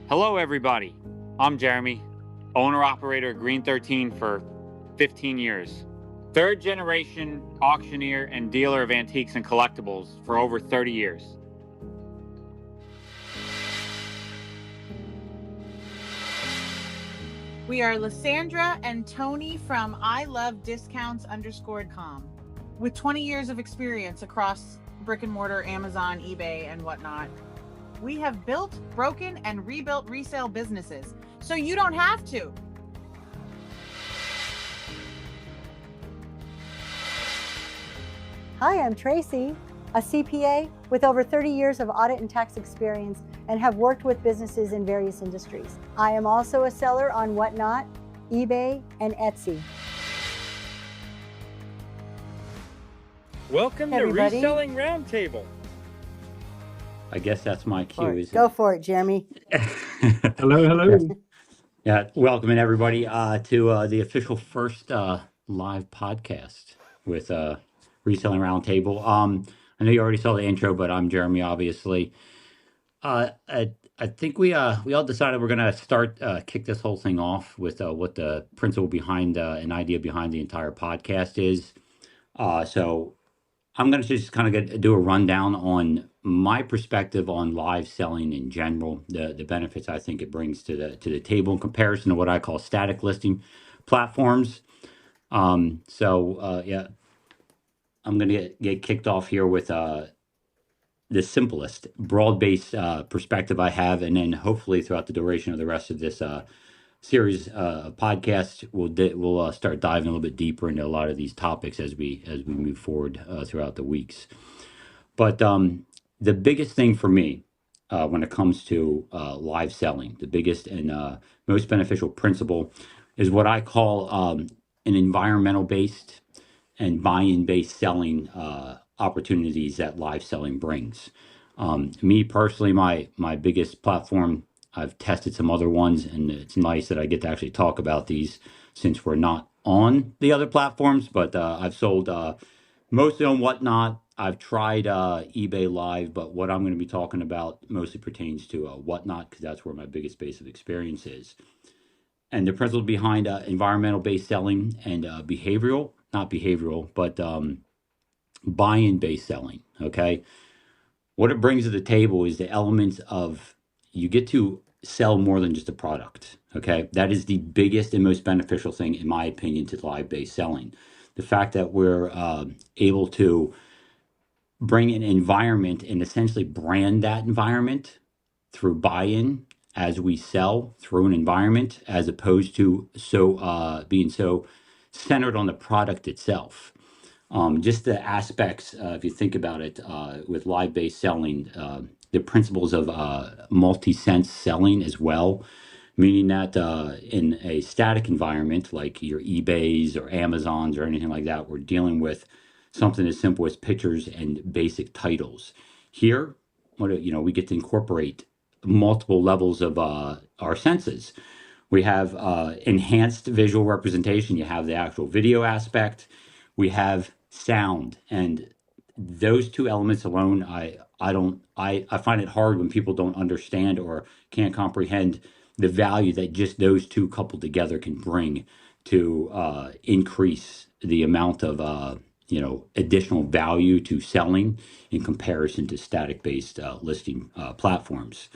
Hello, everybody. I'm Jeremy, owner-operator of Green 13 for 15 years. Third generation auctioneer and dealer of antiques and collectibles for over 30 years. We are Lysandra and Tony from ilovediscounts_com. With 20 years of experience across brick and mortar, Amazon, eBay, and whatnot, we have built, broken, and rebuilt resale businesses, so you don't have to. Hi, I'm Tracy, a CPA with over 30 years of audit and tax experience and have worked with businesses in various industries. I am also a seller on Whatnot, eBay, and Etsy. Welcome Hey, to everybody. Reselling Roundtable. I guess that's my cue, isn't Go for it, Jeremy. Hello. Yeah, welcoming everybody to the official first live podcast with Reselling Roundtable. I know you already saw the intro, but I'm Jeremy, obviously. I think we all decided we're gonna start kick this whole thing off with what the principle behind an idea behind the entire podcast is. So I'm going to just kind of do a rundown on my perspective on live selling in general, the benefits I think it brings to the table in comparison to what I call static listing platforms. Yeah, I'm going to get kicked off here with the simplest, broad-based perspective I have, and then hopefully throughout the duration of the rest of this series podcast, we'll start diving a little bit deeper into a lot of these topics as we move forward throughout the weeks. But the biggest thing for me when it comes to live selling, the biggest and most beneficial principle is what I call an environmental based and buy-in based selling opportunities that live selling brings. Me personally, my biggest platform, I've tested some other ones, and it's nice that I get to actually talk about these since we're not on the other platforms. But I've sold mostly on Whatnot. I've tried eBay Live, but what I'm going to be talking about mostly pertains to Whatnot because that's where my biggest base of experience is. And the principle behind environmental based selling and not behavioral, but buy-in based selling. Okay. What it brings to the table is the elements of you get to sell more than just a product. Okay. That is the biggest and most beneficial thing, in my opinion, to live based selling. The fact that we're able to bring an environment and essentially brand that environment through buy-in as we sell through an environment, as opposed to being so centered on the product itself. Just the aspects, if you think about it, with live-based selling, the principles of multi-sense selling as well, meaning that in a static environment like your eBays or Amazons or anything like that, we're dealing with something as simple as pictures and basic titles. Here, we get to incorporate multiple levels of our senses. We have enhanced visual representation. You have the actual video aspect. We have sound, and those two elements alone, I find it hard when people don't understand or can't comprehend the value that just those two coupled together can bring to increase the amount of additional value to selling in comparison to static based listing platforms.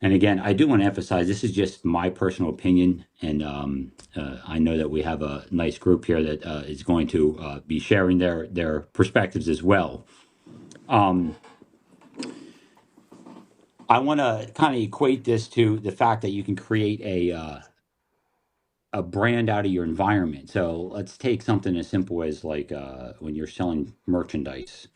And again, I do want to emphasize this is just my personal opinion, and I know that we have a nice group here that is going to be sharing their perspectives as well. I want to kind of equate this to the fact that you can create a brand out of your environment. So let's take something as simple as like when you're selling merchandise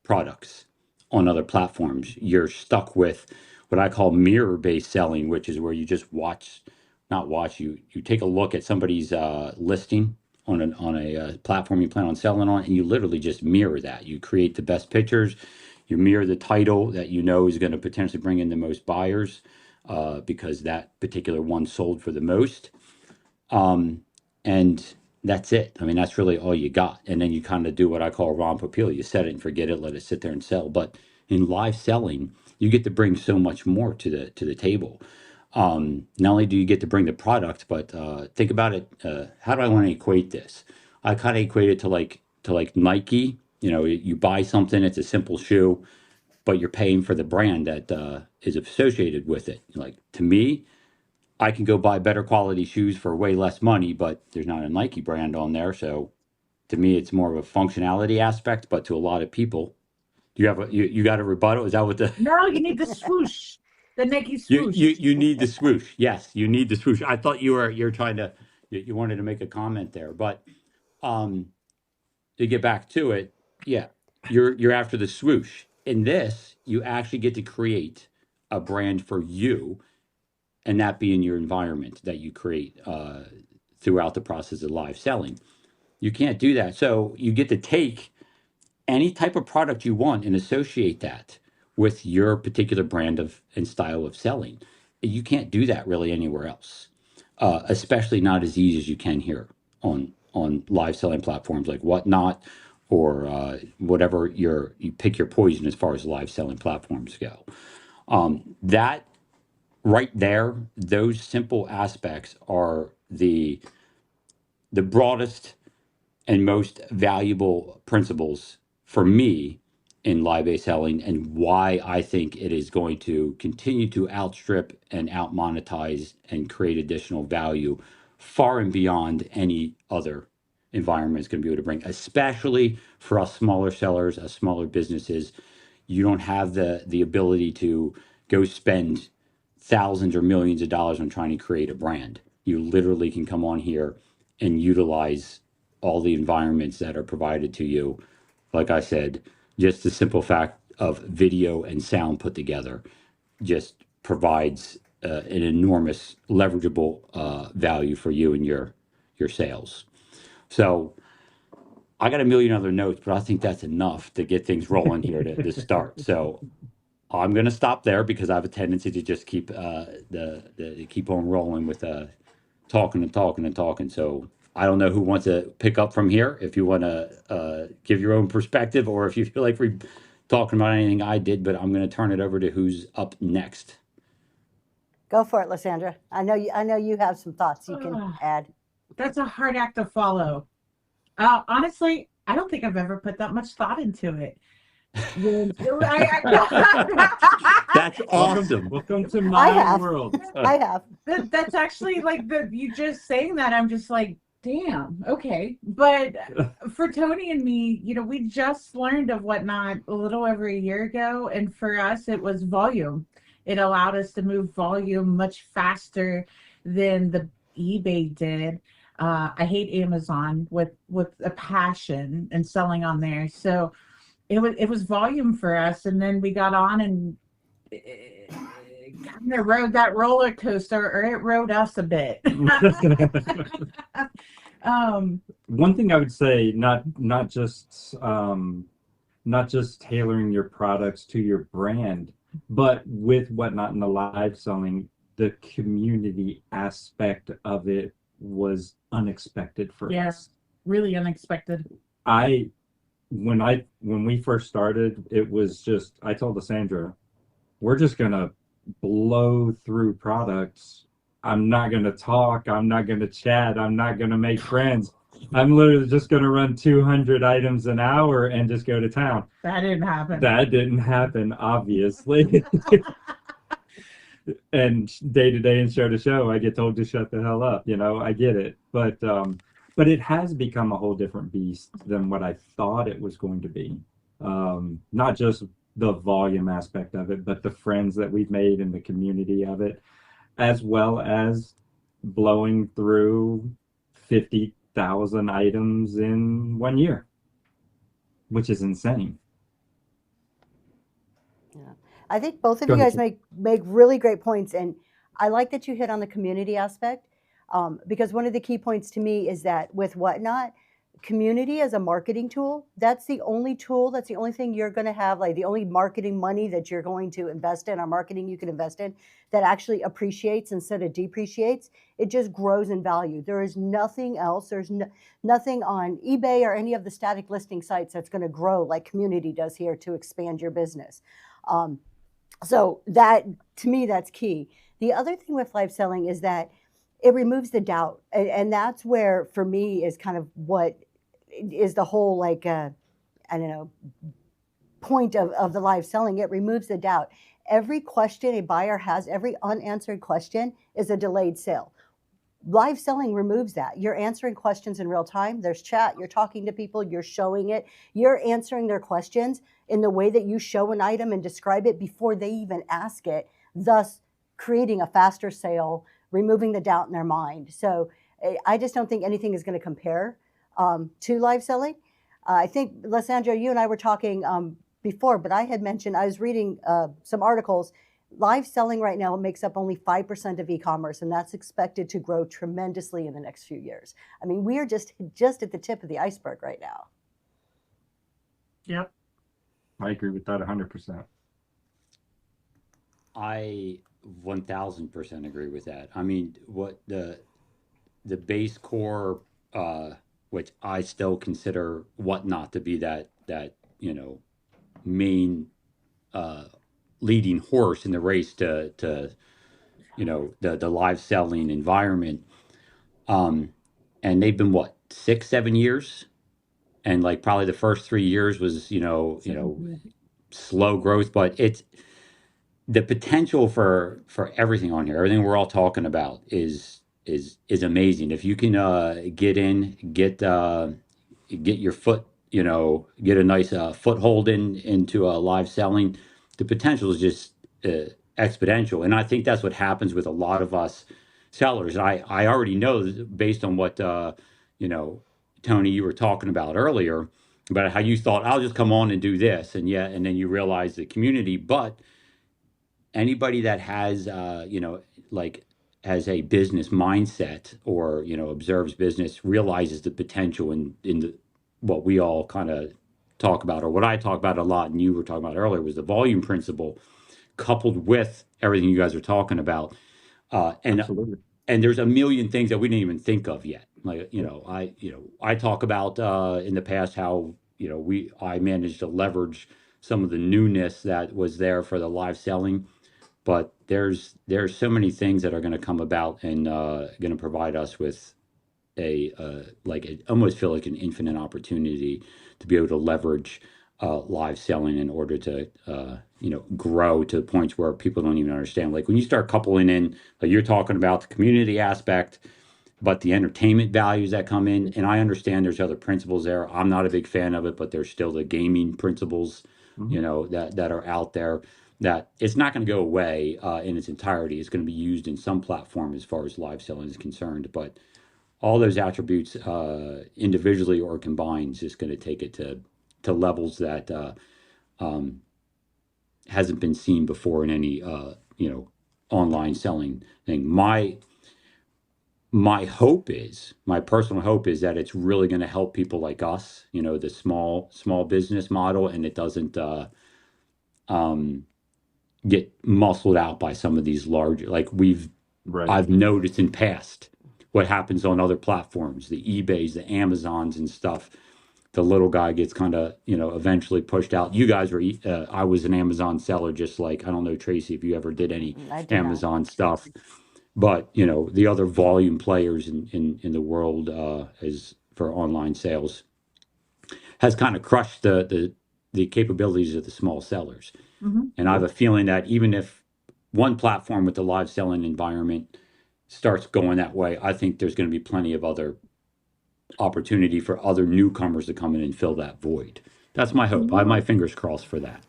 products on other platforms, you're stuck with what I call mirror based selling, which is where you just not watch, you take a look at somebody's listing on a platform you plan on selling on, and you literally just mirror that. You create the best pictures, you mirror the title that you know is going to potentially bring in the most buyers because that particular one sold for the most. And that's it. I mean, that's really all you got. And then you kind of do what I call romp appeal. You set it and forget it, let it sit there and sell. But in live selling, you get to bring so much more to the table. Not only do you get to bring the product, but think about it. How do I want to equate this? I kind of equate it to like Nike. You know, you buy something, it's a simple shoe, but you're paying for the brand that is associated with it. Like to me, I can go buy better quality shoes for way less money, but there's not a Nike brand on there. So to me, it's more of a functionality aspect. But to a lot of people, do you have you got a rebuttal? Is that what the No, you need the swoosh, the Nike you swoosh. you need the swoosh? Yes, you need the swoosh. I thought you're trying to you wanted to make a comment there, but um, to get back to it, yeah, you're after the swoosh. In this, you actually get to create a brand for you, and that being your environment that you create throughout the process of live selling. You can't do that. So you get to take any type of product you want and associate that with your particular brand of and style of selling. You can't do that really anywhere else, especially not as easy as you can here on live selling platforms like Whatnot or whatever you pick your poison as far as live selling platforms go. That right there, those simple aspects are the broadest and most valuable principles for me in live-based selling, and why I think it is going to continue to outstrip and out monetize and create additional value far and beyond any other environment is going to be able to bring, especially for us smaller sellers, us smaller businesses. You don't have the ability to go spend thousands or millions of dollars on trying to create a brand. You literally can come on here and utilize all the environments that are provided to you. Like I said, just the simple fact of video and sound put together just provides an enormous leverageable value for you and your sales. So I got a million other notes, but I think that's enough to get things rolling here to start. So I'm going to stop there because I have a tendency to just keep keep on rolling with talking and talking and talking. So I don't know who wants to pick up from here. If you want to give your own perspective, or if you feel like we're talking about anything I did, but I'm going to turn it over to who's up next. Go for it, Lysandra. I know you have some thoughts you can add. That's a hard act to follow. Honestly, I don't think I've ever put that much thought into it. That's awesome. Welcome to my world. I have. That's actually like you just saying that, I'm just like, damn, okay. But for Tony and me, we just learned of Whatnot a little over a year ago, and for us it was volume. It allowed us to move volume much faster than the eBay did. I hate Amazon with a passion and selling on there. So it was volume for us, and then we got on and kind of rode that roller coaster, or it rode us a bit. One thing I would say, not just tailoring your products to your brand, but with Whatnot in the live selling, the community aspect of it was unexpected for us. Really unexpected. When we first started, it was just, I told Lysandra, we're just gonna blow through products. I'm not gonna talk, I'm not gonna chat, I'm not gonna make friends. I'm literally just gonna run 200 items an hour and just go to town. That didn't happen. That didn't happen, obviously. And day to day and show to show, I get told to shut the hell up. I get it, but it has become a whole different beast than what I thought it was going to be. Not just the volume aspect of it, but the friends that we've made and the community of it, as well as blowing through 50,000 items in 1 year, which is insane. Yeah. I think both of you guys make really great points, and I like that you hit on the community aspect, because one of the key points to me is that with Whatnot, community as a marketing tool, that's the only tool, that's the only thing you're going to have, like the only marketing money that you're going to invest in, or marketing you can invest in, that actually appreciates instead of depreciates. It just grows in value. There is nothing else. There's nothing on eBay or any of the static listing sites that's going to grow like community does here to expand your business. So that, to me, that's key. The other thing with live selling is that it removes the doubt, and that's where, for me, is kind of what is the whole, like, I don't know, point of the live selling. It removes the doubt. Every question a buyer has, every unanswered question, is a delayed sale. Live selling removes that. You're answering questions in real time. There's chat. You're talking to people. You're showing it. You're answering their questions in the way that you show an item and describe it before they even ask it, thus creating a faster sale, removing the doubt in their mind. So I just don't think anything is going to compare to live selling. I think, Lysandra, you and I were talking before, but I had mentioned, I was reading some articles. Live selling right now makes up only 5% of e-commerce, and that's expected to grow tremendously in the next few years. I mean, we are just at the tip of the iceberg right now. Yep. I agree with that 100%. I 1000% agree with that. I mean, what the base core, which I still consider Whatnot to be that main leading horse in the race to the live selling environment. And they've been what, 6-7 years, and like probably the first 3 years was slow growth, but it's the potential for everything on here, everything we're all talking about is amazing. If you can get in, get your foot, get a nice foothold into live selling, the potential is just exponential. And I think that's what happens with a lot of us sellers. I already know, based on what Tony, you were talking about earlier, about how you thought, I'll just come on and do this, and then you realize the community. But anybody that has like has a business mindset, or observes business, realizes the potential in what we all kind of talk about, or what I talk about a lot, and you were talking about earlier, was the volume principle, coupled with everything you guys are talking about. And Absolutely. and there's a million things that we didn't even think of yet. Like, I talk about in the past how I managed to leverage some of the newness that was there for the live selling, but there's so many things that are going to come about, and going to provide us with I almost feel like an infinite opportunity to be able to leverage live selling in order to grow to points where people don't even understand. Like when you start coupling in, like you're talking about the community aspect, but the entertainment values that come in, and I understand there's other principles there. I'm not a big fan of it, but there's still the gaming principles, that are out there, that it's not going to go away in its entirety. It's going to be used in some platform as far as live selling is concerned, but all those attributes individually or combined is just going to take it to levels that hasn't been seen before in any online selling thing. My hope is, my personal hope is, that it's really going to help people like us, the small business model, and it doesn't get muscled out by some of these larger, like Right. I've noticed in past what happens on other platforms, the eBays, the Amazons and stuff. The little guy gets kind of, eventually pushed out. You guys were, I was an Amazon seller, just like, I don't know, Tracy, if you ever did any I do not. Amazon stuff, but the other volume players in the world, as for online sales, has kind of crushed the capabilities of the small sellers. Mm-hmm. And I have a feeling that even if one platform with the live selling environment starts going that way, I think there's going to be plenty of other opportunity for other newcomers to come in and fill that void. That's my hope. I have my fingers crossed for that.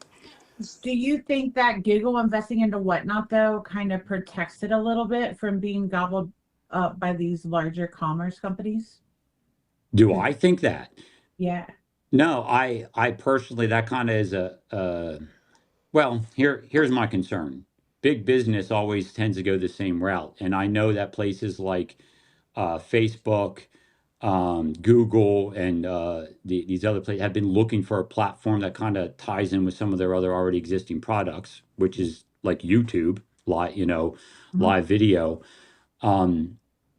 Do you think that Google investing into Whatnot, though, kind of protects it a little bit from being gobbled up by these larger commerce companies? Do I think that? Yeah. No, I personally, that kind of is well, here's my concern. Big business always tends to go the same route. And I know that places like Facebook, Google, and these other places have been looking for a platform that kind of ties in with some of their other already existing products, which is like YouTube, live video.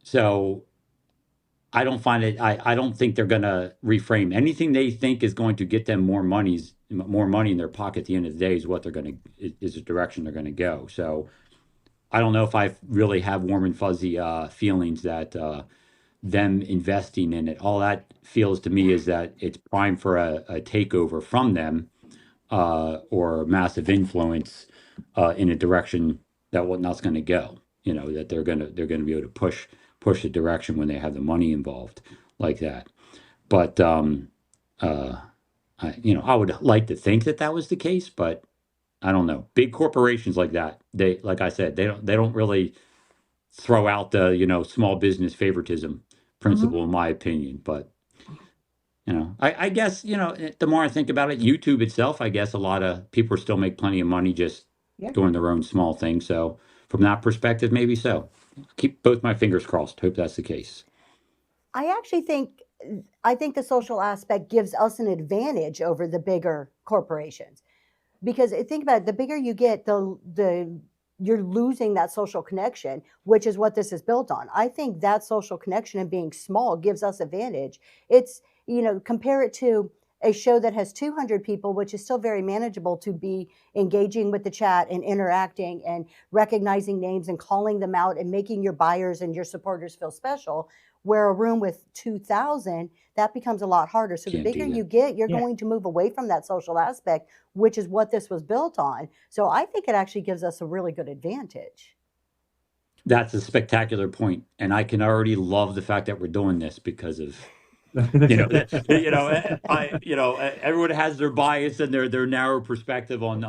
So I don't find it, I don't think they're going to reframe anything they think is going to get them more monies. more money in their pocket at the end of the day is what they're going to, is the direction they're going to go. So I don't know if I really have warm and fuzzy feelings that them investing in it. All that feels to me is that it's prime for a takeover from them, or massive influence in a direction that whatnot's going to go. You know, that they're gonna be able to push the direction when they have the money involved like that. But I would like to think that that was the case, but I don't know. Big corporations like that, they, like I said, they don't really throw out the, small business favoritism principle, in my opinion. But I guess, the more I think about it, YouTube itself, I guess a lot of people still make plenty of money just Yeah. doing their own small thing. So from that perspective, maybe so. Keep both my fingers crossed. Hope that's the case. I actually think the social aspect gives us an advantage over the bigger corporations, because think about it, the bigger you get, the you're losing that social connection, which is what this is built on. I think that social connection and being small gives us advantage. It's, compare it to a show that has 200 people, which is still very manageable to be engaging with the chat and interacting and recognizing names and calling them out and making your buyers and your supporters feel special. Where a room with 2,000, that becomes a lot harder. So the Can't do bigger that. you get, you're Yeah. going to move away from that social aspect, which is what this was built on. So I think it actually gives us a really good advantage. That's a spectacular point, and I can already love the fact that we're doing this because of everyone has their bias and their narrow perspective on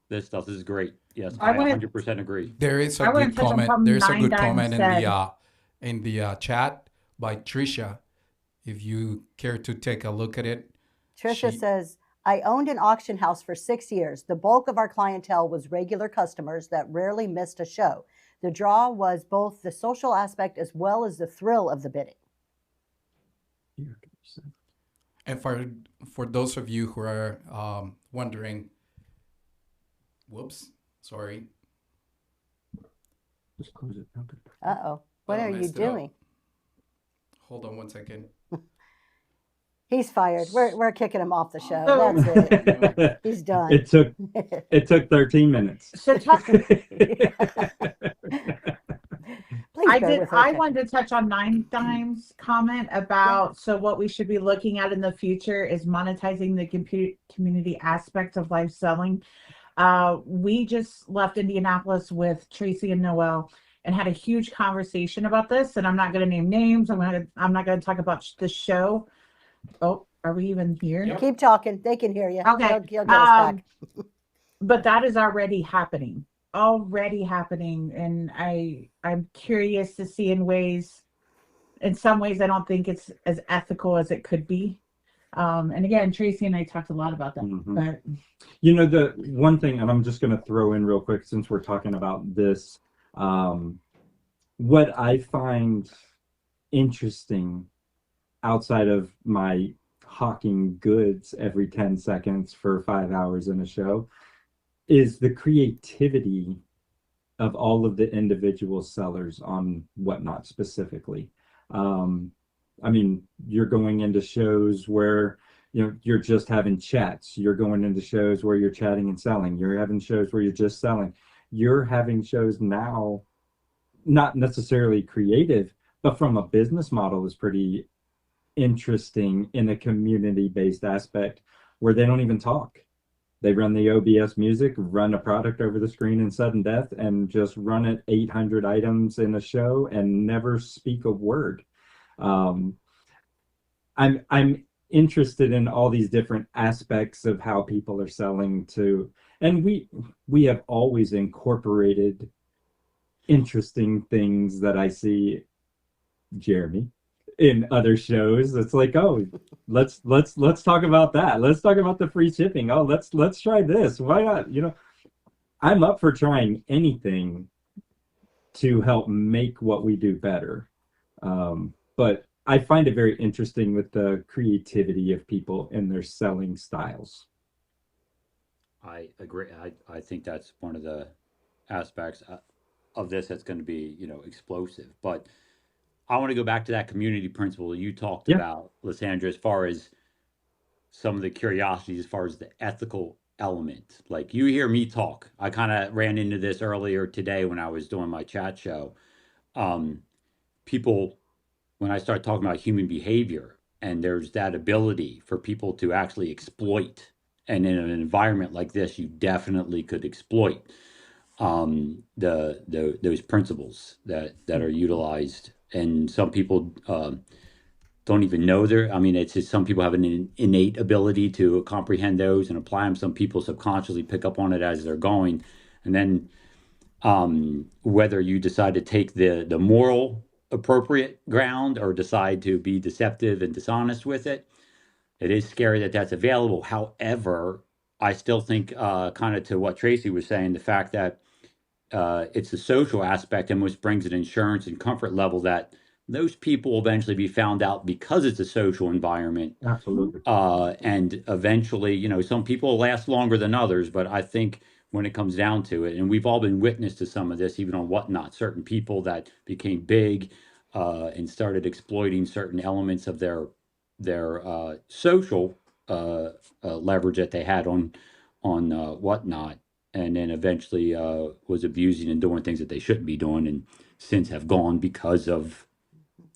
this stuff. This is great. Yes, I I wanna- 100% agree. There is I a wanna good touch on comment. something There's a Nine good Dimes comment said. in the chat by Trisha. If you care to take a look at it. Trisha She- says, I owned an auction house for 6 years. The bulk of our clientele was regular customers that rarely missed a show. The draw was both the social aspect as well as the thrill of the bidding. And for those of you who are wondering, whoops, sorry. Just close it. Okay. Uh-oh. What Oh, are you messed it up. doing? Hold on one second. He's fired. We're kicking him off the show. So- That's it. He's done. It took 13 minutes. So talk, Please bear with her, I Ken. wanted to touch on Nine Dimes comment about, so what we should be looking at in the future is monetizing the community aspect of live selling. We just left Indianapolis with Tracy and Noel and had a huge conversation about this, and I'm not going to name names. I'm not going to talk about the show. Oh, are we even here? Yep. Keep talking. They can hear you. Okay. He'll get us back. But that is already happening. And I'm curious to see in some ways I don't think it's as ethical as it could be. And again, Tracy and I talked a lot about that. Mhm. But The one thing, and I'm just going to throw in real quick since we're talking about this, what I find interesting outside of my hawking goods every 10 seconds for 5 hours in a show is the creativity of all of the individual sellers on Whatnot specifically. You're going into shows where you're just having chats. You're going into shows where you're chatting and selling. You're having shows where you're just selling. You're having shows now, not necessarily creative, but from a business model is pretty interesting in a community-based aspect where they don't even talk. They run the OBS music, run a product over the screen in sudden death, and just run it 800 items in a show and never speak a word. I'm interested in all these different aspects of how people are selling to, and we have always incorporated interesting things that I see, Jeremy, in other shows. It's like, oh, let's talk about that. Let's talk about the free shipping. Oh, let's try this. Why not? I'm up for trying anything to help make what we do better. But I find it very interesting with the creativity of people and their selling styles. I agree. I think that's one of the aspects of this that's going to be, explosive. But I want to go back to that community principle that you talked Yeah. about, Lysandra, as far as some of the curiosities as far as the ethical element. Like you hear me talk. I kind of ran into this earlier today when I was doing my chat show. People, when I start talking about human behavior, and there's that ability for people to actually exploit, and in an environment like this, you definitely could exploit those principles that are utilized, and some people don't even know they're. I mean, it's just some people have an innate ability to comprehend those and apply them. Some people subconsciously pick up on it as they're going, and then whether you decide to take the moral appropriate ground or decide to be deceptive and dishonest with it, it is scary that that's available. However, I still think kind of to what Tracy was saying, the fact that it's the social aspect and which brings an insurance and comfort level that those people will eventually be found out because it's a social environment. Absolutely. And eventually, you know, some people last longer than others, but I think when it comes down to it, and we've all been witness to some of this, even on Whatnot, certain people that became big and started exploiting certain elements of their social leverage that they had on Whatnot, and then eventually was abusing and doing things that they shouldn't be doing, and since have gone because of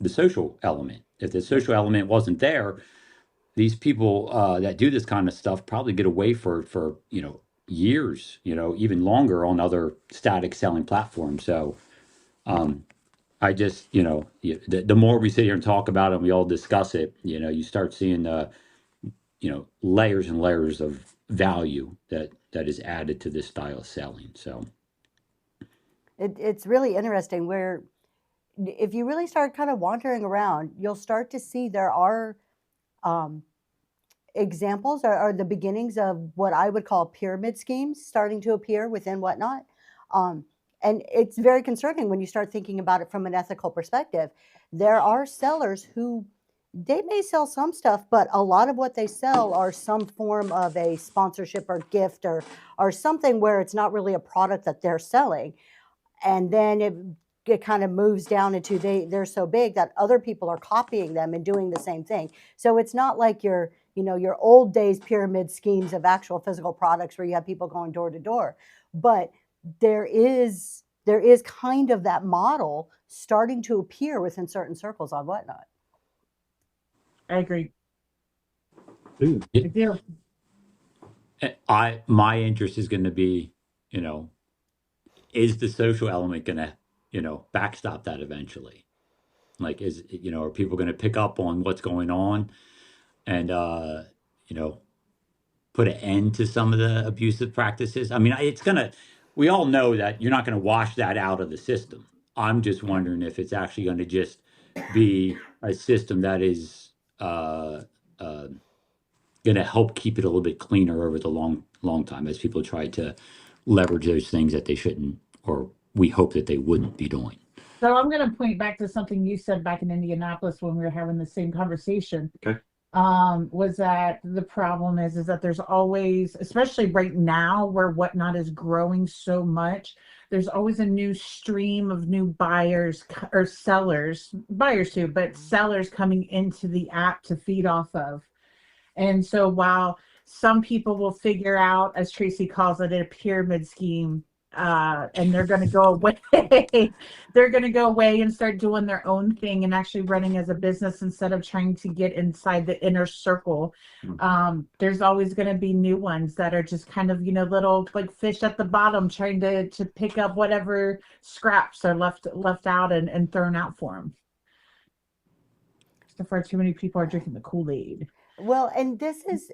the social element. If the social element wasn't there, these people that do this kind of stuff probably get away for you know, years, you know, even longer on other static selling platforms. So I just, you know, the more we sit here and talk about it and we all discuss it, you know, you start seeing you know, layers and layers of value that is added to this style of selling. So It's really interesting where if you really start kind of wandering around, you'll start to see there are examples or the beginnings of what I would call pyramid schemes starting to appear within Whatnot. And it's very concerning when you start thinking about it from an ethical perspective. There are sellers who they may sell some stuff, but a lot of what they sell are some form of a sponsorship or gift or something where it's not really a product that they're selling. And then it kind of moves down into they're so big that other people are copying them and doing the same thing. So it's not like your old days pyramid schemes of actual physical products where you have people going door to door, but there is kind of that model starting to appear within certain circles on Whatnot. I agree. Dude. I do. my interest is going to be, you know, is the social element going to, you know, backstop that eventually? Like, is, you know, are people going to pick up on what's going on and, you know, put an end to some of the abusive practices? I mean, we all know that you're not going to wash that out of the system. I'm just wondering if it's actually going to just be a system that is going to help keep it a little bit cleaner over the long time as people try to leverage those things that they shouldn't, or we hope that they wouldn't be doing. So I'm going to point back to something you said back in Indianapolis when we were having the same conversation. Okay. Was that the problem is that there's always, especially right now where Whatnot is growing so much, there's always a new stream of new buyers or sellers, buyers too, but sellers coming into the app to feed off of. And so while some people will figure out, as Tracy calls it, a pyramid scheme, and they're going to go away. They're going to go away and start doing their own thing and actually running as a business instead of trying to get inside the inner circle. There's always going to be new ones that are just kind of, you know, little like fish at the bottom trying to pick up whatever scraps are left out and thrown out for them. So far, too many people are drinking the Kool-Aid. Well, and this is,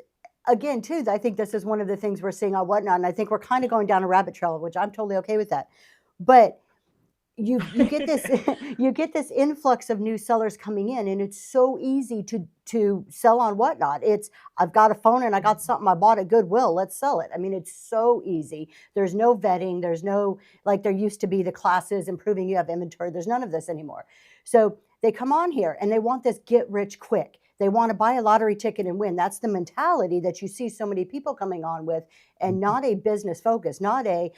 again, too, I think this is one of the things we're seeing on Whatnot, and I think we're kind of going down a rabbit trail, which I'm totally okay with that. But you get this you get this influx of new sellers coming in, and it's so easy to sell on Whatnot. It's, I've got a phone and I got something I bought at Goodwill, let's sell it. I mean, it's so easy. There's no vetting. There's no, like there used to be the classes and proving you have inventory. There's none of this anymore. So they come on here and they want this get rich quick. They want to buy a lottery ticket and win. That's the mentality that you see so many people coming on with, and not a business focus, not a,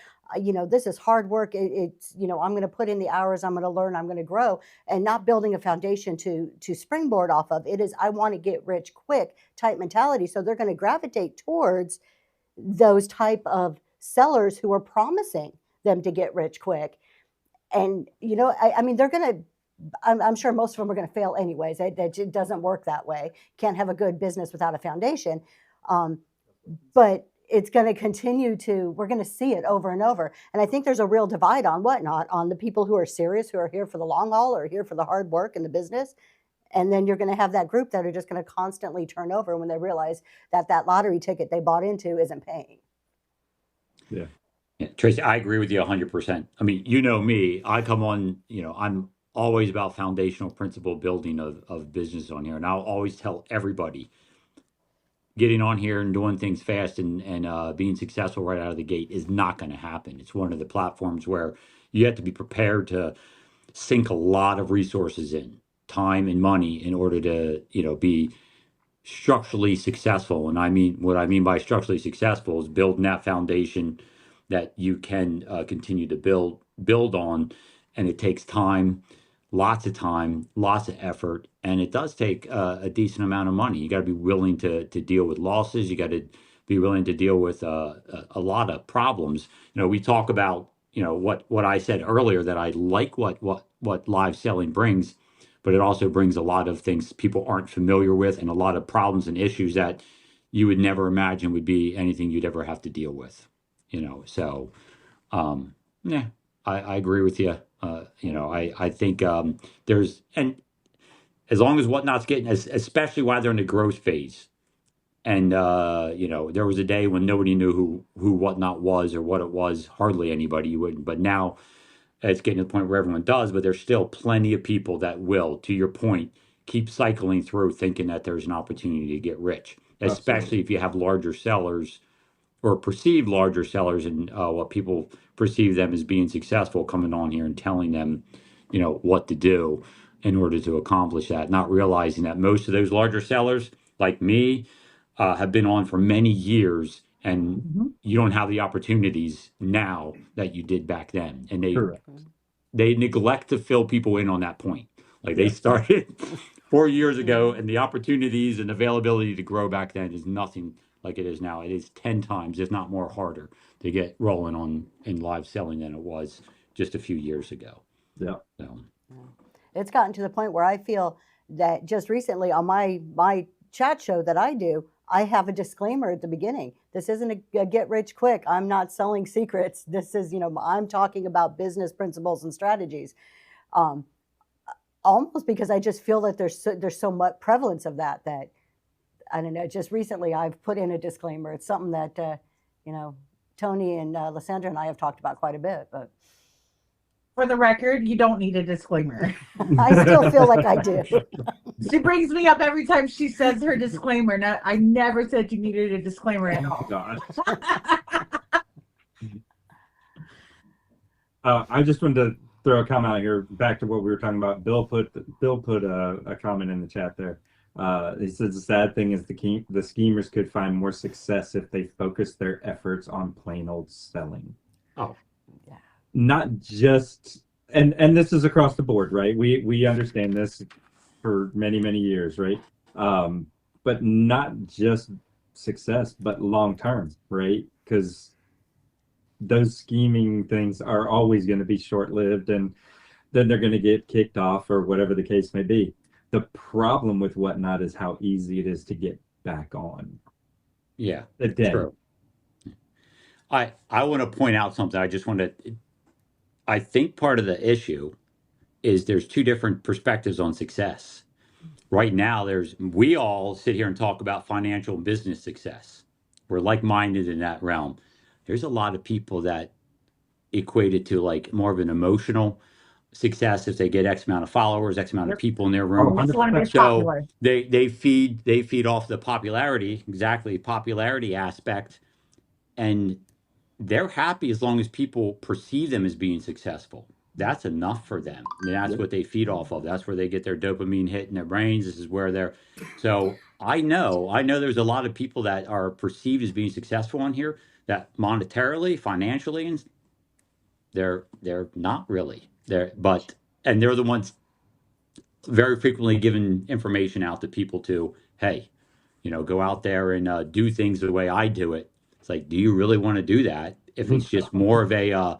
this is hard work. It's, I'm going to put in the hours, I'm going to learn, I'm going to grow, and not building a foundation to springboard off of. It is, I want to get rich quick type mentality. So they're going to gravitate towards those type of sellers who are promising them to get rich quick. And, I mean, they're going to, I'm sure most of them are going to fail anyways. It doesn't work that way. Can't have a good business without a foundation. But it's going to continue we're going to see it over and over. And I think there's a real divide on Whatnot, on the people who are serious, who are here for the long haul, or here for the hard work in the business. And then you're going to have that group that are just going to constantly turn over when they realize that lottery ticket they bought into isn't paying. Yeah. Yeah, Tracy, I agree with you 100%. I mean, me, I come on, I'm always about foundational principle building of business on here. And I'll always tell everybody, getting on here and doing things fast and being successful right out of the gate is not going to happen. It's one of the platforms where you have to be prepared to sink a lot of resources in, time and money, in order to, be structurally successful. And what I mean by structurally successful is building that foundation that you can continue to build on. And it takes time, lots of effort, and it does take a decent amount of money. You got to be willing to deal with losses. You got to be willing to deal with a lot of problems. We talk about what I said earlier, that I like what live selling brings, but it also brings a lot of things people aren't familiar with, and a lot of problems and issues that you would never imagine would be anything you'd ever have to deal with. So yeah, I agree with you. I think there's, and as long as Whatnot's getting, especially while they're in the growth phase, and there was a day when nobody knew who Whatnot was or what it was, hardly anybody. You wouldn't, but now it's getting to the point where everyone does. But there's still plenty of people that will, to your point, keep cycling through thinking that there's an opportunity to get rich, especially Absolutely. if you have larger sellers, or perceived larger sellers, and what people perceive them as being successful, coming on here and telling them, what to do in order to accomplish that, not realizing that most of those larger sellers, like me, have been on for many years, and you don't have the opportunities now that you did back then. And Correct. they neglect to fill people in on that point. Like, they Yeah. started 4 years ago, and the opportunities and availability to grow back then is nothing like it is now. It is 10 times, if not more, harder to get rolling on in live selling than it was just a few years ago. Yeah. So, It's gotten to the point where I feel that just recently on my chat show that I do, I have a disclaimer at the beginning. This isn't a get rich quick. I'm not selling secrets. This is, I'm talking about business principles and strategies. Almost because I just feel that there's so much prevalence of that I don't know. Just recently, I've put in a disclaimer. It's something that Tony and Lysandra and I have talked about quite a bit. But For the record, you don't need a disclaimer. I still feel like I do. She brings me up every time she says her disclaimer. No, I never said you needed a disclaimer at all. God. I just wanted to throw a comment out here back to what we were talking about. Bill put a comment in the chat there. He says the sad thing is the schemers could find more success if they focus their efforts on plain old selling. Oh, Yeah. Not just, and this is across the board, right? We understand this for many, many years, right? But not just success, but long term, right? Because those scheming things are always going to be short lived, and then they're going to get kicked off or whatever the case may be. The problem with Whatnot is how easy it is to get back on. yeah, The dead. true. I want to point out something. I think part of the issue is there's two different perspectives on success. Right now, we all sit here and talk about financial and business success. We're like-minded in that realm. There's a lot of people that equate it to like more of an emotional success if they get X amount of followers, X amount of people in their room. Just want to be So popular. they feed off the popularity aspect, and they're happy as long as people perceive them as being successful. that's enough for them. And that's what they feed off of. That's where they get their dopamine hit in their brains. This is where they're, so I know there's a lot of people that are perceived as being successful on here that monetarily, financially, and they're not really there, but, and they're the ones very frequently giving information out to people to, hey, go out there and do things the way I do it. It's like, do you really want to do that? If it's just more of a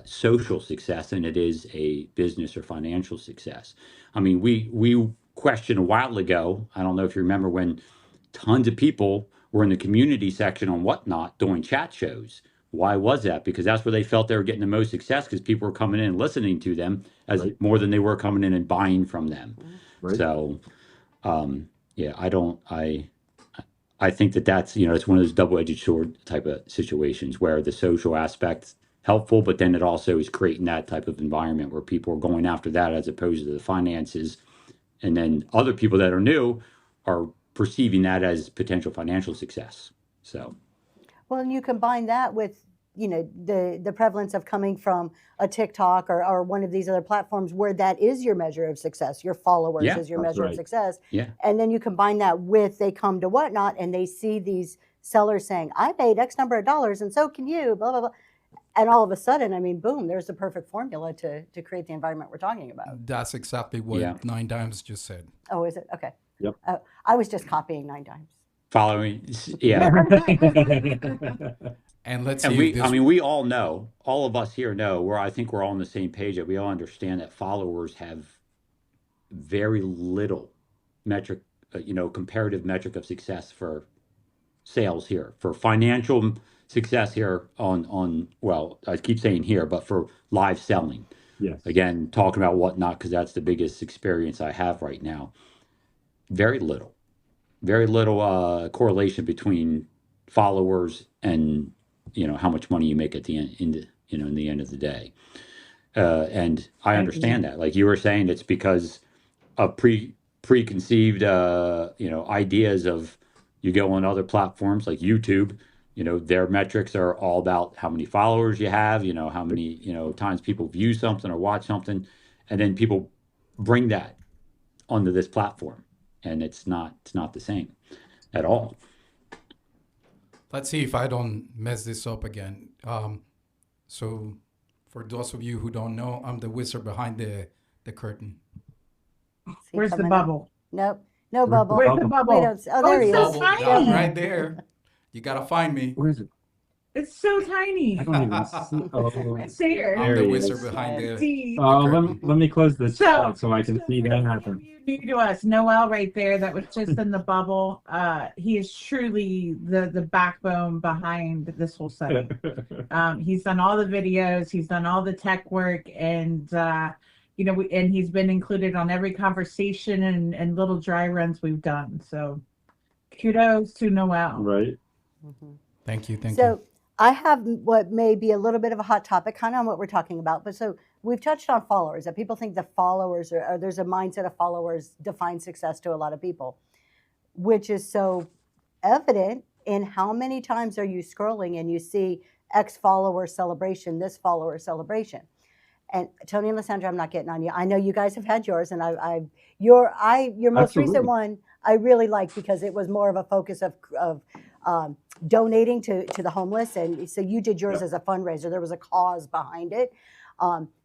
social success than it is a business or financial success. I mean, we questioned a while ago. I don't know if you remember when tons of people were in the community section on Whatnot doing chat shows. Why was that? Because that's where they felt they were getting the most success, because people were coming in and listening to them as Right. more than they were coming in and buying from them. Right. So, yeah, I think that's, it's one of those double-edged sword type of situations where the social aspect's helpful, but then it also is creating that type of environment where people are going after that as opposed to the finances. And then other people that are new are perceiving that as potential financial success. So, Well, and you combine that with, the prevalence of coming from a TikTok or one of these other platforms where that is your measure of success, your followers Yeah, is your that's measure of right. success. yeah. And then you combine that with they come to Whatnot and they see these sellers saying, I paid X number of dollars and so can you, blah, blah, blah. And all of a sudden, I mean, boom, there's the perfect formula to create the environment we're talking about. That's exactly what Yeah. 9 Dimes just said. Oh, is it? Okay. Yep. I was just copying 9 Dimes. Following, yeah. And let's And see if this, we all know, all of us here know, I think we're all on the same page, that we all understand that followers have very little metric, comparative metric of success for sales here, for financial success here on, well, I keep saying here, but for live selling. Yes. Again, talking about Whatnot, because that's the biggest experience I have right now. Very little correlation between followers and how much money you make at the end, in the end of the day. And I understand that, like you were saying, it's because of preconceived ideas of, you go on other platforms like YouTube, their metrics are all about how many followers you have, how many times people view something or watch something, and then people bring that onto this platform, and it's not the same at all. let's see if I don't mess this up again. So for those of you who don't know, I'm the wizard behind the curtain. See, Where's the coming up. bubble? Nope. No bubble. Where's the We bubble? don't. Oh, there he it's so is. tiny. Yeah, right there. You gotta find me. Where is it? It's so tiny. I don't even see. Oh, It's there. I'm There the he wizard is. behind the. See. let me close this chat so I can see for that those happen. of you new to us, Noel right there, that was just in the bubble. He is truly the backbone behind this whole setup. He's done all the videos, he's done all the tech work, and and he's been included on every conversation and little dry runs we've done. So kudos to Noel. Right. Mhm. Thank you. So I have what may be a little bit of a hot topic, kind of on what we're talking about. But so we've touched on followers, that people think the followers or there's a mindset of followers define success to a lot of people, which is so evident in how many times are you scrolling and you see X follower celebration, this follower celebration. And Tony and Lysandra, I'm not getting on you. I know you guys have had yours, and your most recent Absolutely. one I really liked because it was more of a focus of donating to the homeless, and so you did yours Yep. as a fundraiser. There was a cause behind it,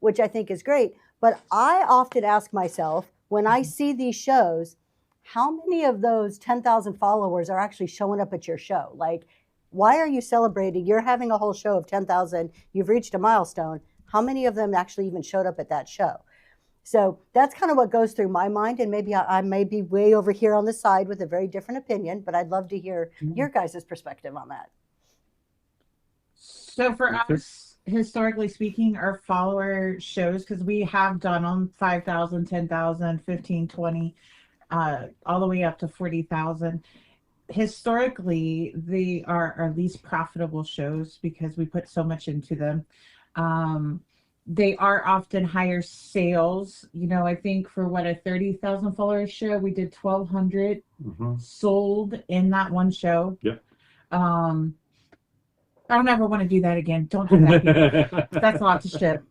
which I think is great. But I often ask myself when I see these shows, how many of those 10,000 followers are actually showing up at your show? Like, why are you celebrating? You're having a whole show of 10,000. You've reached a milestone. How many of them actually even showed up at that show? So that's kind of what goes through my mind, and maybe I may be way over here on the side with a very different opinion, but I'd love to hear your guys' perspective on that. So for Okay. us, historically speaking, our follower shows, because we have done them 5,000, 10,000, 15, 20, all the way up to 40,000. Historically, they are our least profitable shows because we put so much into them. They are often higher sales. I think for a 30,000 follower show, we did 1,200 Mhm. sold in that one show. Yep. I don't ever want to do that again. Don't do that. People. That's lots of shit.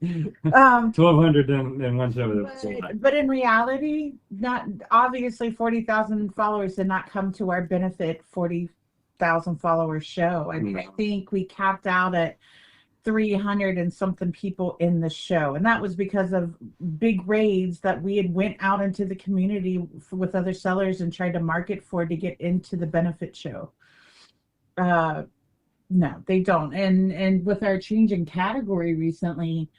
1,200 in one show. But in reality, not obviously 40,000 followers did not come to our benefit. 40,000 followers show. I mean, I think we capped out at 300 and something people in the show, and that was because of big raids that we had went out into the community with other sellers and tried to market for to get into the benefit show. No, they don't. And with our change in category recently,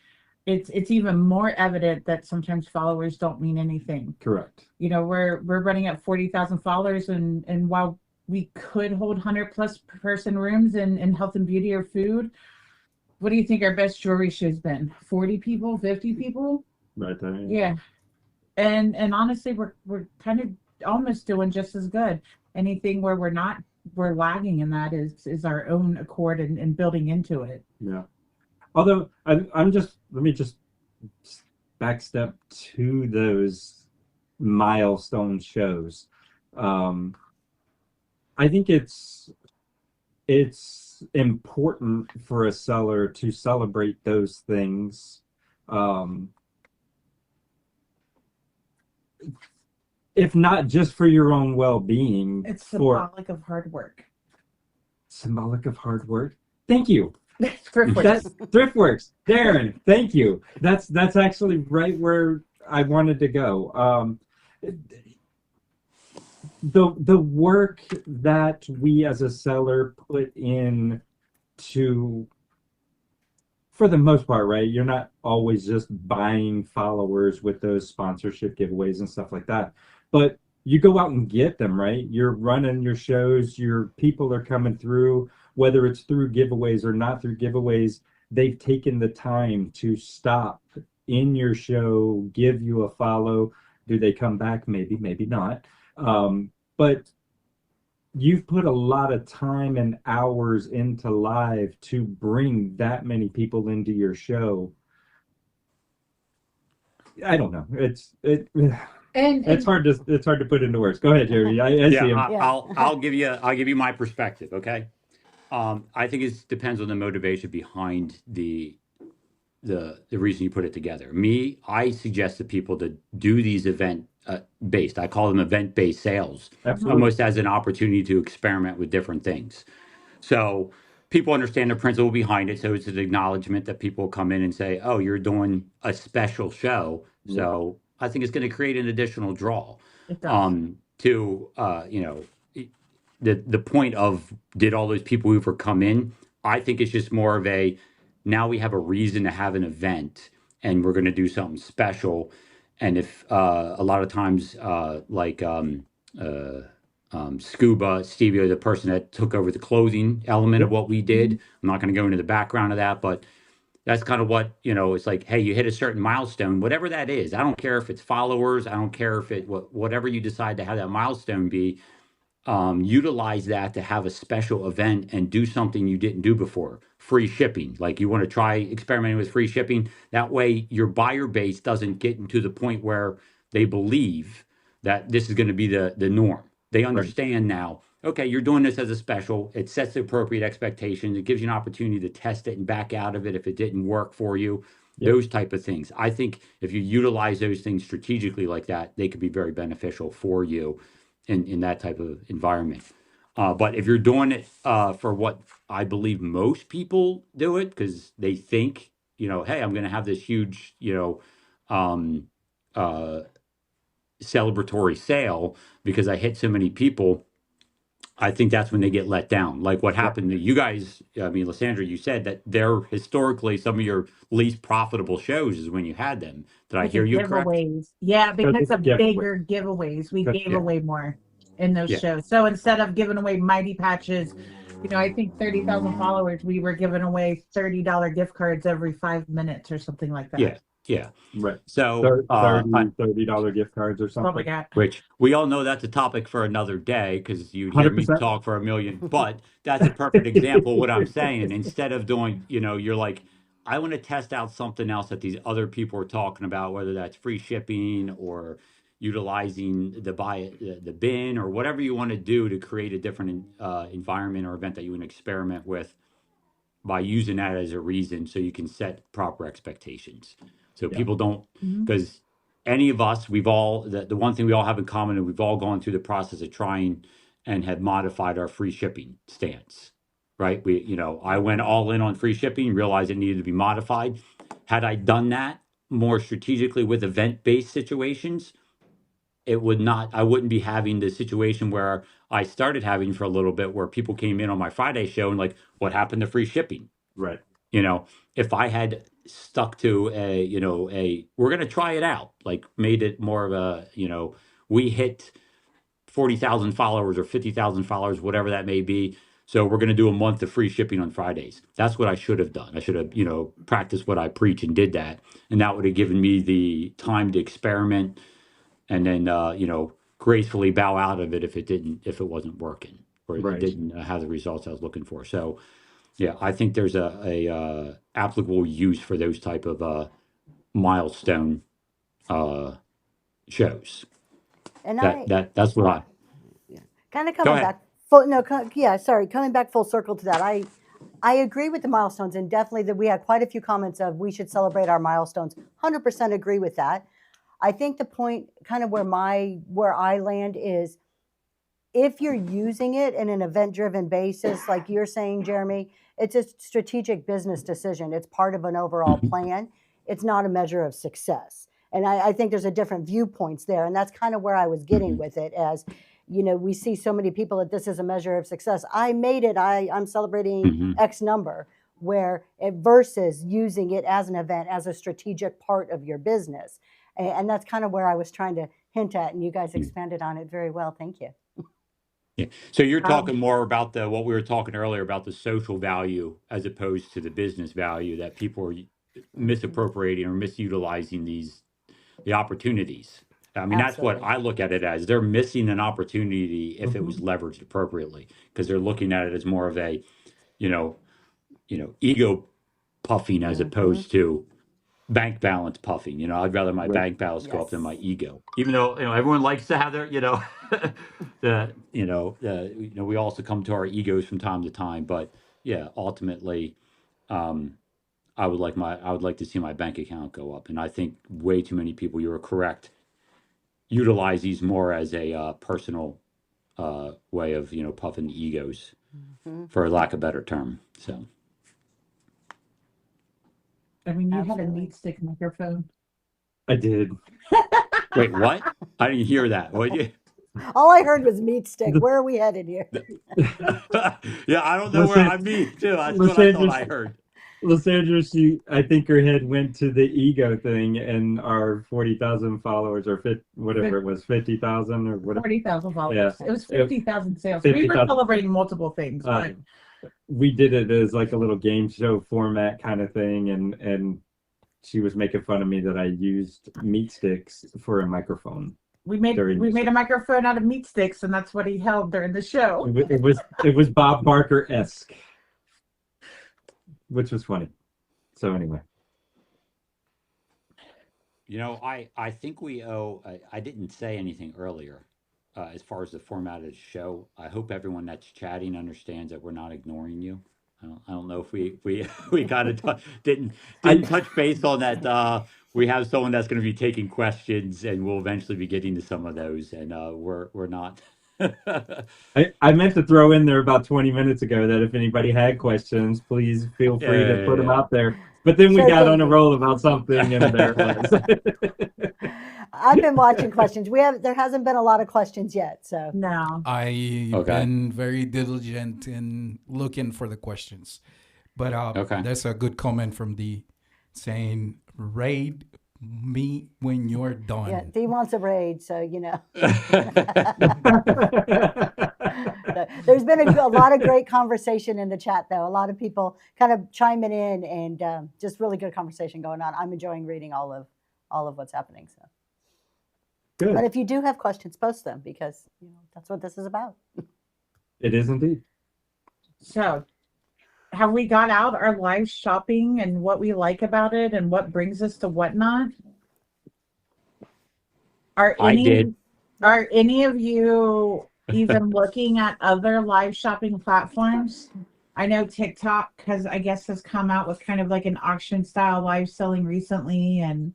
it's even more evident that sometimes followers don't mean anything. Correct. You know, we're running at 40,000 followers, and while we could hold 100+ person rooms in health and beauty or food, what do you think our best jewelry show's been? 40 people, 50 people? Right there. Yeah. And honestly, we're kind of almost doing just as good. Anything where we're lagging in that is our own accord and building into it. Yeah. Although let me just backstep to those milestone shows. I think it's important for a seller to celebrate those things. If not just for your own well-being, It's symbolic of hard work. Symbolic of hard work. Thank you. Thriftworks. That's Thriftworks. Darren, thank you. That's actually right where I wanted to go. The work that we as a seller put in to, for the most part, right? You're not always just buying followers with those sponsorship giveaways and stuff like that, but you go out and get them, right? You're running your shows, your people are coming through, whether it's through giveaways or not through giveaways. They've taken the time to stop in your show, give you a follow. Do they come back? Maybe, maybe not. But you've put a lot of time and hours into live to bring that many people into your show. I don't know. It's hard to put into words. Go ahead, Jeremy. I see him. I'll give you my perspective. Okay. I think it depends on the motivation behind the reason you put it together. I suggest to people to do these based. I call them event-based sales, Absolutely. almost as an opportunity to experiment with different things. So people understand the principle behind it. So it's an acknowledgement that people come in and say, "Oh, you're doing a special show." So I think it's going to create an additional draw. It does. The point of did all those people who've come in, I think it's just more of now we have a reason to have an event and we're going to do something special. And if a lot of times Scuba, Stevie, the person that took over the clothing element of what we did, I'm not going to go into the background of that, but that's kind of what, it's like, hey, you hit a certain milestone, whatever that is. I don't care if it's followers. I don't care if whatever you decide to have that milestone be. Utilize that to have a special event and do something you didn't do before. Free shipping. Like you want to try experimenting with free shipping. That way your buyer base doesn't get into the point where they believe that this is going to be the norm. They understand now, okay, you're doing this as a special. It sets the appropriate expectations. It gives you an opportunity to test it and back out of it if it didn't work for you. Yep. Those type of things. I think if you utilize those things strategically like that, they could be very beneficial for you in that type of environment. But if you're doing it for what I believe most people do it, because they think, hey, I'm going to have this huge, celebratory sale because I hit so many people, I think that's when they get let down. Like what happened to you guys, Lysandra, you said that they're historically some of your least profitable shows is when you had them. Did I hear you correct? Yeah, because of bigger giveaways. We gave away more in those shows. So instead of giving away mighty patches, I think 30,000 followers, we were giving away $30 gift cards every 5 minutes or something like that. Yeah. Right. So $30 gift cards or something. Which we all know that's a topic for another day because you'd hear me talk for a million. But that's a perfect example of what I'm saying. Instead of doing, you're like, I want to test out something else that these other people are talking about, whether that's free shipping or utilizing the bin or whatever you want to do to create a different environment or event that you want to experiment with. by using that as a reason so you can set proper expectations. So Yeah. people don't, Mhm. because any of us, we've all, the one thing we all have in common, and we've all gone through the process of trying and have modified our free shipping stance, right? I went all in on free shipping, realized it needed to be modified. Had I done that more strategically with event-based situations, I wouldn't be having the situation where I started having for a little bit, where people came in on my Friday show and like, what happened to free shipping? Right. If I had stuck to we're going to try it out, like made it more of a, we hit 40,000 followers or 50,000 followers, whatever that may be. So we're going to do a month of free shipping on Fridays. That's what I should have done. I should have, practiced what I preach and did that. And that would have given me the time to experiment and then, gracefully bow out of it if it wasn't working, or if it Right. didn't have the results I was looking for. So, yeah, I think there's a applicable use for those type of milestone shows. And That's what I kind of go coming ahead. back coming back full circle to that. I agree with the milestones, and definitely that we had quite a few comments of we should celebrate our milestones. 100% agree with that. I think the point kind of where I land is, if you're using it in an event-driven basis, like you're saying, Jeremy, it's a strategic business decision. It's part of an overall plan. It's not a measure of success. And I think there's a different viewpoints there. And that's kind of where I was getting with it, as, we see so many people that this is a measure of success. I made it. I'm celebrating Mhm. X number, versus using it as an event, as a strategic part of your business. And that's kind of where I was trying to hint at, and you guys expanded on it very well. Thank you. Yeah. So you're talking more about what we were talking earlier about the social value as opposed to the business value, that people are misappropriating or misutilizing the opportunities. I mean, that's what Absolutely. I look at it as. They're missing an opportunity if it was leveraged appropriately, because they're looking at it as more of a, ego puffing as opposed to bank balance puffing. I'd rather my Right. bank balance go up than my Yes. ego. Even though everyone likes to have their we all succumb to our egos from time to time. But yeah, ultimately, I would like to see my bank account go up, and I think way too many people. You are correct. Utilize these more as a personal way of puffing the egos, for lack of a better term. So. I mean, you had a Absolutely. meat stick microphone. I did. Wait, what? I didn't hear that. What? All I heard was meat stick. Where are we headed here? Yeah, I don't know where I'm being too. That's what I thought I heard. Lysandra, I think her head went to the ego thing, and our 40,000 followers, or whatever it was, 50,000 or whatever. 40,000 followers. Yeah. It was 50,000 sales. We were 50,000. celebrating multiple things. But We did it as like a little game show format kind of thing, and she was making fun of me that I used meat sticks for a microphone. we made a microphone out of meat sticks, and that's what he held during the show. It was Bob Barker-esque, which was funny. So anyway. I think we owe. I didn't say anything earlier as far as the format of the show. I hope everyone that's chatting understands that we're not ignoring you. I don't know if we kind of didn't touch base on that. We have someone that's going to be taking questions, and we'll eventually be getting to some of those. And we're not. I meant to throw in there about 20 minutes ago that if anybody had questions, please feel free to put them out there. But then we got on a roll about something, and there it was. I've been watching questions. There hasn't been a lot of questions yet, so. No. I've been very diligent in looking for the questions. But there's a good comment from Dee saying, raid me when you're done. Yeah, Dee wants a raid, so There's been a lot of great conversation in the chat, though. A lot of people kind of chiming in, and just really good conversation going on. I'm enjoying reading all of what's happening. So, good. But if you do have questions, post them, because that's what this is about. It is indeed. So, have we got out our live shopping and what we like about it and what brings us to Whatnot? Are any of you even looking at other live shopping platforms? I know TikTok, because I guess has come out with kind of like an auction style live selling recently, and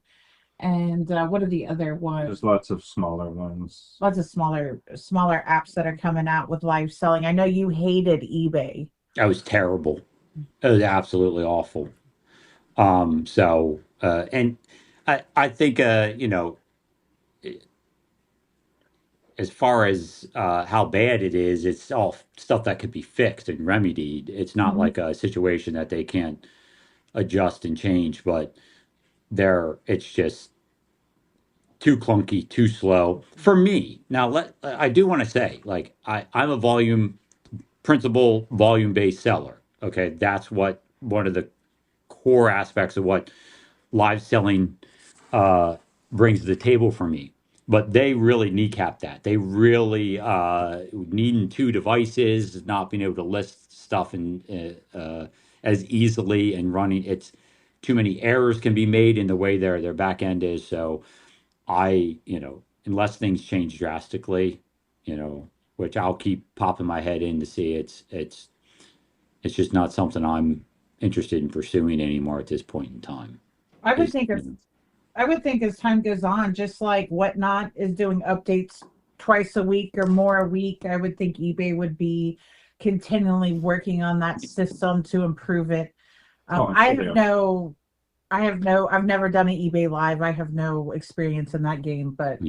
what are the other ones? There's lots of smaller ones. Lots of smaller apps that are coming out with live selling. I know you hated eBay. That was terrible. It was absolutely awful. And I think, as far as how bad it is, it's all stuff that could be fixed and remedied. It's not like a situation that they can't adjust and change, but it's just too clunky, too slow for me. Now, I do want to say, like, I'm a volume based seller. Okay, that's one of the core aspects of what live selling brings to the table for me. But they really kneecap that. They really needing two devices, not being able to list stuff as easily and running. It's too many errors can be made in the way their back end is. So unless things change drastically, which I'll keep popping my head in to see, it's just not something I'm interested in pursuing anymore at this point in time. I would think as time goes on, just like Whatnot is doing updates twice a week or more a week, I would think eBay would be continually working on that system to improve it. I've never done an eBay live. I have no experience in that game, but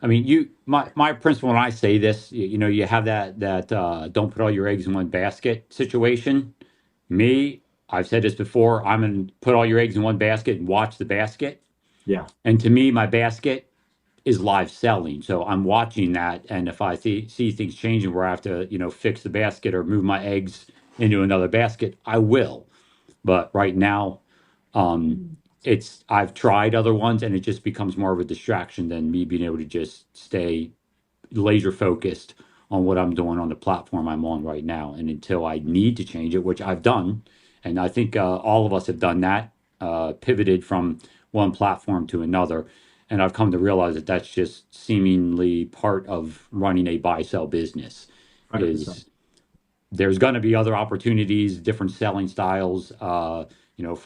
I mean, my principle when I say this, you have that don't put all your eggs in one basket situation. I've said this before, I'm going to put all your eggs in one basket and watch the basket. Yeah. And to me, my basket is live selling. So I'm watching that. And if I see things changing where I have to, fix the basket or move my eggs into another basket, I will. But right now, I've tried other ones and it just becomes more of a distraction than me being able to just stay laser focused on what I'm doing on the platform I'm on right now. And until I need to change it, which I've done, and I think all of us have done that, pivoted from one platform to another. And I've come to realize that that's just seemingly part of running a buy-sell business. 100%. There's going to be other opportunities, different selling styles. For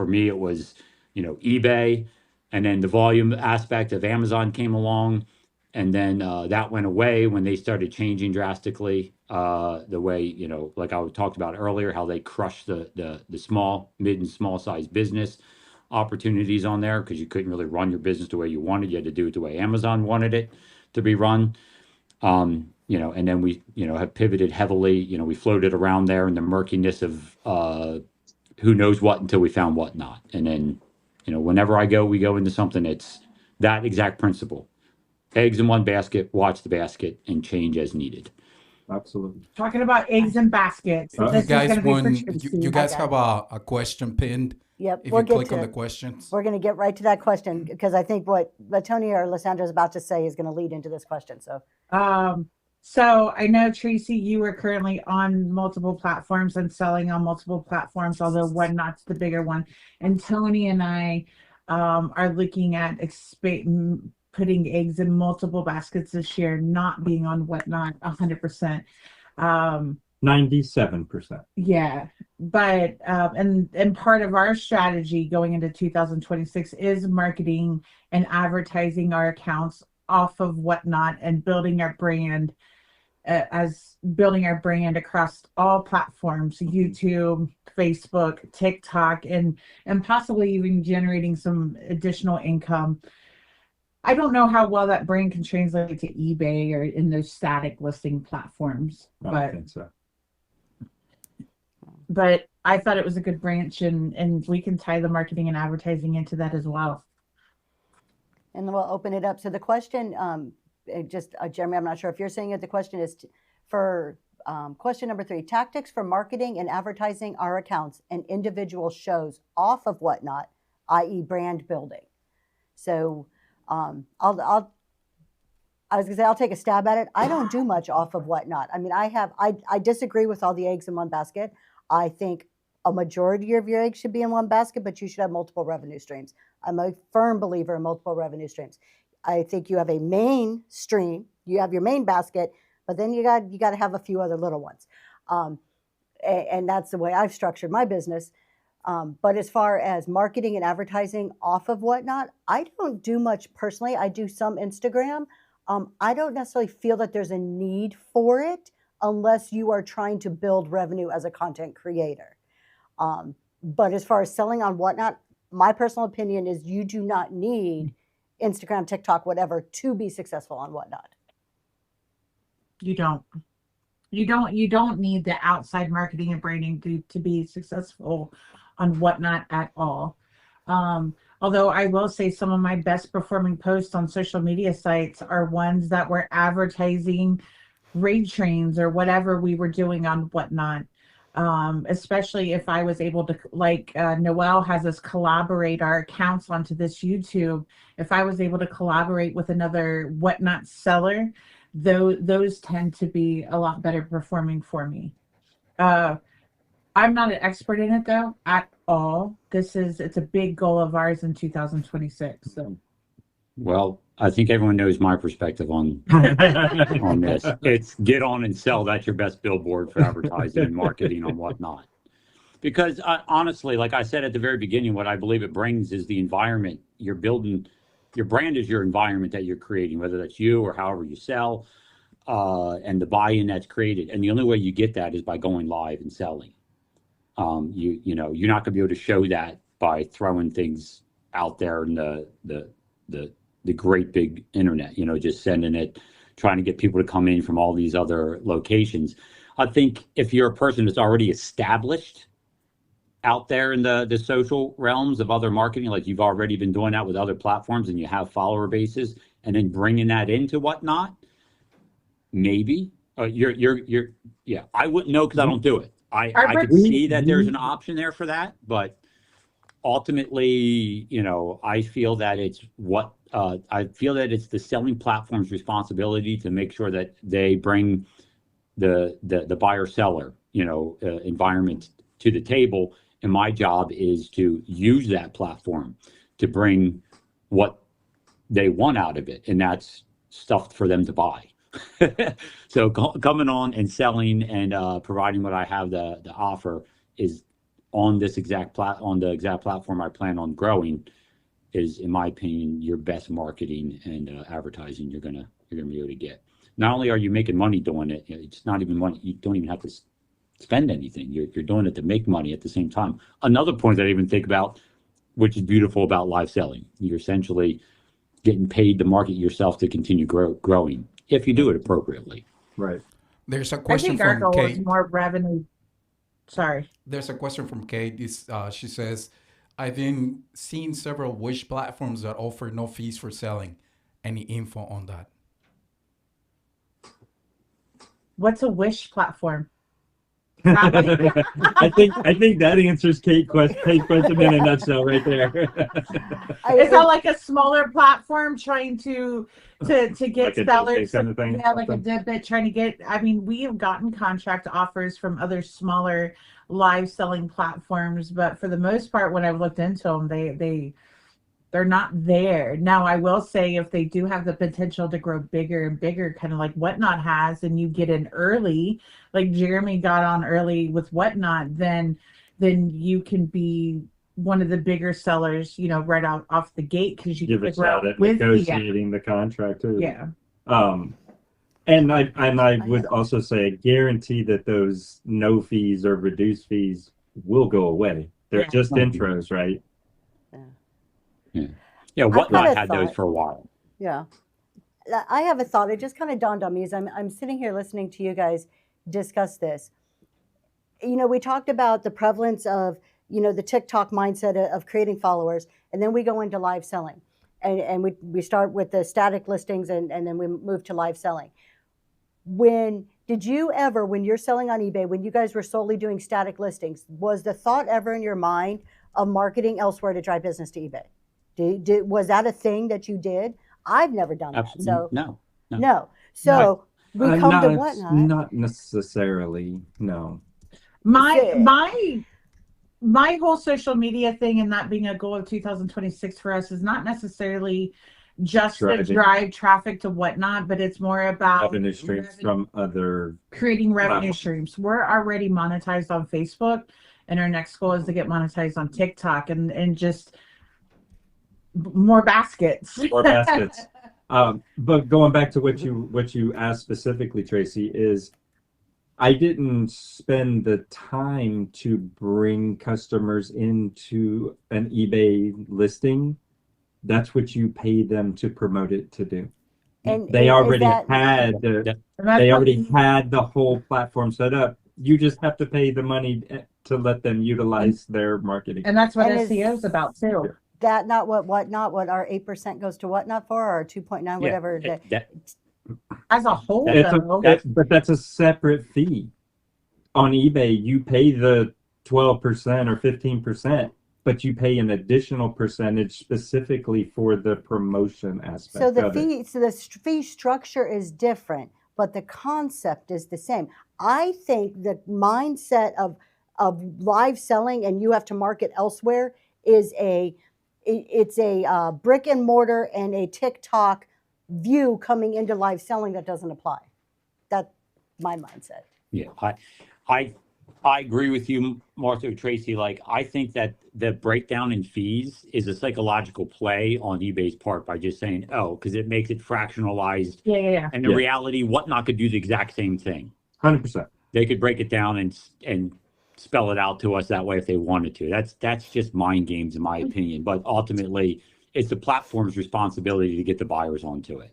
me, it was, eBay, and then the volume aspect of Amazon came along. And then that went away when they started changing drastically the way, like I talked about earlier, how they crushed the small, mid and small size business opportunities on there because you couldn't really run your business the way you wanted. You had to do it the way Amazon wanted it to be run. And then we, have pivoted heavily. We floated around there in the murkiness of who knows what until we found Whatnot. And then, whenever we go into something, it's that exact principle. Eggs in one basket, watch the basket, and change as needed. Absolutely. Talking about eggs in baskets. You guys have a question pinned. Yep. If you click on the questions. We're going to get right to that question because I think what Tony or Lysandra is about to say is going to lead into this question. So I know, Tracy, you are currently on multiple platforms and selling on multiple platforms, although Whatnot's the bigger one. And Tony and I are looking at putting eggs in multiple baskets this year, not being on Whatnot 100%. 97%. Yeah, but and part of our strategy going into 2026 is marketing and advertising our accounts off of Whatnot and building our brand across all platforms: YouTube, Facebook, TikTok, and possibly even generating some additional income. I don't know how well that brand can translate to eBay or in those static listing platforms, I think so. But I thought it was a good branch, and we can tie the marketing and advertising into that as well. And then we'll open it up. So the question, Jeremy, I'm not sure if you're saying it. The question is for question number 3, tactics for marketing and advertising our accounts and individual shows off of Whatnot, i.e. brand building. So I was gonna say I'll take a stab at it. I don't do much off of Whatnot. I mean, I disagree with all the eggs in one basket. I think a majority of your eggs should be in one basket, but you should have multiple revenue streams. I'm a firm believer in multiple revenue streams. I think you have a main stream, you have your main basket, but then you got to have a few other little ones. and that's the way I've structured my business. But as far as marketing and advertising off of Whatnot, I don't do much personally. I do some Instagram. I don't necessarily feel that there's a need for it unless you are trying to build revenue as a content creator. But as far as selling on Whatnot, my personal opinion is you do not need Instagram, TikTok, whatever, to be successful on Whatnot. You don't. You don't need the outside marketing and branding to be successful on Whatnot at all. Although I will say some of my best performing posts on social media sites are ones that were advertising raid trains or whatever we were doing on Whatnot. Especially if I was able to, like Noelle has us collaborate our accounts onto this YouTube. If I was able to collaborate with another Whatnot seller, those tend to be a lot better performing for me. I'm not an expert in it though at all. It's a big goal of ours in 2026. So. Well, I think everyone knows my perspective on on this. It's get on and sell. That's your best billboard for advertising and marketing on Whatnot. Because honestly, like I said at the very beginning, what I believe it brings is the environment you're building. Your brand is your environment that you're creating, whether that's you or however you sell, and the buy-in that's created. And the only way you get that is by going live and selling. You're not going to be able to show that by throwing things out there in the great big internet, just sending it, trying to get people to come in from all these other locations. I think if you're a person that's already established out there in the social realms of other marketing, like you've already been doing that with other platforms and you have follower bases, and then bringing that into Whatnot, maybe I wouldn't know because I don't do it. I could see that there's an option there for that, but ultimately, I feel that it's the selling platform's responsibility to make sure that they bring the buyer seller, environment to the table. And my job is to use that platform to bring what they want out of it. And that's stuff for them to buy. So coming on and selling and providing what I have the offer is on this exact platform I plan on growing is, in my opinion, your best marketing and advertising you're gonna be able to get. Not only are you making money doing it, it's not even money. You don't even have to spend anything. You're doing it to make money at the same time. Another point that I even think about, which is beautiful about live selling, you're essentially getting paid to market yourself to continue growing if you do it appropriately. Right. There's a question our from goal Kate. is more revenue. Sorry. There's a question from Kate. She says, I've been seeing several Wish platforms that offer no fees for selling. Any info on that? What's a Wish platform? I think that answers Kate's question in a nutshell right there. Is that like a smaller platform trying to get like sellers? Kind of thing, like a debit trying to get. I mean, we have gotten contract offers from other smaller live selling platforms, but for the most part, when I've looked into them, they're not there. Now, I will say if they do have the potential to grow bigger and bigger, kind of like Whatnot has, and you get in early, like Jeremy got on early with Whatnot, then you can be one of the bigger sellers, right out off the gate because you give a shot at negotiating the contract too. Yeah. And I would also say I guarantee that those no fees or reduced fees will go away. They're just intros, right? Yeah, Whatnot had those for a while. Yeah. I have a thought. It just kind of dawned on me as I'm sitting here listening to you guys discuss this. We talked about the prevalence of, the TikTok mindset of creating followers, and then we go into live selling. And we start with the static listings and then we move to live selling. Did you ever, when you're selling on eBay, when you guys were solely doing static listings, was the thought ever in your mind of marketing elsewhere to drive business to eBay? Was that a thing that you did? I've never done that. So no. So we come to Whatnot. Not necessarily. No. My whole social media thing and that being a goal of 2026 for us is not necessarily just to Driving. drive traffic to Whatnot, but it's more about Revenue streams from other. creating revenue platforms. streams. We're already monetized on Facebook, and our next goal is to get monetized on TikTok and just more baskets. More baskets. But going back to what you asked specifically, Tracy, is I didn't spend the time to bring customers into an eBay listing. That's what you pay them to promote it to do. And They is already that- had the they already had the whole platform set up. You just have to pay the money to let them utilize their marketing. And that's what And is- SEO is about too. That not what our 8% goes to Whatnot for, or 2.9, whatever. As a whole, It's though, but that's a separate fee. On eBay, you pay the 12% or 15%, but you pay an additional percentage specifically for the promotion aspect So the of it. fee structure is different, but the concept is the same. I think the mindset of live selling and you have to market elsewhere is it's a brick and mortar and a TikTok view coming into live selling that doesn't apply. That's my mindset. Yeah, I agree with you, Martha or Tracy. Like, I think that the breakdown in fees is a psychological play on eBay's part by just saying, oh, because it makes it fractionalized. yeah. And in reality, Whatnot could do the exact same thing. 100%. They could break it down and spell it out to us that way if they wanted to. That's just mind games, in my opinion. But ultimately, it's the platform's responsibility to get the buyers onto it.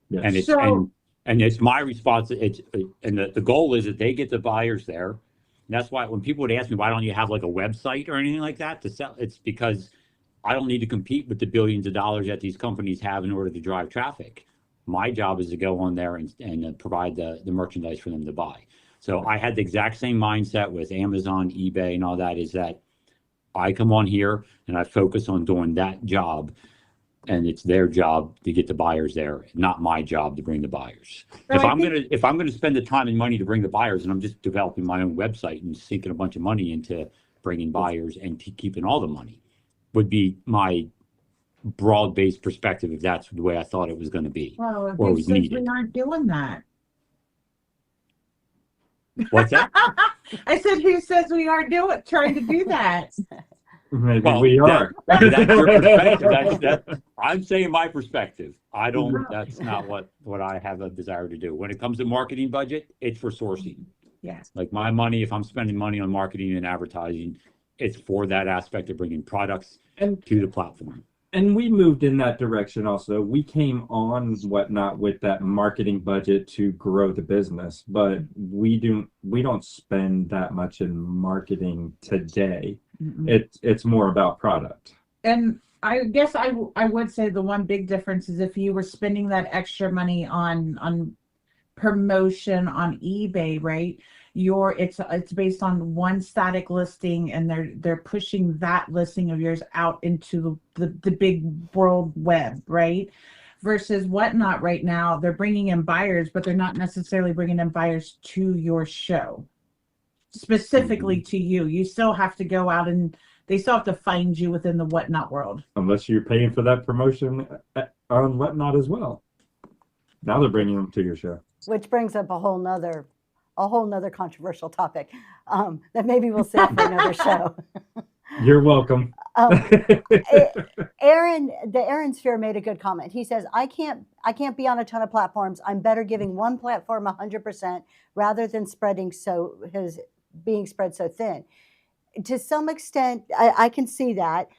Yes. And it's So- and it's my response. And the goal is that they get the buyers there. And that's why when people would ask me, why don't you have like a website or anything like that to sell? It's because I don't need to compete with the billions of dollars that these companies have in order to drive traffic. My job is to go on there and provide the merchandise for them to buy. So I had the exact same mindset with Amazon, eBay, and all that, is that I come on here and I focus on doing that job. And it's their job to get the buyers there, not my job to bring the buyers. So If I I'm gonna spend the time and money to bring the buyers, and I'm just developing my own website and sinking a bunch of money into bringing buyers and keeping all the money, would be my broad-based perspective if that's the way I thought it was going to be. Well, or who was says we needed. aren't doing that? What's that? I said, who says we aren't trying to do that? Maybe Well, we are. That's your perspective. I'm saying my perspective. I don't. That's not what I have a desire to do. When it comes to marketing budget, it's for sourcing. Yes. Like my money, if I'm spending money on marketing and advertising, it's for that aspect of bringing products And to the platform. And we moved in that direction also. We came on Whatnot with that marketing budget to grow the business, but we don't spend that much in marketing today. It's more about product. And I guess I would say the one big difference is if you were spending that extra money on promotion on eBay, right? It's based on one static listing, and they're pushing that listing of yours out into the big world web, right? Versus Whatnot right now, they're bringing in buyers, but they're not necessarily bringing in buyers to your show, specifically to you. You still have to go out and they still have to find you within the Whatnot world. Unless you're paying for that promotion on Whatnot as well. Now they're bringing them to your show. Which brings up a whole nother controversial topic that maybe we'll save for another show. You're welcome. Aaron Sphere made a good comment. He says, I can't be on a ton of platforms. I'm better giving one platform 100% rather than being spread so thin. To some extent, I can see that.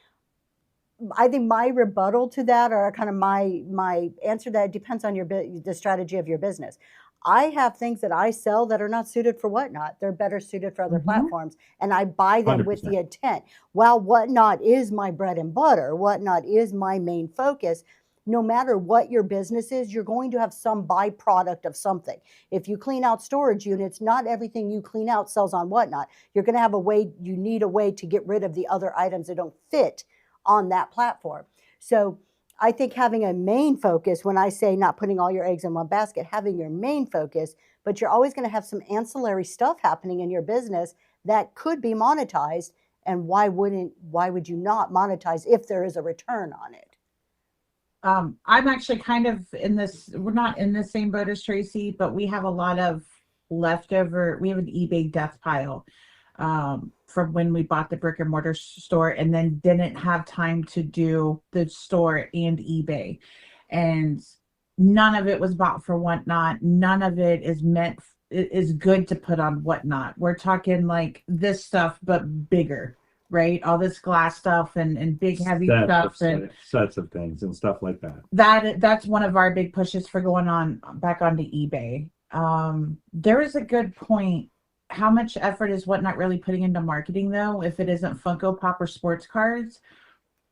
I think my rebuttal to that, or kind of my answer to that, it depends on the strategy of your business. I have things that I sell that are not suited for Whatnot. They're better suited for other platforms, and I buy them 100%. with the intent. While Whatnot is my bread and butter, Whatnot is my main focus, no matter what your business is, you're going to have some byproduct of something. If you clean out storage units, not everything you clean out sells on Whatnot. You're going to have you need a way to get rid of the other items that don't fit on that platform. So I think having a main focus, when I say not putting all your eggs in one basket, having your main focus, but you're always going to have some ancillary stuff happening in your business that could be monetized. And why would you not monetize if there is a return on it? I'm actually kind of in this, we're not in the same boat as Tracy, but we have a lot of leftover, we have an eBay death pile from when we bought the brick and mortar store and then didn't have time to do the store and eBay. And none of it was bought for Whatnot. None of it is good to put on Whatnot. We're talking like this stuff, but bigger. Right, all this glass stuff and big heavy stuff and sets of things and stuff like that. That's one of our big pushes for going on back onto eBay. There is a good point. How much effort is Whatnot really putting into marketing though? If it isn't Funko Pop or sports cards,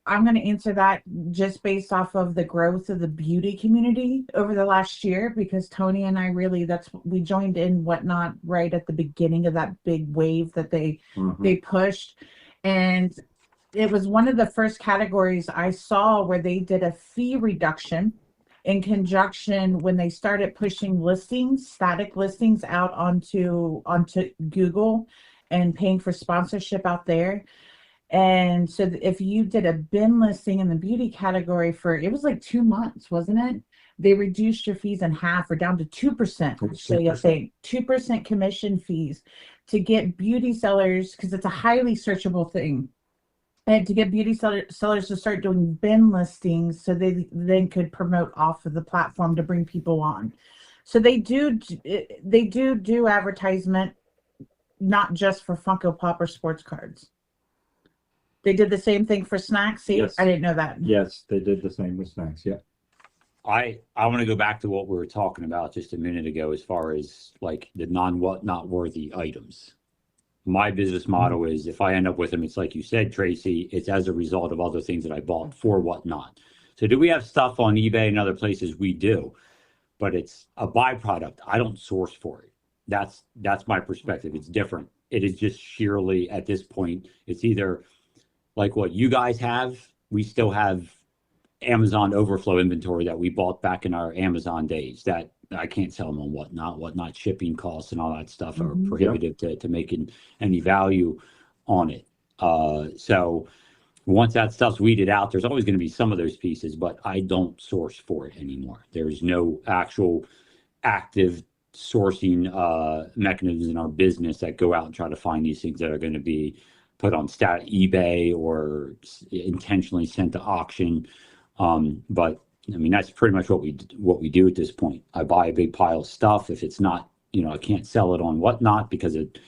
I'm going to answer that just based off of the growth of the beauty community over the last year, because Tony and I we joined in Whatnot right at the beginning of that big wave that they pushed. And it was one of the first categories I saw where they did a fee reduction in conjunction when they started pushing static listings out onto Google and paying for sponsorship out there. And so if you did a bin listing in the beauty category it was like 2 months, wasn't it? They reduced your fees in half or down to 2%. So you say 2% commission fees to get beauty sellers, because it's a highly searchable thing. And to get beauty sellers to start doing bin listings so they then could promote off of the platform to bring people on. So they do advertisement, not just for Funko Pop or sports cards. They did the same thing for snacks. See, yes. I didn't know that. Yes, they did the same with snacks. Yeah. I want to go back to what we were talking about just a minute ago, as far as like the not worthy items. My business model is, if I end up with them, it's like you said, Tracy, it's as a result of other things that I bought for Whatnot. So do we have stuff on eBay and other places? We do, but it's a byproduct. I don't source for it. That's my perspective. It's different. It is just sheerly, at this point, it's either like what you guys have. We still have Amazon overflow inventory that we bought back in our Amazon days that I can't sell them on Whatnot shipping costs and all that stuff are prohibitive to making any value on it. So once that stuff's weeded out, there's always going to be some of those pieces, but I don't source for it anymore. There's no actual active sourcing mechanisms in our business that go out and try to find these things that are going to be put on eBay or intentionally sent to auction. But I mean, that's pretty much what we do at this point. I buy a big pile of stuff. If it's not, I can't sell it on Whatnot because it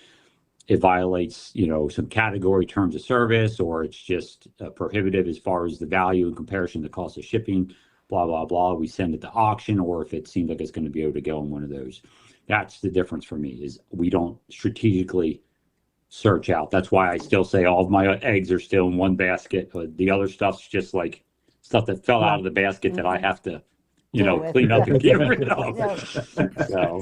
violates, some category terms of service, or it's just prohibitive as far as the value in comparison to the cost of shipping, blah, blah, blah. We send it to auction, or if it seems like it's going to be able to go in one of those. That's the difference for me, is we don't strategically search out. That's why I still say all of my eggs are still in one basket. The other stuff's just like stuff that fell out of the basket that I have to, clean up and get rid of. So.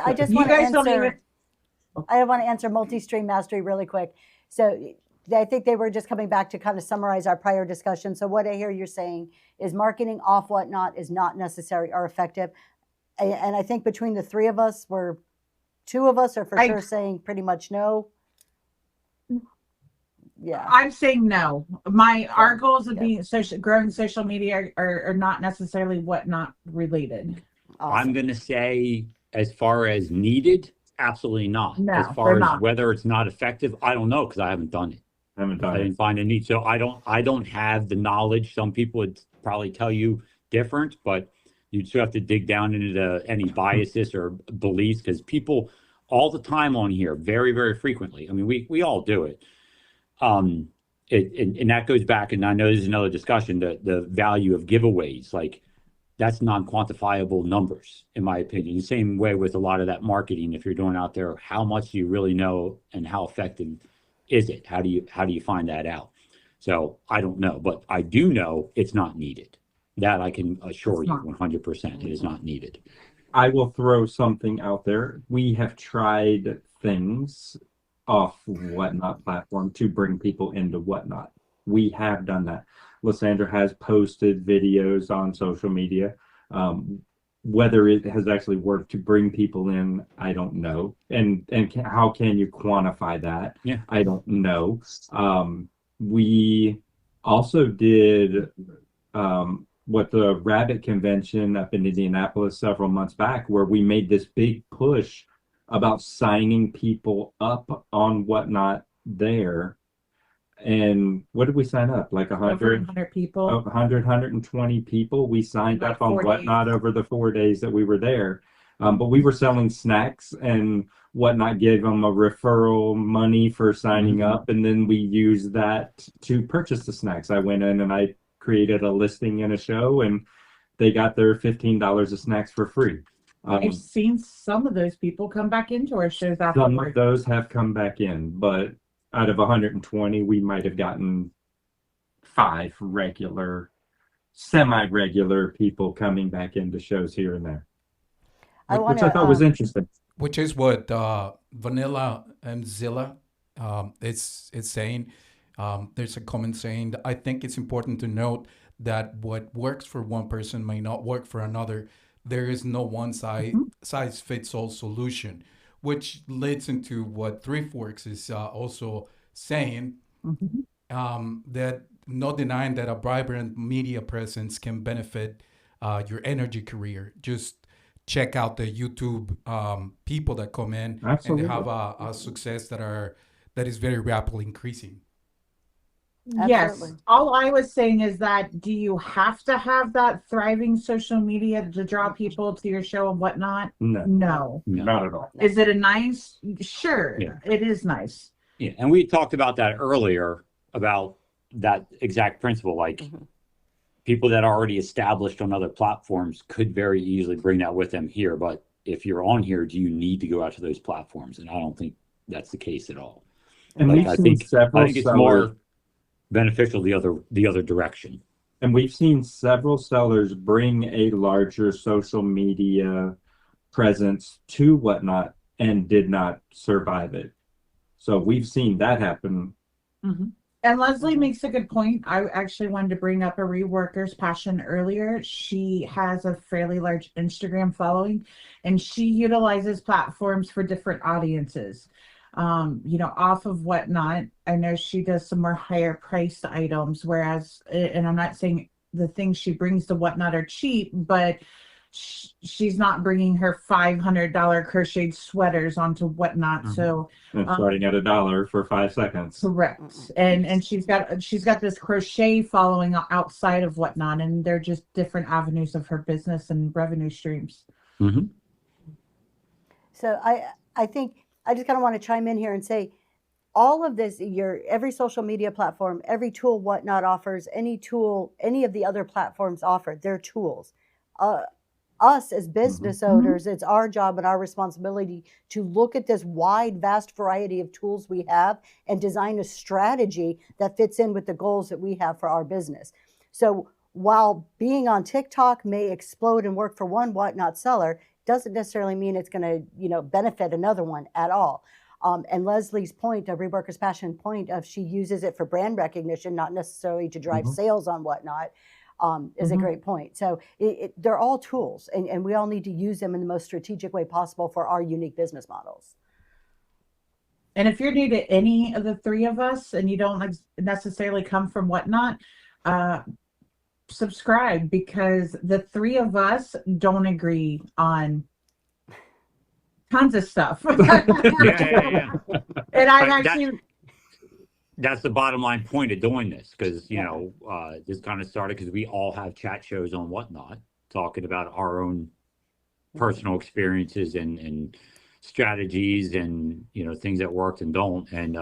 I just want to answer multi-stream mastery really quick. So I think they were just coming back to kind of summarize our prior discussion. So what I hear you're saying is marketing off Whatnot is not necessary or effective. And I think between the three of us, two of us are for sure saying pretty much no. Yeah, I'm saying no. Our goals of being growing social media are not necessarily Whatnot related. Awesome. I'm going to say, as far as needed, absolutely not. No, as far as whether it's not effective, I don't know, because I haven't done it. I didn't find a need. So I don't have the knowledge. Some people would probably tell you different, but you still have to dig down into any biases or beliefs, because people all the time on here, very, very frequently. I mean, we all do it. And that goes back, and I know there's another discussion, the value of giveaways. Like, that's non-quantifiable numbers, in my opinion. The same way with a lot of that marketing. If you're doing out there, how much do you really know, and how effective is it? How do you find that out? So I don't know, but I do know it's not needed. That I can assure you 100%. It is not needed. I will throw something out there. We have tried things off Whatnot platform to bring people into Whatnot. We have done that. Lysandra has posted videos on social media. Whether it has actually worked to bring people in, I don't know. And how can you quantify that? Yeah, I don't know. We also did what the Rabbit Convention up in Indianapolis several months back, where we made this big push about signing people up on Whatnot there. And what did we sign up? Like Over 100, 100 people. 120 people. We signed About up on 4 Whatnot days. over the 4 days that we were there. But we were selling snacks, and Whatnot gave them a referral money for signing up, and then we used that to purchase the snacks. I went in and I created a listing in a show, and they got their $15 of snacks for free. I've seen some of those people come back into our shows Some of afterwards. those have come back in, but out of 120, we might have gotten 5 regular, semi-regular people coming back into shows here and there, which I thought was interesting. Which is what Vanilla and Zilla it's saying. There's a comment saying, I think it's important to note that what works for one person may not work for another. There is no one size fits all solution, which leads into what ThriftWorks is also saying, that no denying that a vibrant media presence can benefit your energy career. Just check out the YouTube people that come in. Absolutely. And they have a success that is very rapidly increasing. Yes. Absolutely. All I was saying is that, do you have to have that thriving social media to draw people to your show and whatnot? No, No. not at all. Is it a nice? Sure. Yeah. It is nice. Yeah, and we talked about that earlier, about that exact principle. Like people that are already established on other platforms could very easily bring that with them here. But if you're on here, do you need to go out to those platforms? And I don't think that's the case at all. And Like, we've I seen think several it's sellers, more beneficial the other direction. and we've seen several sellers bring a larger social media presence to Whatnot and did not survive it. So we've seen that happen. And Leslie makes a good point. I actually wanted to bring up a Reworker's Passion earlier. She has a fairly large Instagram following, and she utilizes platforms for different audiences. Off of Whatnot, I know she does some more higher priced items, whereas, and I'm not saying the things she brings to Whatnot are cheap, but she's not bringing her $500 crocheted sweaters onto Whatnot. So And starting at $1 for 5 seconds. correct. And she's got this crochet following outside of Whatnot, and they're just different avenues of her business and revenue streams. So I think I just kind of want to chime in here and say, all of this, every social media platform, every tool Whatnot offers, any tool, any of the other platforms offer, they're tools. Us as business owners, it's our job and our responsibility to look at this wide, vast variety of tools we have and design a strategy that fits in with the goals that we have for our business. So while being on TikTok may explode and work for one Whatnot seller, doesn't necessarily mean it's going to, benefit another one at all. And Leslie's point, of Reworker's Passion point of she uses it for brand recognition, not necessarily to drive sales on Whatnot, is a great point. So they're all tools, and we all need to use them in the most strategic way possible for our unique business models. And if you're new to any of the three of us and you don't necessarily come from Whatnot, subscribe, because the three of us don't agree on tons of stuff. Yeah. And I'm actually... That's the bottom line point of doing this, because, this kind of started because we all have chat shows on Whatnot talking about our own personal experiences and strategies and, things that worked and don't. And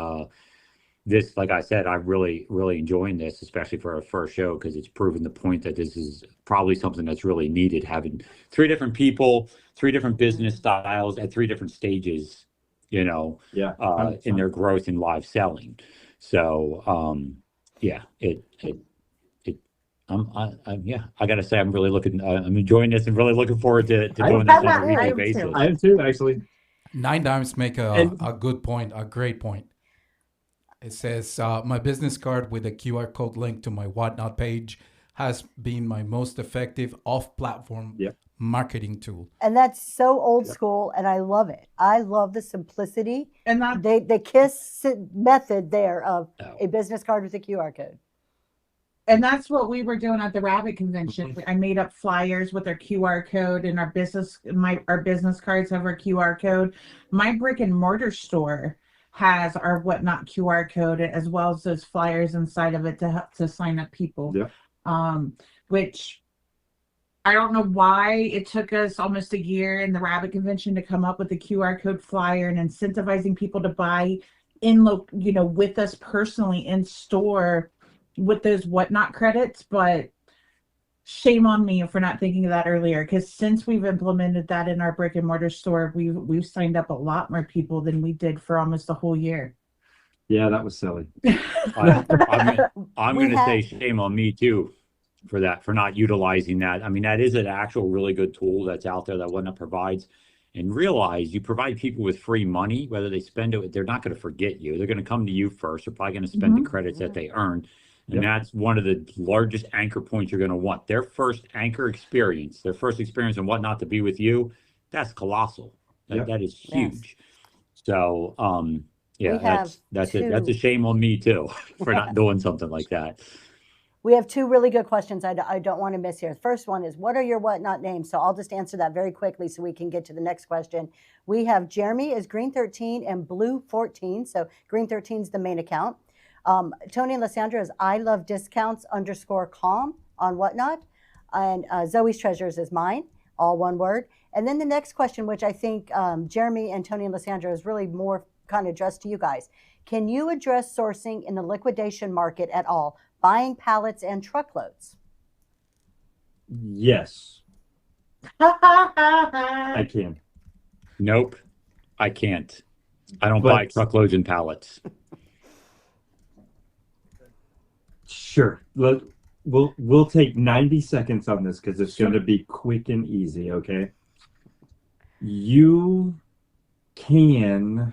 this, like I said, I'm really, really enjoying this, especially for our first show, because it's proven the point that this is probably something that's really needed, having 3 different people, 3 different business styles at 3 different stages, in their growth in live selling. So, I gotta say, I'm really I'm enjoying this and really looking forward to doing this on a weekly basis. I am too, actually. 9 Dimes make a good point, a great point. It says, my business card with a QR code link to my Whatnot page has been my most effective off-platform marketing tool. And that's so old school, and I love it. I love the simplicity And that the KISS method there of a business card with a QR code. And that's what we were doing at the Rabbit convention. I made up flyers with our QR code, and our business cards have our QR code. My brick and mortar store has our Whatnot QR code, as well as those flyers inside of it to sign up people. Yeah. Which I don't know why it took us almost a year in the Rabbit convention to come up with the QR code flyer and incentivizing people to buy with us personally in store with those Whatnot credits. But shame on me for not thinking of that earlier, because since we've implemented that in our brick and mortar store, we've signed up a lot more people than we did for almost the whole year. Yeah, that was silly. I'm going to say shame on me too for that, for not utilizing that. I mean, that is an actual really good tool that's out there that Whatnot provides. And realize you provide people with free money, whether they spend it, they're not going to forget you. They're going to come to you first. They're probably going to spend the credits that they earn. And that's one of the largest anchor points you're going to want. Their first anchor experience, their first experience and Whatnot to be with you, that's colossal. That is huge. Yes. So, that's a shame on me too for not doing something like that. We have two really good questions I don't want to miss here. The first one is, what are your Whatnot names? So I'll just answer that very quickly so we can get to the next question. We have Jeremy as Green13 and Blue14. So Green13 is the main account. Tony and Lysandra is I Love Discounts _calm on Whatnot. And Zoe's Treasures is mine, all one word. And then the next question, which I think Jeremy and Tony and Lysandra is really more kind of addressed to you guys. Can you address sourcing in the liquidation market at all? Buying pallets and truckloads? Yes. I can. Nope, I can't. I don't buy truckloads and pallets. Sure. We'll take 90 seconds on this because it's going to be quick and easy, okay? You can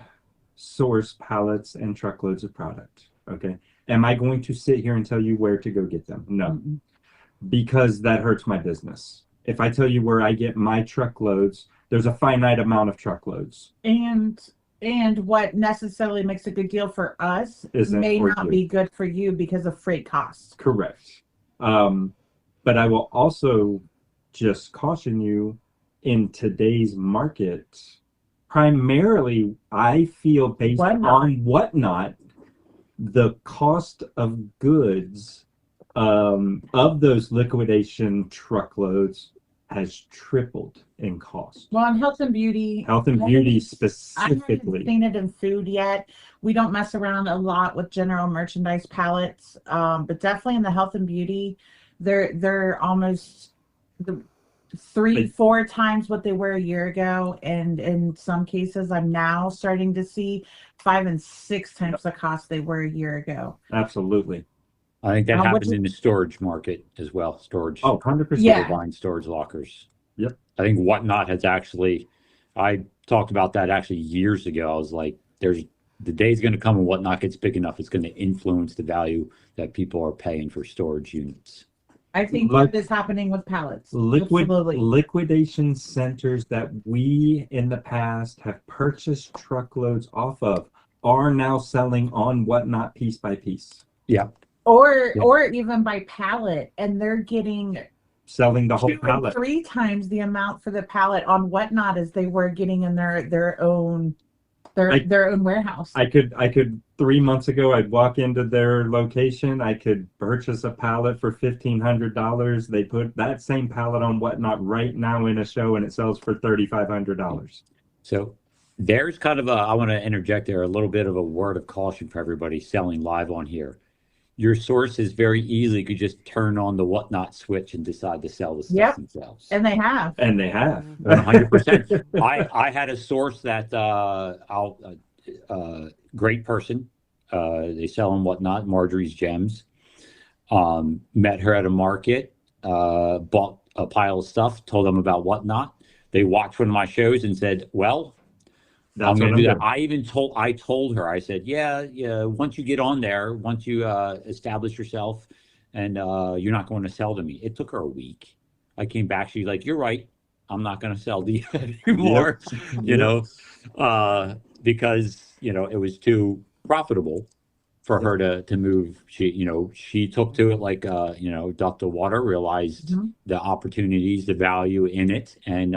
source pallets and truckloads of product, okay? Am I going to sit here and tell you where to go get them? No, because that hurts my business. If I tell you where I get my truckloads, there's a finite amount of truckloads. And what necessarily makes a good deal for us may not be good for you because of freight costs. Correct. But I will also just caution you, in today's market, primarily I feel based on Whatnot, the cost of goods of those liquidation truckloads has tripled in cost. Well, in health and beauty specifically. I haven't seen it in food yet. We don't mess around a lot with general merchandise pallets, but definitely in the health and beauty, they're almost 3-4 times what they were a year ago, and in some cases I'm now starting to see 5 and 6 times the cost they were a year ago. Absolutely. I think that happens in the storage market as well. Storage. Oh, 100%. Yeah. Buying storage lockers. Yep. I think Whatnot has actually, I talked about that actually years ago. I was like, the day's going to come when Whatnot gets big enough, it's going to influence the value that people are paying for storage units. I think that is happening with pallets. Liquidation centers that we in the past have purchased truckloads off of are now selling on Whatnot piece by piece. Yeah. Or even by pallet, and they're selling the whole pallet 3 times the amount for the pallet on Whatnot as they were getting in their own warehouse. I could 3 months ago, I'd walk into their location, I could purchase a pallet for $1,500. They put that same pallet on Whatnot right now in a show, and it sells for $3,500. So there's kind of I want to interject there a little bit of a word of caution for everybody selling live on here. Your sources very easily could just turn on the Whatnot switch and decide to sell the stuff themselves. And they have. 100%. I had a source that great person. They sell on Whatnot, Marjorie's Gems. Met her at a market, bought a pile of stuff, told them about Whatnot. They watched one of my shows and said, well, I'm going to do that. I told her, I said, yeah, once you get on there, once you establish yourself, and you're not going to sell to me. It took her a week. I came back. She's like, you're right. I'm not going to sell to you anymore, because, it was too profitable. for her to move. She took to it like duck to water, realized the opportunities, the value in it, and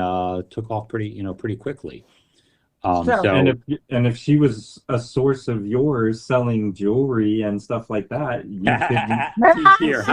took off pretty quickly. And if she was a source of yours selling jewelry and stuff like that, you could. She's here.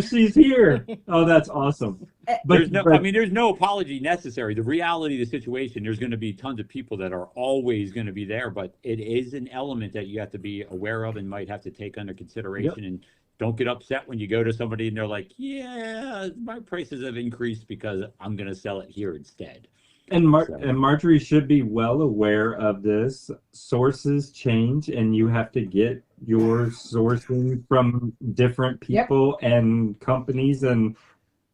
She's here. Oh, that's awesome. But there's no apology necessary. The reality of the situation, there's going to be tons of people that are always going to be there, but it is an element that you have to be aware of and might have to take under consideration. And don't get upset when you go to somebody and they're like, yeah, my prices have increased because I'm going to sell it here instead. And Marjorie should be well aware of this. Sources change, and you have to get your sourcing from different people and companies, and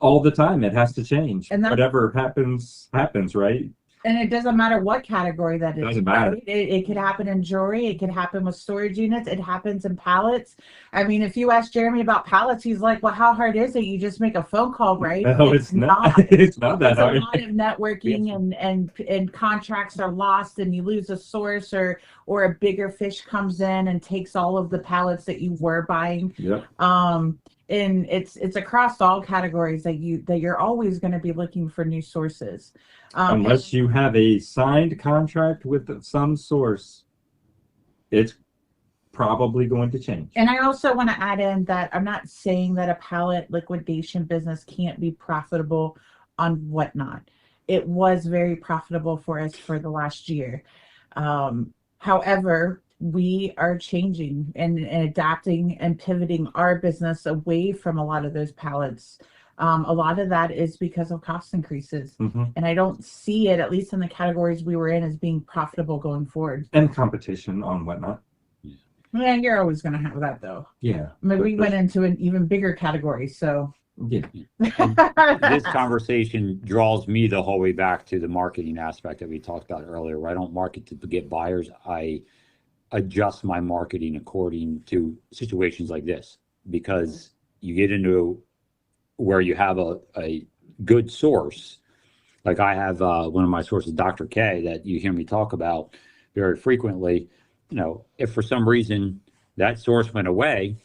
all the time it has to change. And whatever happens, right? And it doesn't matter what category that is. Doesn't matter. Right? It could happen in jewelry. It could happen with storage units. It happens in pallets. I mean, if you ask Jeremy about pallets, he's like, well, how hard is it? You just make a phone call, right? No, it's not. It's not that hard. There's a lot of networking and contracts are lost, and you lose a source, or a bigger fish comes in and takes all of the pallets that you were buying. Yep. And it's across all categories that you're always going to be looking for new sources. Unless you have a signed contract with some source, it's probably going to change. And I also want to add in that I'm not saying that a pallet liquidation business can't be profitable on Whatnot. It was very profitable for us for the last year. However, we are changing and adapting and pivoting our business away from a lot of those pallets. A lot of that is because of cost increases. And I don't see it, at least in the categories we were in, as being profitable going forward. And competition on Whatnot. Yeah, you're always going to have that, though. Yeah. I mean, we went into an even bigger category, so. Yeah. This conversation draws me the whole way back to the marketing aspect that we talked about earlier. I don't market to get buyers. I adjust my marketing according to situations like this, because you get into where you have a good source. Like I have one of my sources, Dr. K, that you hear me talk about very frequently. If for some reason that source went away,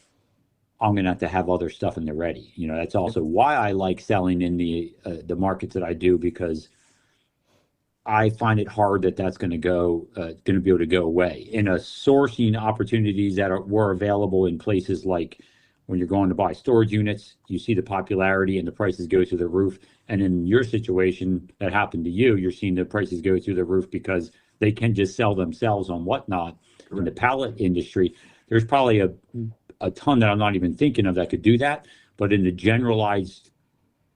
I'm going to have other stuff in the ready. That's also why I like selling in the markets that I do, because I find it hard that's going to be able to go away. In a sourcing opportunities that were available in places like when you're going to buy storage units, you see the popularity and the prices go through the roof. And in your situation that happened to you, you're seeing the prices go through the roof because they can just sell themselves on Whatnot. Correct. In the pallet industry, there's probably a ton that I'm not even thinking of that could do that. But in the generalized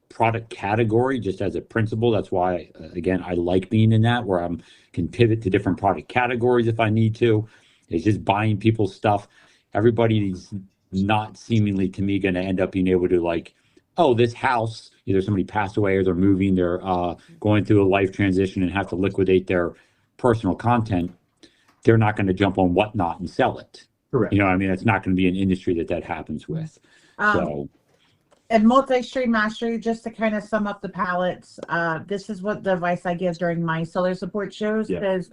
product category, just as a principle, that's why, again, I like being in that, where I can pivot to different product categories if I need to. It's just buying people's stuff. Everybody's not seemingly to me going to end up being able to, like, oh, this house, either somebody passed away or they're moving, they're going through a life transition and have to liquidate their personal content. They're not going to jump on Whatnot and sell it. Correct. It's not going to be an industry that happens with. And multi-stream mastery, just to kind of sum up the pallets, this is what the advice I give during my seller support shows, because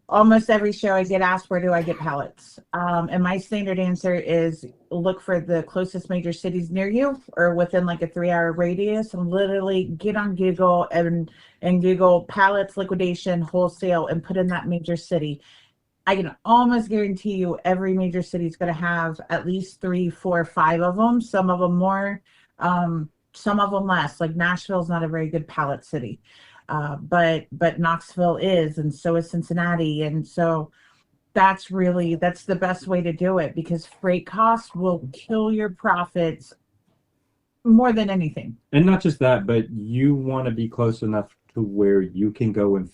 almost every show I get asked, where do I get pallets? And my standard answer is look for the closest major cities near you or within like a 3-hour radius, and literally get on Google and Google pallets liquidation wholesale and put in that major city. I can almost guarantee you every major city is going to have at least 3, 4, 5 of them. Some of them more, some of them less. Like Nashville is not a very good pallet city, but Knoxville is, and so is Cincinnati. And so that's the best way to do it, because freight costs will kill your profits more than anything. And not just that, but you want to be close enough to where you can go and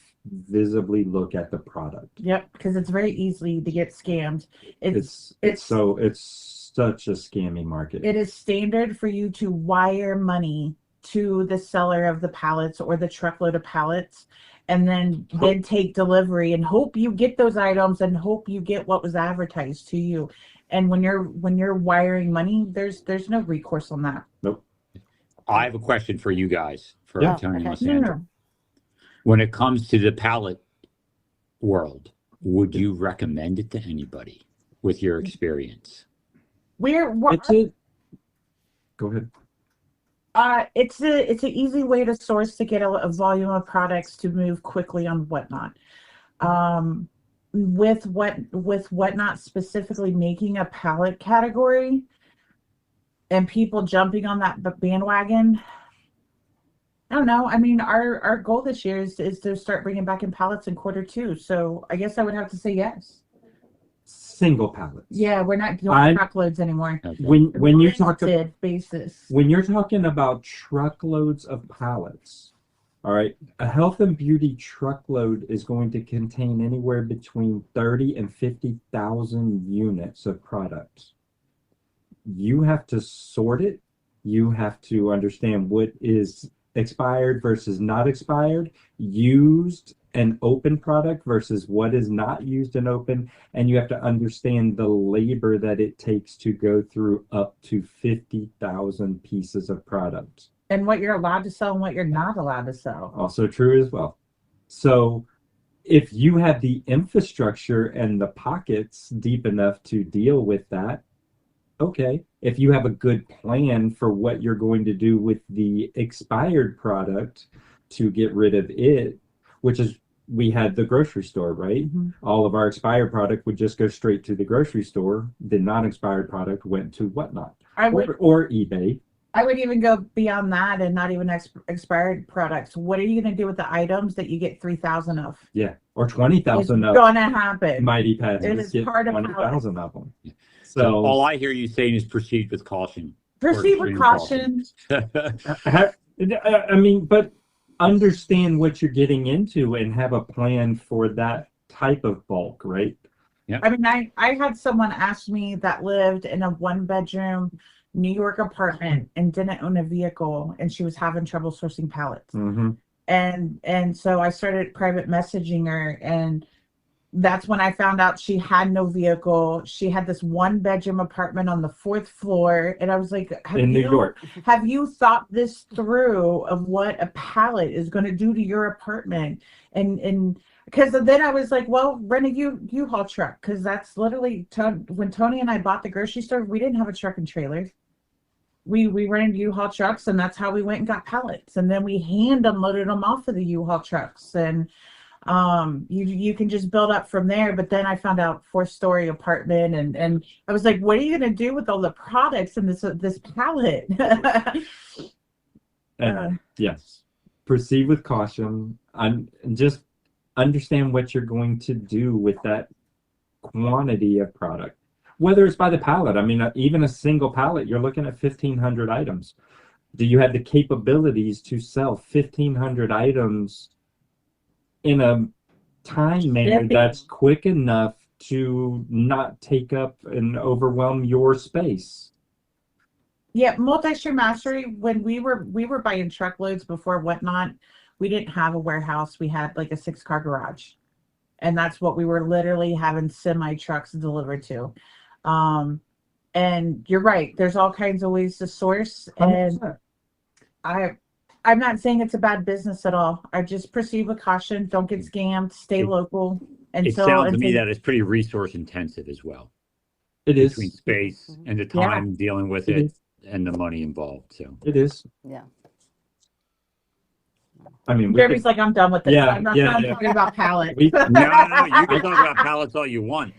visibly look at the product. Yep, because it's very easy to get scammed. It's such a scammy market. It is standard for you to wire money to the seller of the pallets or the truckload of pallets, and then take delivery and hope you get those items and hope you get what was advertised to you. And when you're wiring money, there's no recourse on that. Nope. I have a question for you guys, for Tony and Lysandra. When it comes to the pallet world, would you recommend it to anybody? with your experience? We're Go ahead. it's an easy way to source to get a volume of products to move quickly on Whatnot. With Whatnot specifically making a pallet category and people jumping on that bandwagon, I don't know. I mean, our goal this year is to start bringing back in pallets in Q2. So I guess I would have to say yes. Single pallets. Yeah, we're not doing truckloads anymore. Okay. When you're talking basis. When you're talking about truckloads of pallets, all right, a health and beauty truckload is going to contain anywhere between 30 and 50,000 units of product. You have to sort it. You have to understand what is expired versus not expired, used and open product versus what is not used and open, and you have to understand the labor that it takes to go through up to 50,000 pieces of product. And what you're allowed to sell and what you're not allowed to sell. Also true as well. So if you have the infrastructure and the pockets deep enough to deal with that, okay. If you have a good plan for what you're going to do with the expired product to get rid of it, which is, we had the grocery store, right? Mm-hmm. All of our expired product would just go straight to the grocery store. The non-expired product went to Whatnot or eBay. I would even go beyond that and not even expired products. What are you going to do with the items that you get 3,000 of? Yeah, or 20,000 of. It's going to happen. Mighty Pads. It is part of 20,000 of them. So all I hear you saying is proceed with caution. Proceed with caution. I mean, but understand what you're getting into and have a plan for that type of bulk, right? Yeah. I mean, I had someone ask me that lived in a 1-bedroom New York apartment and didn't own a vehicle, and she was having trouble sourcing pallets. Mm-hmm. And so I started private messaging her, and that's when I found out she had no vehicle. She had this 1-bedroom apartment on the 4th floor. And I was like, New York. Have you thought this through of what a pallet is going to do to your apartment? And because then I was like, well, rent a U-Haul truck. Because that's literally, when Tony and I bought the grocery store, we didn't have a truck and trailer. We rented U-Haul trucks, and that's how we went and got pallets. And then we hand unloaded them off of the U-Haul trucks. And you can just build up from there. But then I found out 4-story apartment, and I was like, what are you going to do with all the products in this pallet? Yes, proceed with caution. Just understand what you're going to do with that quantity of product, whether it's by the pallet. I mean, even a single pallet, you're looking at 1,500 items. Do you have the capabilities to sell 1,500 items in a time manner that's quick enough to not take up and overwhelm your space? Yeah, multi-stream mastery. When we were buying truckloads before Whatnot, we didn't have a warehouse. We had like a 6-car garage, and that's what we were literally having semi trucks delivered to. And you're right. There's all kinds of ways to source, and 100%. I'm not saying it's a bad business at all. I just proceed with caution. Don't get scammed. Stay local. It sounds to me that it's pretty resource intensive as well. It is. Between space and the time dealing with it and the money involved. So it is. Yeah. I mean, Jeremy's like, I'm done with this. Yeah, I'm not talking about pallets. no, you can talk about pallets all you want.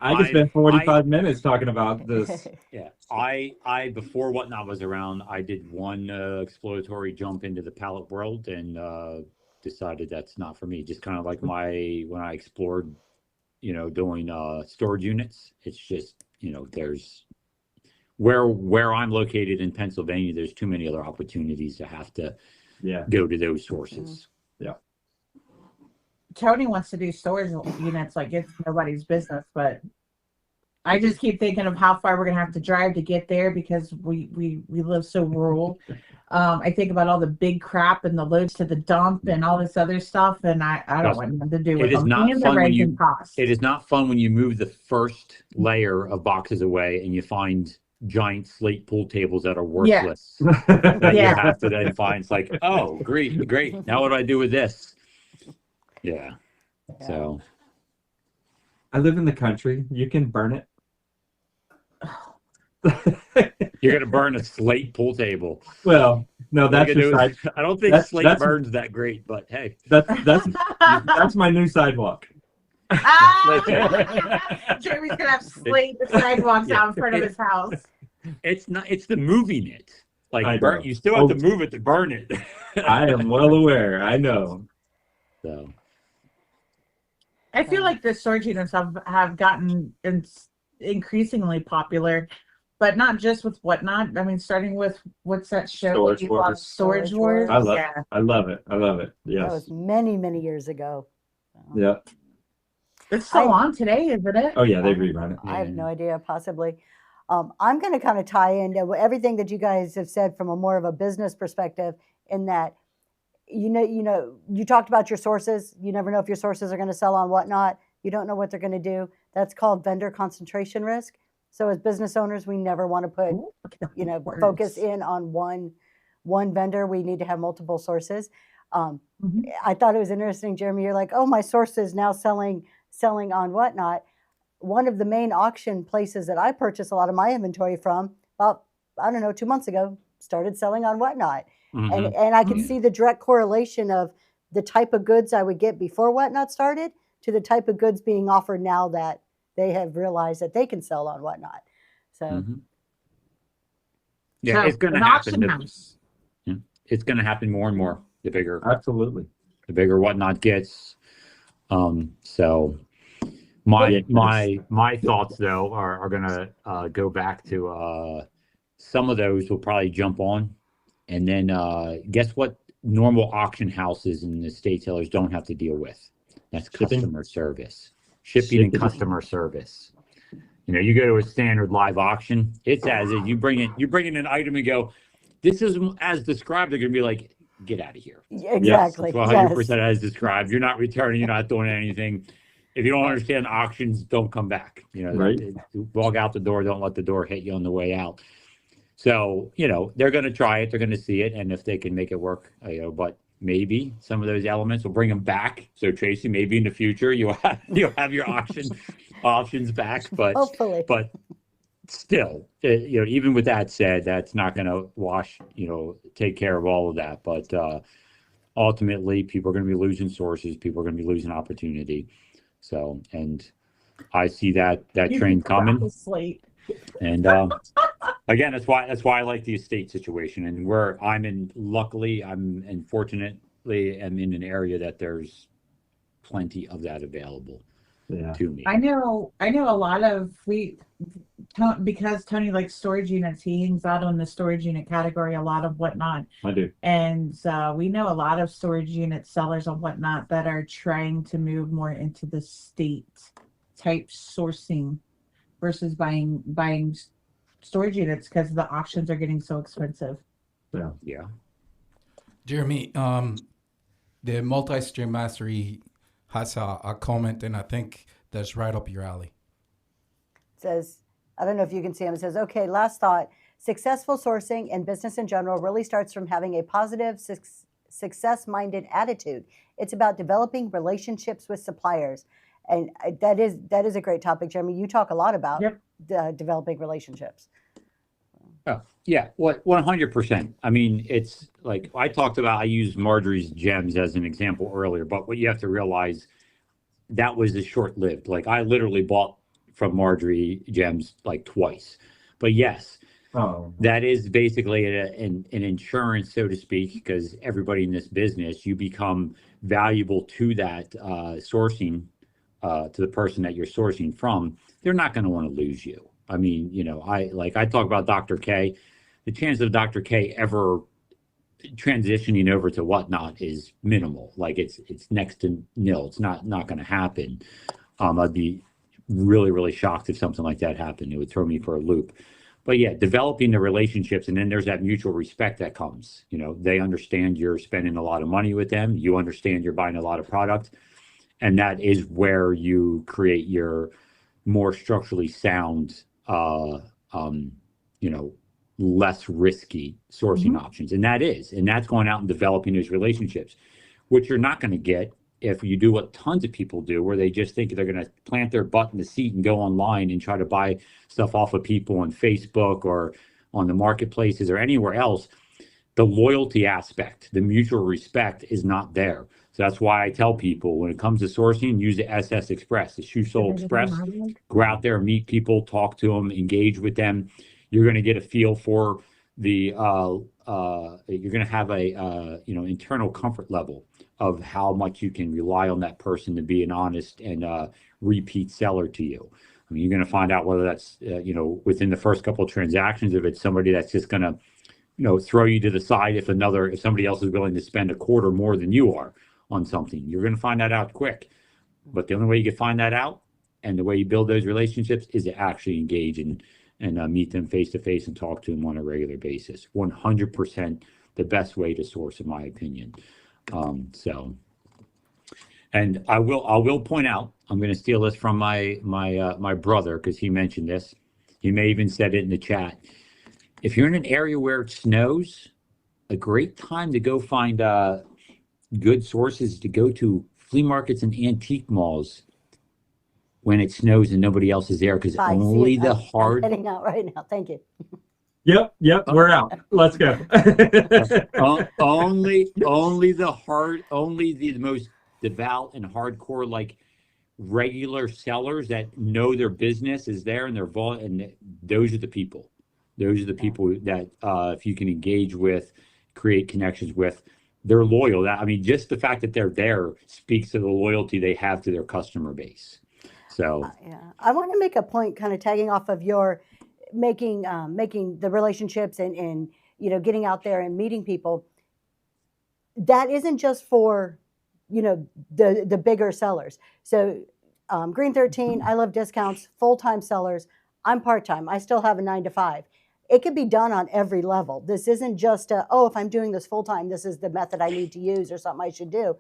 I just spent 45 minutes talking about this. Yeah, I before Whatnot was around, I did one exploratory jump into the pallet world and decided that's not for me. Just kind of like when I explored, doing storage units. It's just, there's where I'm located in Pennsylvania. There's too many other opportunities to have to go to those sources. Yeah. Tony wants to do storage units like it's nobody's business, but I just keep thinking of how far we're gonna have to drive to get there because we live so rural. I think about all the big crap and the loads to the dump and all this other stuff, and I don't want nothing to do with them. And the rising costs. It is not fun when you move the first layer of boxes away and you find giant slate pool tables that are worthless. That you have to then find. It's like, oh, great. Now what do I do with this? Yeah. So I live in the country. You can burn it. You're gonna burn a slate pool table. Well, no, that's your side. I don't think slate burns that great, but hey, that's my new sidewalk. Jeremy's gonna have slate sidewalks out in front of his house. It's not. It's the moving it. Like burn. You still have to move it to burn it. I am well aware. I know. So. I feel like the storage units have gotten increasingly popular, but not just with Whatnot. I mean, starting with what's that show? Storage Wars. I love it. I love it. Yes. That was many years ago. Yeah. It's still on today, isn't it? Oh yeah, they rerun it. I have no idea, possibly. I'm going to kind of tie into everything that you guys have said from a more of a business perspective, in that, you talked about your sources. You never know if your sources are going to sell on Whatnot. You don't know what they're going to do. That's called vendor concentration risk. So as business owners, we never want to put, focus in on one vendor. We need to have multiple sources. I thought it was interesting, Jeremy. You're like, oh, my source is now selling on Whatnot. One of the main auction places that I purchase a lot of my inventory from, about, 2 months ago, started selling on Whatnot. And I could see the direct correlation of the type of goods I would get before Whatnot started to the type of goods being offered now that they have realized that they can sell on Whatnot. So, yeah, it's going to happen. It's going to happen more and more. The bigger, absolutely, the bigger Whatnot gets. So my thoughts though are going to go back to some of those will probably jump on. And then guess what normal auction houses and estate sellers don't have to deal with? That's customer service. Shipping and customer service. You go to a standard live auction, it's as if you bring in an item and go, this is as described. They're going to be like, get out of here. Exactly. 100% as described. You're not returning. You're not doing anything. If you don't understand auctions, don't come back. Right. Walk out the door. Don't let the door hit you on the way out. So, they're going to try it. They're going to see it. And if they can make it work, but maybe some of those elements will bring them back. So, Tracy, maybe in the future you'll have your options back. But hopefully. But still, even with that said, that's not going to take care of all of that. But ultimately, people are going to be losing sources. People are going to be losing opportunity. So, and I see that train coming. And again, that's why I like the estate situation, and where luckily and fortunately am in an area that there's plenty of that available to me. I know a lot of because Tony likes storage units, he hangs out on the storage unit category a lot of Whatnot. I do. And we know a lot of storage unit sellers on Whatnot that are trying to move more into the state type sourcing versus buying storage units because the auctions are getting so expensive. Yeah. Jeremy, the multi-stream mastery has a comment, and I think that's right up your alley. It says, I don't know if you can see him. It says, okay, last thought. Successful sourcing and business in general really starts from having a positive, success-minded attitude. It's about developing relationships with suppliers. And that is a great topic, Jeremy. You talk a lot about developing relationships. Oh, yeah, 100%. I mean, it's like I used Marjorie's gems as an example earlier, but what you have to realize, that was a short-lived. Like, I literally bought from Marjorie gems like twice. But yes, that is basically an insurance, so to speak, because everybody in this business, you become valuable to that sourcing. To the person that you're sourcing from, they're not going to want to lose you. I mean, I talk about Dr. K. The chance of Dr. K ever transitioning over to Whatnot is minimal. Like it's next to nil. It's not going to happen. I'd be really, really shocked if something like that happened. It would throw me for a loop. But yeah, developing the relationships, and then there's that mutual respect that comes. They understand you're spending a lot of money with them. You understand you're buying a lot of product. And that is where you create your more structurally sound, less risky sourcing options. And that's going out and developing those relationships, which you're not going to get if you do what tons of people do, where they just think they're going to plant their butt in the seat and go online and try to buy stuff off of people on Facebook or on the marketplaces or anywhere else, the loyalty aspect, the mutual respect is not there. So that's why I tell people when it comes to sourcing, use the SS Express, the Shoe Sole Express. Go out there, meet people, talk to them, engage with them. You're going to get a feel for the, you're going to have a, internal comfort level of how much you can rely on that person to be an honest and repeat seller to you. I mean, you're going to find out whether that's, within the first couple of transactions, if it's somebody that's just going to, throw you to the side if somebody else is willing to spend a quarter more than you are on something. You're going to find that out quick. But the only way you can find that out and the way you build those relationships is to actually engage and meet them face to face and talk to them on a regular basis. 100% the best way to source, in my opinion. And I will point out, I'm going to steal this from my brother because he mentioned this. He may even said it in the chat. If you're in an area where it snows, a great time to go find good sources to go to flea markets and antique malls when it snows and nobody else is there, because only the hard. I'm heading out right now. Thank you. Yep, we're out. Let's go. only the most devout and hardcore, like regular sellers that know their business is there and and those are the people. Those are the people that if you can engage with, create connections with, they're loyal. Just the fact that they're there speaks to the loyalty they have to their customer base. So I want to make a point, kind of tagging off of your making the relationships and getting out there and meeting people. That isn't just for the bigger sellers. So Green 13, I love discounts, full-time sellers. I'm part-time. I still have a 9-to-5. It can be done on every level. This isn't just if I'm doing this full-time, this is the method I need to use or something I should do.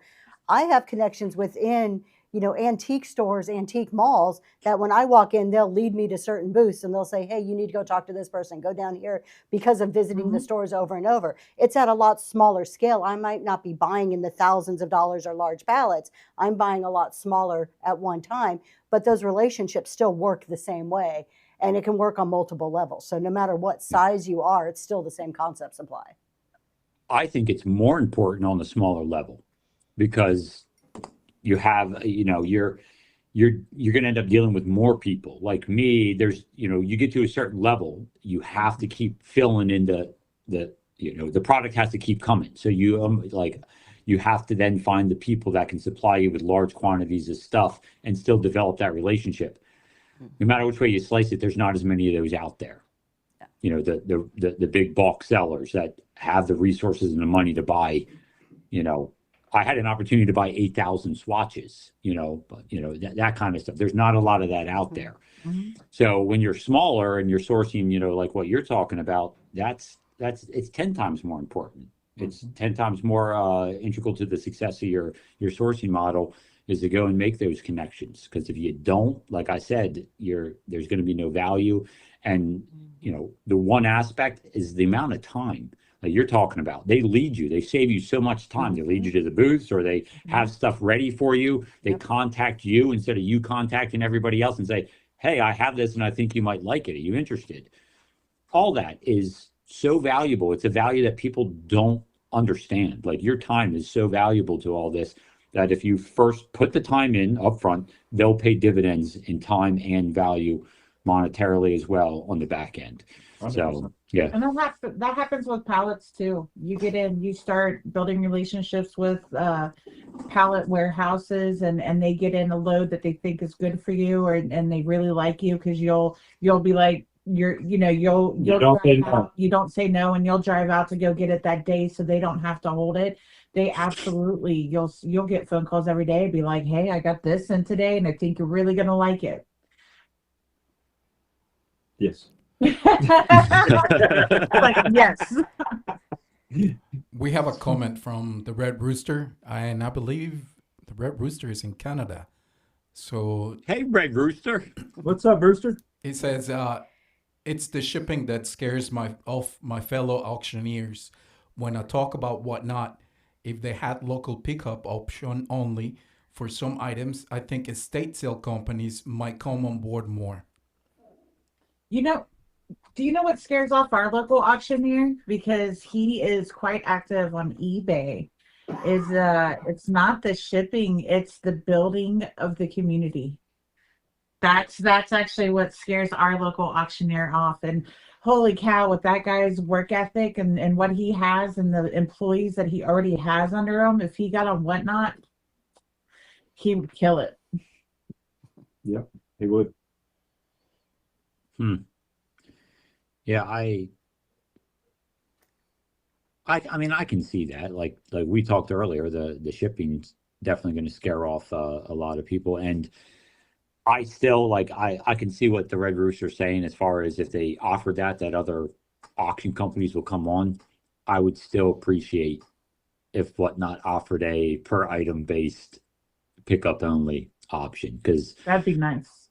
I have connections within, antique stores, antique malls, that when I walk in, they'll lead me to certain booths and they'll say, hey, you need to go talk to this person, go down here, because of visiting the stores over and over. It's at a lot smaller scale. I might not be buying in the thousands of dollars or large pallets. I'm buying a lot smaller at one time, but those relationships still work the same way. And it can work on multiple levels. So no matter what size you are, it's still the same concepts apply. I think it's more important on the smaller level because you have, you're going to end up dealing with more people. Like me, there's, you get to a certain level, you have to keep filling in the product has to keep coming. So you have to then find the people that can supply you with large quantities of stuff and still develop that relationship. No matter which way you slice it, there's not as many of those out there. Yeah. The big bulk sellers that have the resources and the money to buy, I had an opportunity to buy 8,000 swatches, that kind of stuff. There's not a lot of that out there. Mm-hmm. So when you're smaller and you're sourcing, like what you're talking about, it's 10 times more important. It's 10 times more integral to the success of your sourcing model is to go and make those connections. Because if you don't, like I said, there's going to be no value. And, the one aspect is the amount of time that you're talking about. They lead you. They save you so much time. They lead you to the booths or they have stuff ready for you. They contact you instead of you contacting everybody else and say, hey, I have this and I think you might like it. Are you interested? All that is so valuable. It's a value that people don't understand. Like your time is so valuable to all this that if you first put the time in up front, they'll pay dividends in time and value monetarily as well on the back end. 100%. So yeah. And that happens with pallets too. You get in, you start building relationships with pallet warehouses and they get in a load that they think is good for you and they really like you because you'll be like, you don't say no and you'll drive out to go get it that day so they don't have to hold it. They absolutely, you'll get phone calls every day, be like, hey, I got this in today and I think you're really going to like it. Yes. Like, yes. We have a comment from the Red Rooster, and I believe the Red Rooster is in Canada. So, hey, Red Rooster. What's up, Rooster? It says, it's the shipping that scares my fellow auctioneers. When I talk about Whatnot, if they had local pickup option only for some items, I think estate sale companies might come on board more. You know, do you know what scares off our local auctioneer? Because he is quite active on eBay. It's not the shipping, it's the building of the community. That's actually what scares our local auctioneer off. And holy cow, with that guy's work ethic and what he has and the employees that he already has under him, if he got on Whatnot, he would kill it. Yep, he would. Yeah, I mean, I can see that. Like we talked earlier, the shipping's definitely going to scare off a lot of people. And I still I can see what the Red Rooster's saying as far as if they offer that other auction companies will come on. I would still appreciate if Whatnot offered a per item based pickup only option, because that'd be nice.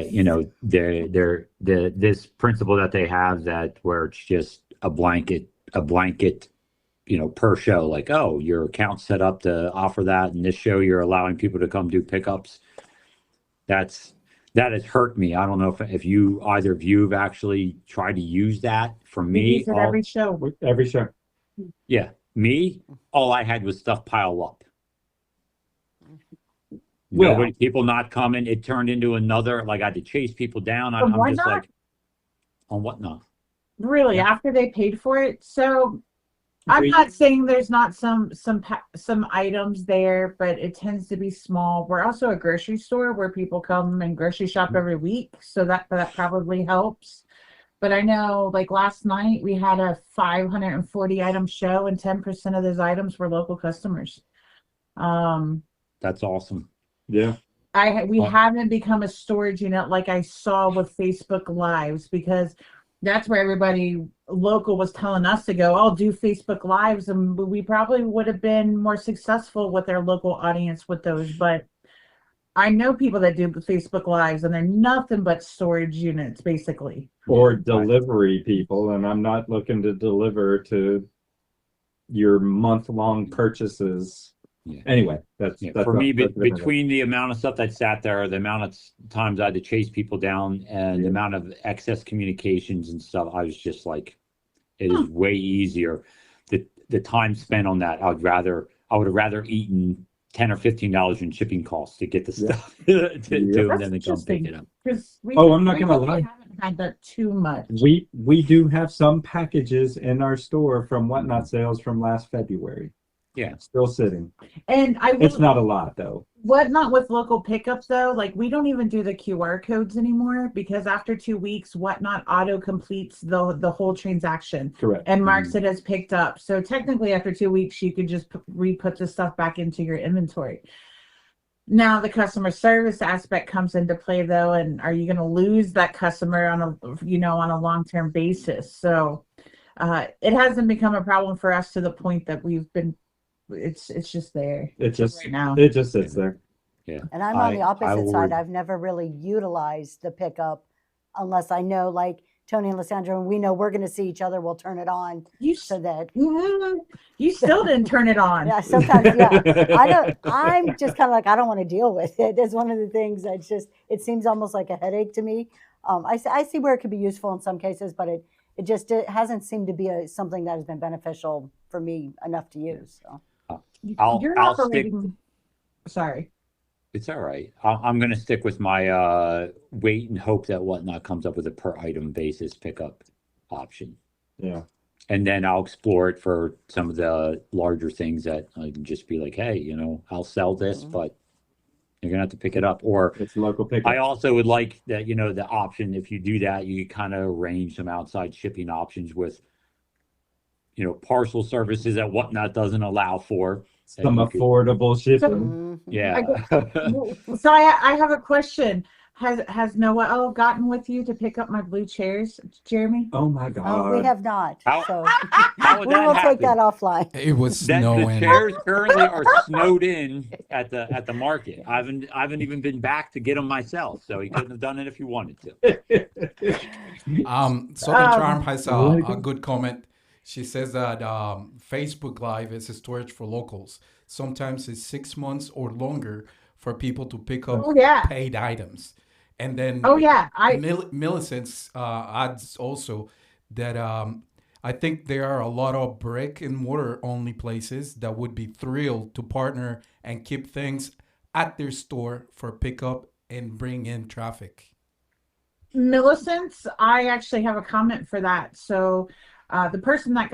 You know, this principle that they have, that where it's just a blanket, you know, per show, like, oh, your account's set up to offer that, and this show you're allowing people to come do pickups. That has hurt me. I don't know if either of you have actually tried to use that. For me, we use it every show. Every show. Yeah, me, all I had was stuff pile up. Nobody, people not coming. It turned into another, like, I had to chase people down. I'm just like, on Whatnot. Really, after they paid for it? So I'm not saying there's not some items there, but it tends to be small. We're also a grocery store where people come and grocery shop every week, so that probably helps. But I know, like last night, we had a 540 item show, and 10% of those items were local customers. That's awesome. Yeah. We haven't become a storage unit like I saw with Facebook Lives, because that's where everybody local was telling us to go. I'll do Facebook Lives, and we probably would have been more successful with our local audience with those. But I know people that do Facebook Lives, and they're nothing but storage units, basically. Or delivery people, and I'm not looking to deliver to your month-long purchases. Yeah. Anyway, that's for me, between the amount of stuff that sat there, the amount of times I had to chase people down, and the amount of excess communications and stuff, I was just like, it is way easier. The time spent on that, I would have rather eaten $10 or $15 in shipping costs to get the stuff to do, and then to come pick it up. I'm not gonna lie. We haven't had that too much. We do have some packages in our store from Whatnot sales from last February. Yeah, still sitting. And it's not a lot though. Whatnot with local pickups though, like we don't even do the QR codes anymore, because after 2 weeks, Whatnot auto completes the whole transaction. Correct. And marks it as picked up. So technically, after 2 weeks, you could just re-put the stuff back into your inventory. Now the customer service aspect comes into play though, and are you going to lose that customer on a long-term basis? So it hasn't become a problem for us to the point that we've been. It's just there. It just right now. It just sits there. Yeah. And I'm on the opposite side. I've never really utilized the pickup unless I know, like Tony and Lissandra, and we know we're going to see each other. We'll turn it on you still didn't turn it on. Yeah, sometimes. Yeah, I'm just kind of like, I don't want to deal with it. It's one of the things that it seems almost like a headache to me. I see where it could be useful in some cases, but it hasn't seemed to be something that has been beneficial for me enough to use. So. I'll stick. Sorry. It's all right. I'm going to stick with my wait and hope that Whatnot comes up with a per item basis pickup option. Yeah. And then I'll explore it for some of the larger things that I can just be like, hey, I'll sell this, but you're going to have to pick it up. Or it's local pickup. I also would like that, the option, if you do that, you kind of arrange some outside shipping options with, parcel services that Whatnot doesn't allow for. Some affordable shipping. Yeah. So I have a question. Has Noel gotten with you to pick up my blue chairs, Jeremy? Oh my God. We have not. So how we will take that offline. It was snowing. The chairs currently are snowed in at the market. I haven't even been back to get them myself, so he couldn't have done it if he wanted to. Southern Charm has a good comment. She says that Facebook Live is a storage for locals. Sometimes it's 6 months or longer for people to pick up paid items. And then Millicent adds also that I think there are a lot of brick and mortar only places that would be thrilled to partner and keep things at their store for pickup and bring in traffic. Millicent, I actually have a comment for that. So the person that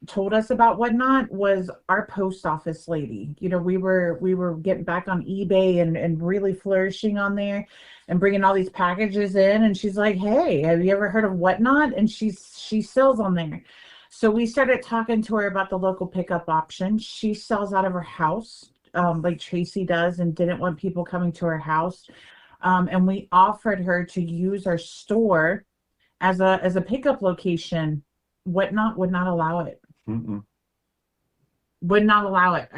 told us about Whatnot was our post office lady. You know, we were getting back on eBay and really flourishing on there and bringing all these packages in. And she's like, hey, have you ever heard of Whatnot? And she sells on there. So we started talking to her about the local pickup option. She sells out of her house, like Tracy does, and didn't want people coming to her house. And we offered her to use our store as a pickup location. Whatnot would not allow it. Mm-mm. Would not allow it.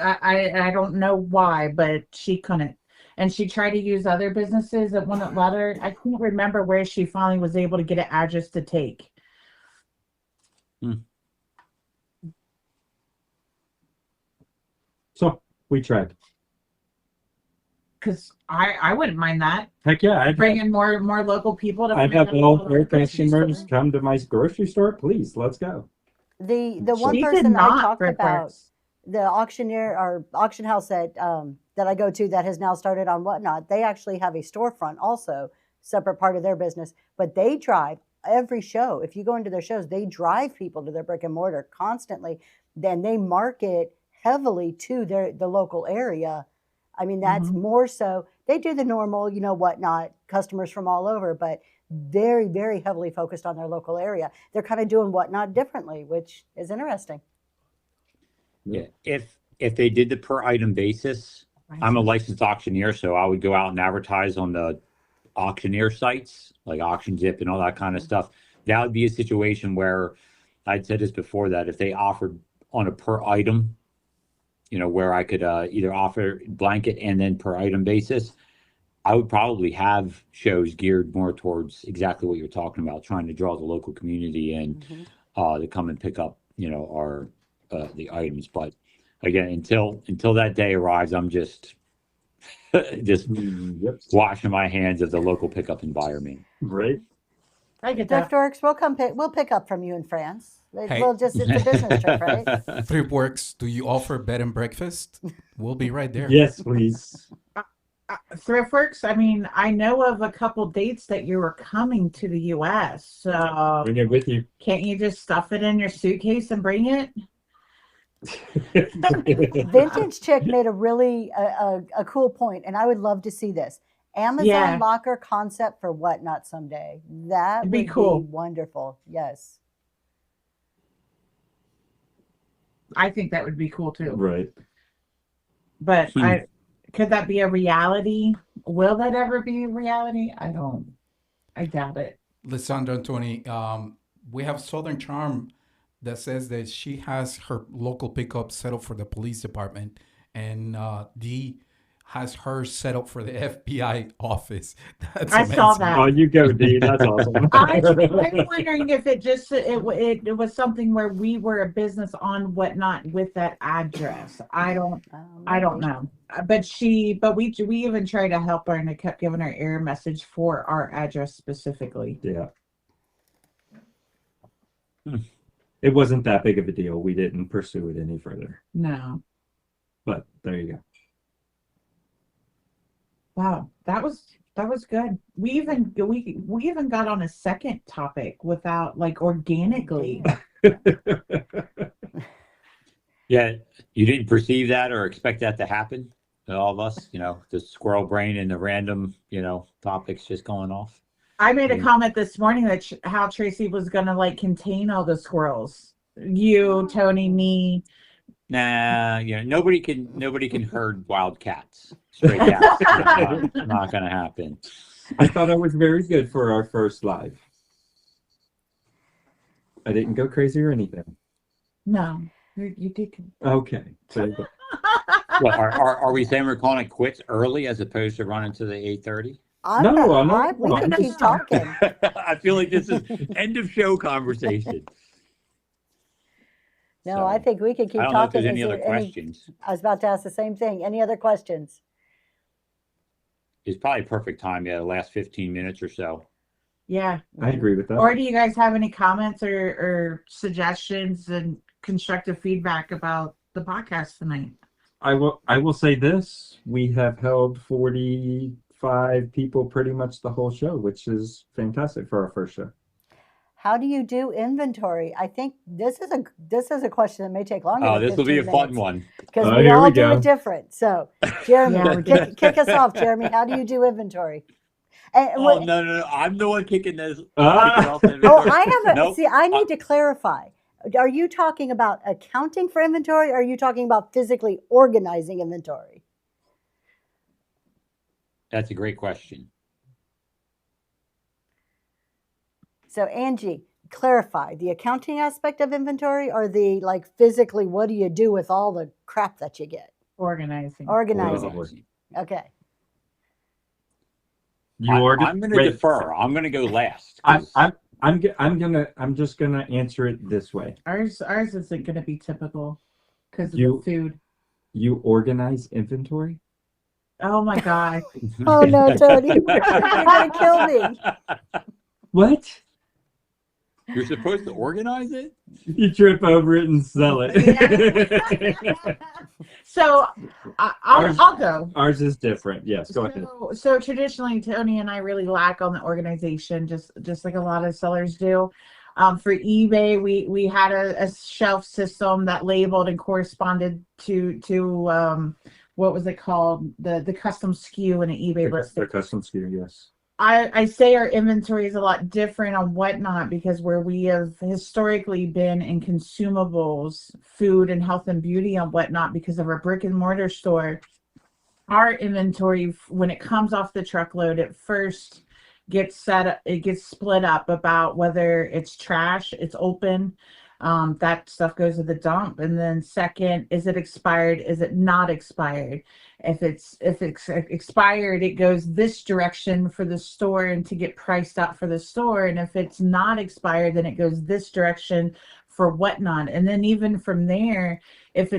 I don't know why, but she couldn't. And she tried to use other businesses that wouldn't let her. I can't remember where she finally was able to get an address to take. So we tried. Because I wouldn't mind that. Heck yeah. I'd Bring in more local people to have all their customers come to my grocery store. Please, let's go. The one person I talked about, the auctioneer or auction house that I go to that has now started on Whatnot, they actually have a storefront also, separate part of their business, but they drive every show. If you go into their shows, they drive people to their brick and mortar constantly. Then they market heavily to the local area. I mean, that's more so. They do the normal, Whatnot, customers from all over, but very, very heavily focused on their local area. They're kind of doing Whatnot differently, which is interesting. Yeah, if they did the per item basis, I'm a licensed auctioneer, so I would go out and advertise on the auctioneer sites like AuctionZip and all that kind of stuff. That would be a situation where I'd said this before, that if they offered on a per item, where I could either offer blanket and then per item basis, I would probably have shows geared more towards exactly what you're talking about, trying to draw the local community in to come and pick up, our the items. But again, until that day arrives, I'm just washing my hands of the local pickup environment. Right. I get that. Thriftworks, we'll pick up from you in France. Hey. It's a business trip, right? Thriftworks, do you offer bed and breakfast? We'll be right there. Yes, please. Thriftworks, I mean, I know of a couple dates that you were coming to the U.S. So bring it with you. Can't you just stuff it in your suitcase and bring it? Vintage Chick made a really a cool point, and I would love to see this. Amazon locker concept for Whatnot someday. That would be cool. Wonderful. Yes. I think that would be cool too. Right. But could that be a reality? Will that ever be a reality? I doubt it. Lissandra and Tony, we have Southern Charm that says that she has her local pickup set up for the police department, and Dee has hers set up for the FBI office. That's amazing. Saw that. Oh, you go, Dee. That's awesome. I'm wondering if it was something where we were a business on Whatnot with that address. I don't know. But we even tried to help her, and it kept giving her error message for our address specifically. Yeah. It wasn't that big of a deal. We didn't pursue it any further. No. But there you go. Wow, that was good. We even got on a second topic without organically. Yeah, you didn't perceive that or expect that to happen to all of us, the squirrel brain and the random, topics just going off. I made a comment this morning that how Tracy was gonna contain all the squirrels. You, Tony, me. Nah, nobody can herd wild cats. Stray cats. Not gonna happen. I thought I was very good for our first live. I didn't go crazy or anything. No, you did. Okay. What, are we saying we're calling it quits early as opposed to running to the 8:30? No, I'm not. We can keep talking. I feel like this is end of show conversation. No, So, I think we could keep I don't know if talking. there's any Is other there any? questions. I was about to ask the same thing. Any other questions? It's probably perfect time. Yeah, the last 15 minutes or so. Yeah. I agree with that. Or do you guys have any comments or suggestions and constructive feedback about the podcast tonight? I will say this. We have held 45 people pretty much the whole show, which is fantastic for our first show. How do you do inventory? I think this is a question that may take longer. Oh, than this will be a 15 fun minutes, one. because Oh, we here all we do go. it different. So, Jeremy, Yeah, we do. kick us off, Jeremy. How do you do inventory? And Oh, what- no. I'm the one kicking this. Ah. Kicking off the Oh, inventory. I have a Nope. see. I need to clarify. Are you talking about accounting for inventory, or are you talking about physically organizing inventory? That's a great question. So, Angie, clarify the accounting aspect of inventory, or the like physically, what do you do with all the crap that you get? Organizing. Organizing. Okay. I'm going to defer. I'm going to go last. I'm just gonna answer it this way. Ours isn't going to be typical because of You- the food. You organize inventory? Oh my God. Oh no, Tony, you're gonna kill me. What? You're supposed to organize it? You trip over it and sell it. So I'll go. Ours is different. Yes, go ahead. So traditionally, Tony and I really lack on the organization, just like a lot of sellers do. For eBay, we had a shelf system that labeled and corresponded to what was it called, the custom SKU in an eBay listing. The custom SKU, yes. I say our inventory is a lot different on Whatnot because where we have historically been in consumables, food and health and beauty on Whatnot because of our brick and mortar store, our inventory, when it comes off the truckload, it first gets split up about whether it's trash, it's open, that stuff goes to the dump. And then second, is it expired? Is it not expired? If it's expired, it goes this direction for the store and to get priced out for the store. And if it's not expired, then it goes this direction for Whatnot. And then even from there, it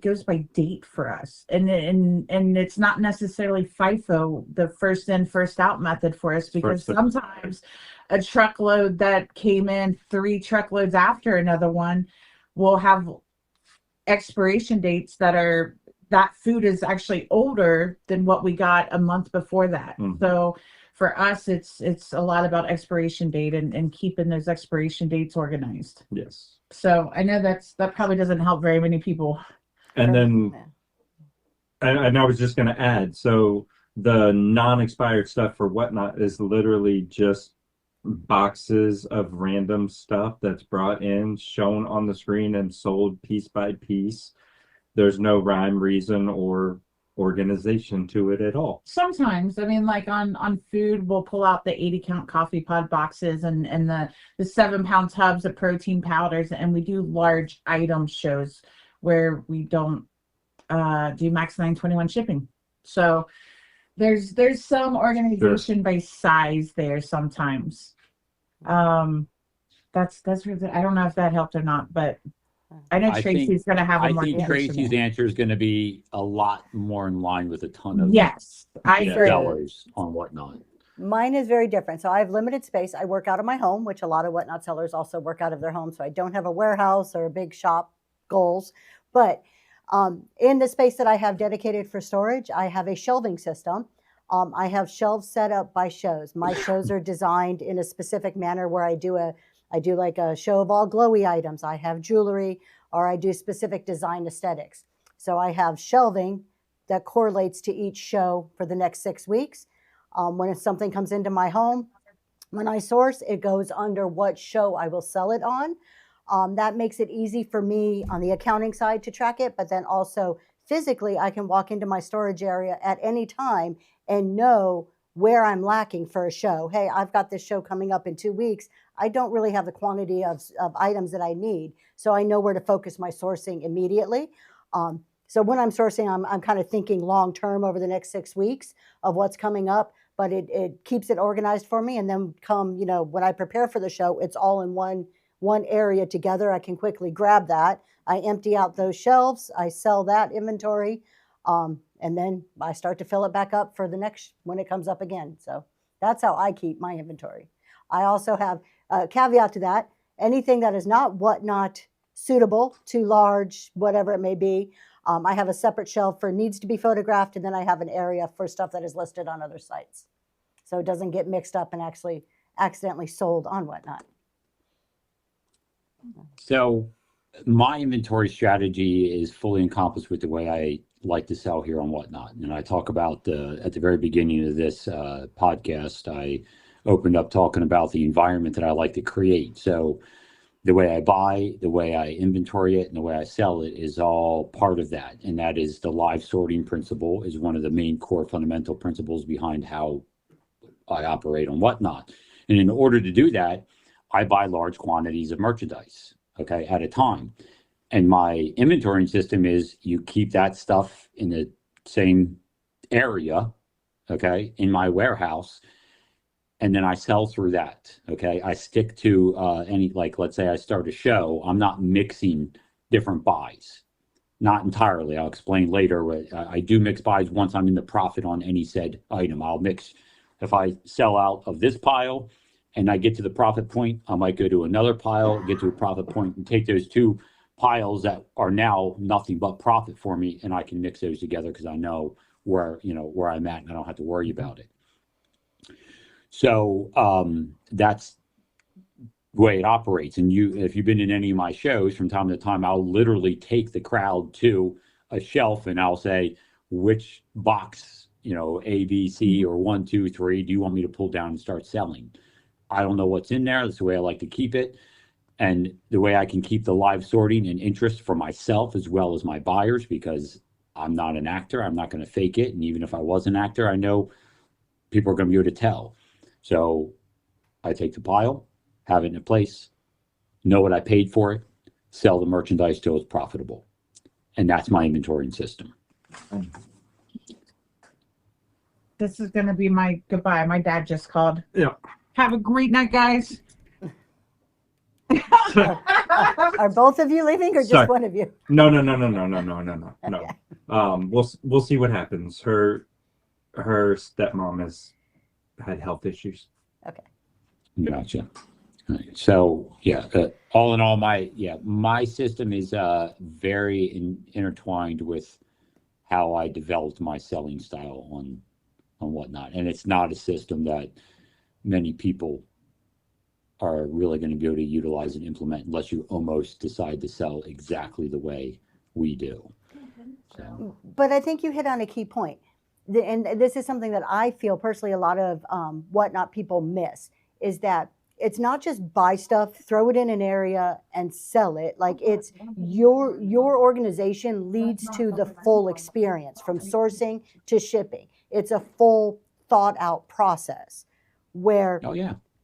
goes by date for us. And it's not necessarily FIFO, the first in, first out method for us, because sometimes a truckload that came in 3 truckloads after another one will have expiration dates that food is actually older than what we got a month before that. Mm. So for us, it's a lot about expiration date and keeping those expiration dates organized. Yes. So I know that probably doesn't help very many people. And then, and I was just going to add, so the non-expired stuff for Whatnot is literally just boxes of random stuff that's brought in, shown on the screen, and sold piece by piece. There's no rhyme, reason, or organization to it at all. Sometimes, I mean, like on food, we'll pull out the 80-count coffee pod boxes and the 7-pound tubs of protein powders, and we do large item shows where we don't do max 921 shipping. So there's some organization by size there sometimes. That's really, I don't know if that helped or not, but I know Tracy's going to have a more. I think Tracy's answer is going to be a lot more in line with a ton of yes, I agree. sellers on Whatnot. Mine is very different. So I have limited space. I work out of my home, which a lot of Whatnot sellers also work out of their home. So I don't have a warehouse or a big shop goals. But in the space that I have dedicated for storage, I have a shelving system. I have shelves set up by shows. My shows are designed in a specific manner where I do like a show of all glowy items. I have jewelry, or I do specific design aesthetics. So I have shelving that correlates to each show for the next 6 weeks. When something comes into my home, when I source, it goes under what show I will sell it on. That makes it easy for me on the accounting side to track it, but then also physically, I can walk into my storage area at any time and know where I'm lacking for a show. Hey, I've got this show coming up in 2 weeks. I don't really have the quantity of items that I need, so I know where to focus my sourcing immediately. So when I'm sourcing, I'm kind of thinking long term over the next 6 weeks of what's coming up, but it keeps it organized for me. And then when I prepare for the show, it's all in one area together. I can quickly grab that. I empty out those shelves. I sell that inventory. And then I start to fill it back up for the next when it comes up again. So that's how I keep my inventory. I also have a caveat to that. Anything that is not Whatnot suitable, too large, whatever it may be, I have a separate shelf for needs to be photographed, and then I have an area for stuff that is listed on other sites. So it doesn't get mixed up and actually accidentally sold on Whatnot. So my inventory strategy is fully encompassed with the way I like to sell here on Whatnot. And I talk about at the very beginning of this podcast, I opened up talking about the environment that I like to create. So the way I buy, the way I inventory it, and the way I sell it is all part of that. And that is the live sorting principle is one of the main core fundamental principles behind how I operate on Whatnot. And in order to do that, I buy large quantities of merchandise, okay, at a time. And my inventory system is you keep that stuff in the same area, okay, in my warehouse, and then I sell through that, okay? I stick to like, let's say I start a show, I'm not mixing different buys. Not entirely. I'll explain later. I do mix buys once I'm in the profit on any said item. I'll mix, if I sell out of this pile and I get to the profit point, I might go to another pile, get to a profit point, and take those two piles that are now nothing but profit for me, and I can mix those together because I know where I'm at, and I don't have to worry about it. So that's the way it operates. And if you've been in any of my shows, from time to time, I'll literally take the crowd to a shelf and I'll say, which box, A, B, C, or 1, 2, 3, do you want me to pull down and start selling? I don't know what's in there. That's the way I like to keep it. And the way I can keep the live sorting and interest for myself as well as my buyers, because I'm not an actor. I'm not going to fake it. And even if I was an actor, I know people are going to be able to tell. So I take the pile, have it in a place, know what I paid for it, sell the merchandise till it's profitable. And that's my inventorying system. This is going to be my goodbye. My dad just called. Yeah. Have a great night, guys. Are both of you leaving or just Sorry. one of you? No. Okay. We'll see what happens. Her stepmom has had health issues. Okay. Gotcha. All right. So yeah, all in all, my system is very intertwined with how I developed my selling style on Whatnot, and it's not a system that many people are really going to be able to utilize and implement unless you almost decide to sell exactly the way we do. So. But I think you hit on a key point. And this is something that I feel personally a lot of Whatnot people miss, is that it's not just buy stuff, throw it in an area and sell it. Like, it's your organization leads to the full experience from sourcing to shipping. It's a full thought out process where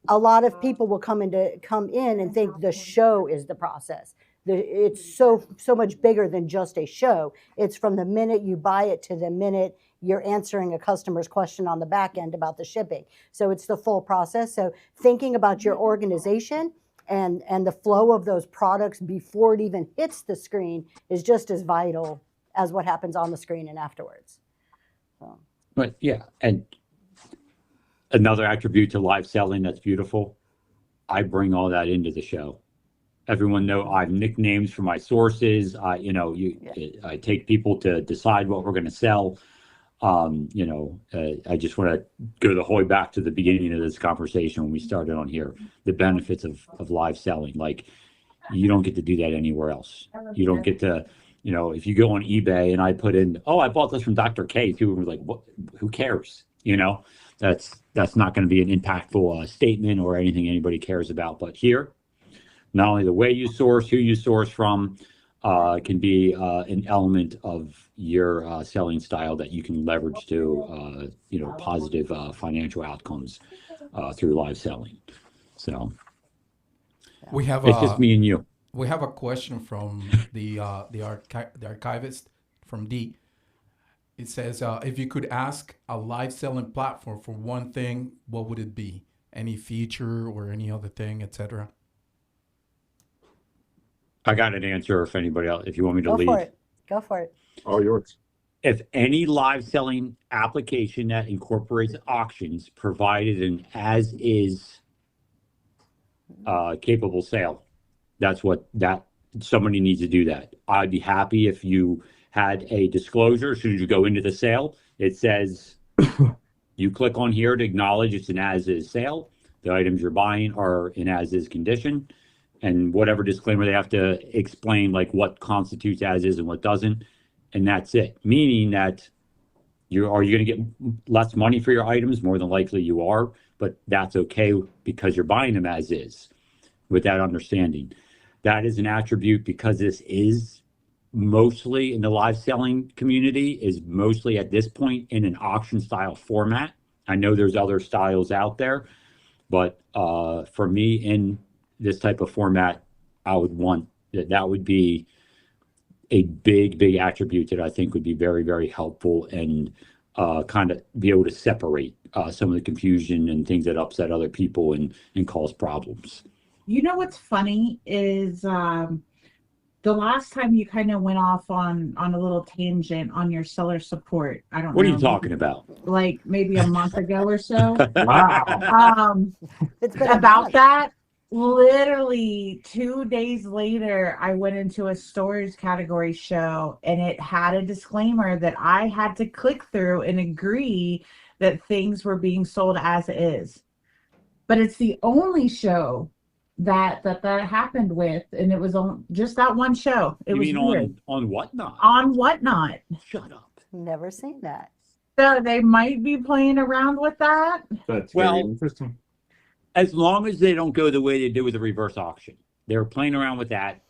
a lot of people will come in and think the show is the process. It's so much bigger than just a show. It's from the minute you buy it to the minute you're answering a customer's question on the back end about the shipping. So it's the full process. So thinking about your organization and the flow of those products before it even hits the screen is just as vital as what happens on the screen and afterwards. So. But yeah, and another attribute to live selling that's beautiful, I bring all that into the show. Everyone know I have nicknames for my sources. I take people to decide what we're going to sell. I just want to go the whole way back to the beginning of this conversation when we started on here, the benefits of live selling. Like, you don't get to do that anywhere else. You don't get to, if you go on eBay and I put in, I bought this from Dr. K, people were like, what, who cares? That's not going to be an impactful statement or anything anybody cares about. But here, not only the way you source, who you source from, can be an element of your selling style that you can leverage to, positive financial outcomes through live selling. So we have it's just me and you. We have a question from the archivist from D. It says, if you could ask a live selling platform for one thing, what would it be? Any feature or any other thing, etc.? I got an answer if anybody else, if you want me to Go lead. for it. Go for it. All yours. If any live selling application that incorporates auctions provided an as is capable sale, that's what that somebody needs to do that. I'd be happy if you had a disclosure as soon as you go into the sale. It says you click on here to acknowledge it's an as is sale. The items you're buying are in as is condition, and whatever disclaimer they have to explain, like what constitutes as is and what doesn't. And that's it. Meaning that you're going to get less money for your items? More than likely you are, but that's okay because you're buying them as is with that understanding. That is an attribute because this is mostly in the live selling community, is mostly at this point in an auction style format. I know there's other styles out there, but for me in this type of format, I would want that would be a big attribute that I think would be very, very helpful and kind of be able to separate some of the confusion and things that upset other people and cause problems. You know what's funny is the last time you kind of went off on a little tangent on your seller support. I don't know. What are you talking about? Like maybe a month ago or so. Wow. It's been About that. Literally 2 days later, I went into a storage category show and it had a disclaimer that I had to click through and agree that things were being sold as is. But it's the only show that happened with, and it was on just that one show. It You was mean weird. on Whatnot? On Whatnot. Shut up. Never seen that. So they might be playing around with that. That's Well, very interesting. As long as they don't go the way they did with the reverse auction. They were playing around with that.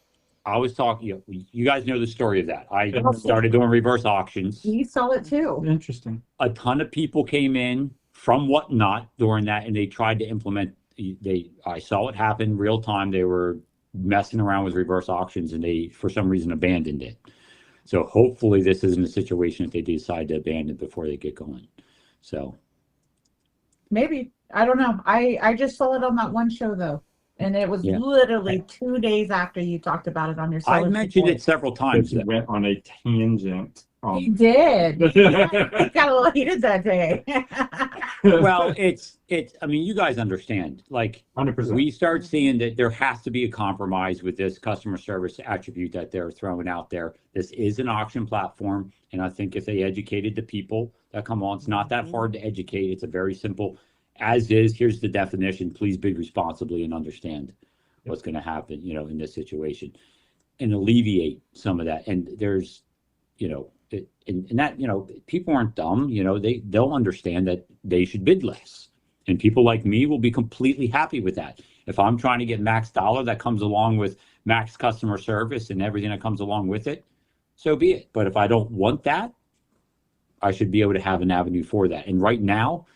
I was talking, you guys know the story of that. I started doing reverse auctions. You saw it too. Interesting. A ton of people came in from Whatnot during that, and they tried to implement. I saw it happen real time. They were messing around with reverse auctions, and they, for some reason, abandoned it. So hopefully, this isn't a situation that they decide to abandon before they get going. So Maybe. I don't know. I just saw it on that one show though. And it was literally 2 days after you talked about it on your I mentioned it several times. You went on a tangent. You did. He got a little heated that day. Well, it's. I mean, you guys understand. Like, 100%. we start seeing that there has to be a compromise with this customer service attribute that they're throwing out there. This is an auction platform, and I think if they educated the people that come on, it's not that hard to educate. It's a very simple. As is, here's the definition. Please bid responsibly and understand what's going to happen, in this situation, and alleviate some of that. And there's, and that, people aren't dumb. They'll understand that they should bid less, and people like me will be completely happy with that. If I'm trying to get max dollar that comes along with max customer service and everything that comes along with it, so be it. But if I don't want that, I should be able to have an avenue for that. And right now,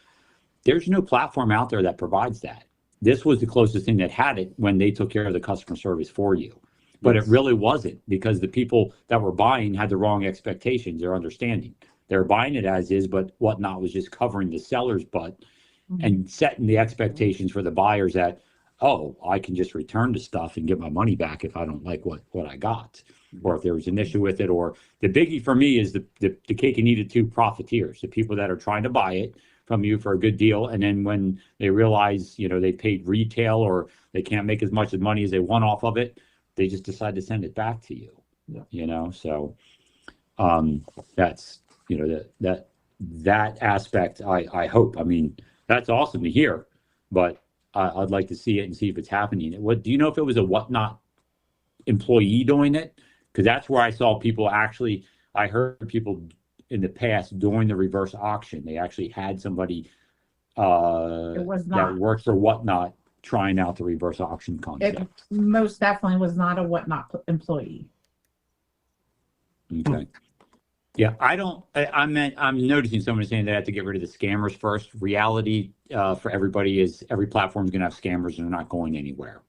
there's no platform out there that provides that. This was the closest thing that had it when they took care of the customer service for you. But it really wasn't, because the people that were buying had the wrong expectations or understanding. They were buying it as is, but Whatnot was just covering the seller's butt and setting the expectations for the buyers that, oh, I can just return the stuff and get my money back if I don't like what I got, or if there was an issue with it. Or the biggie for me is the cake and eat it too profiteers, the people that are trying to buy it from you for a good deal, and then when they realize they paid retail or they can't make as much money as they want off of it, they just decide to send it back to you. So that's that aspect. I hope. I mean, that's awesome to hear, but I'd like to see it and see if it's happening. What do you know if it was a Whatnot employee doing it? Because that's where I saw people actually. I heard people in the past during the reverse auction, they actually had somebody that worked for Whatnot trying out the reverse auction concept. It most definitely was not a Whatnot employee. Okay. Yeah, I'm noticing someone saying they have to get rid of the scammers first. Reality for everybody is every platform is going to have scammers, and they're not going anywhere.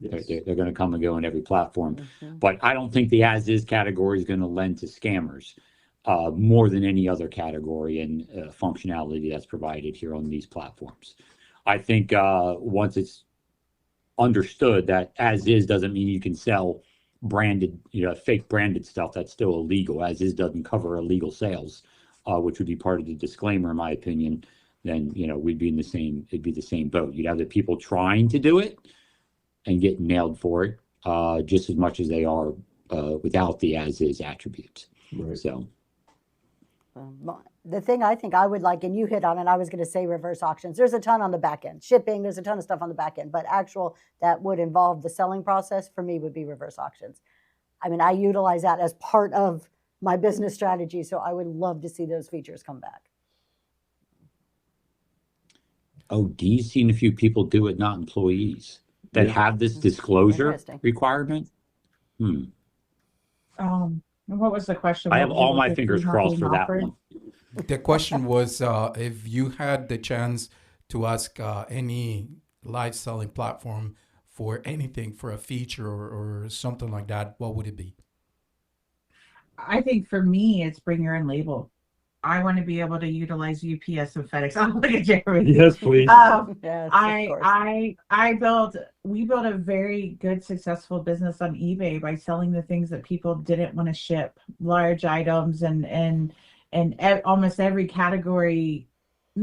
Yes. They're going to come and go in every platform. But I don't think the as-is category is going to lend to scammers more than any other category and functionality that's provided here on these platforms. I think once it's understood that as-is doesn't mean you can sell branded, fake branded stuff that's still illegal, as is doesn't cover illegal sales, which would be part of the disclaimer, in my opinion, then, it'd be the same boat. You'd have the people trying to do it and get nailed for it, just as much as they are without the as is attributes. Right. So. The thing I think I would like, and you hit on it, I was going to say reverse auctions. There's a ton on the back end. Shipping, there's a ton of stuff on the back end, but that would involve the selling process for me would be reverse auctions. I mean, I utilize that as part of my business strategy, so I would love to see those features come back. Oh, Dee's seen a few people do it, not employees, that have this disclosure requirement. What was the question? I have all my fingers crossed for that one. The question was if you had the chance to ask any live selling platform for anything, for a feature or something like that, what would it be? I think for me, it's bring your own label. I want to be able to utilize UPS and FedEx. Oh, look at Jeremy. Yes, please. Yes, we built a very good, successful business on eBay by selling the things that people didn't want to ship, large items and almost every category.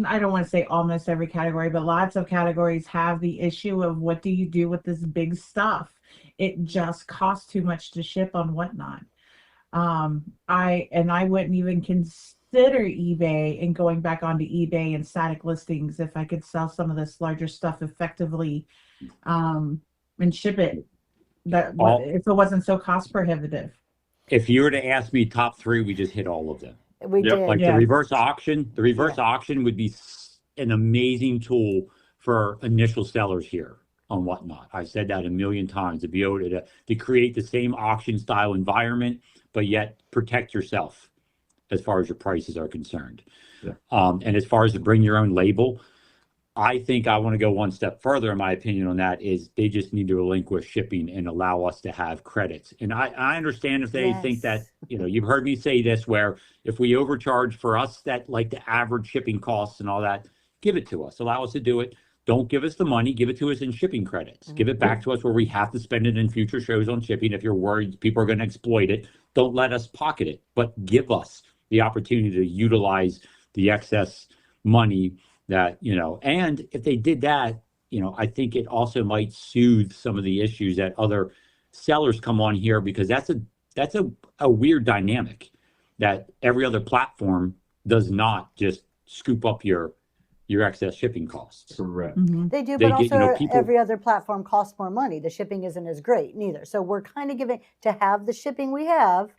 I don't want to say almost every category, but lots of categories have the issue of what do you do with this big stuff? It just costs too much to ship on Whatnot. I wouldn't even consider eBay and going back onto eBay and static listings if I could sell some of this larger stuff effectively and ship it if it wasn't so cost prohibitive. If you were to ask me top three, we just hit all of them. We did. Like the reverse auction. The reverse auction would be an amazing tool for initial sellers here on Whatnot. I've said that a million times, to be able to create the same auction style environment, but yet protect yourself as far as your prices are concerned. Yeah. And as far as to bring your own label, I think I want to go one step further, in my opinion, on that is they just need to relinquish shipping and allow us to have credits. And I understand if they think that, you've heard me say this, where if we overcharge for us, that like the average shipping costs and all that, give it to us, allow us to do it. Don't give us the money, give it to us in shipping credits. Mm-hmm. Give it back to us where we have to spend it in future shows on shipping. If you're worried people are going to exploit it, don't let us pocket it, but give us the opportunity to utilize the excess money that, and if they did that, I think it also might soothe some of the issues that other sellers come on here, because that's a weird dynamic that every other platform does not just scoop up your excess shipping costs. Correct. Mm-hmm. They do, but also every other platform costs more money. The shipping isn't as great neither. So we're kind of giving to have the shipping we have.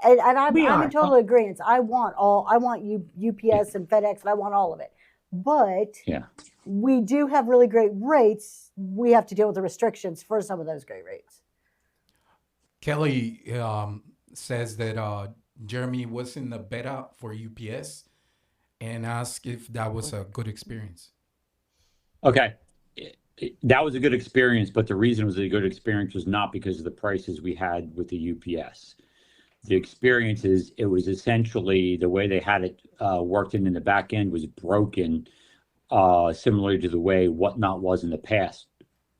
And I'm in total agreement. I want UPS and FedEx, and I want all of it. But we do have really great rates. We have to deal with the restrictions for some of those great rates. Kelly says that Jeremy was in the beta for UPS and asked if that was a good experience. Okay. That was a good experience, but the reason it was a good experience was not because of the prices we had with the UPS. The experience is, it was essentially the way they had it worked in the back end was broken, similar to the way Whatnot was in the past.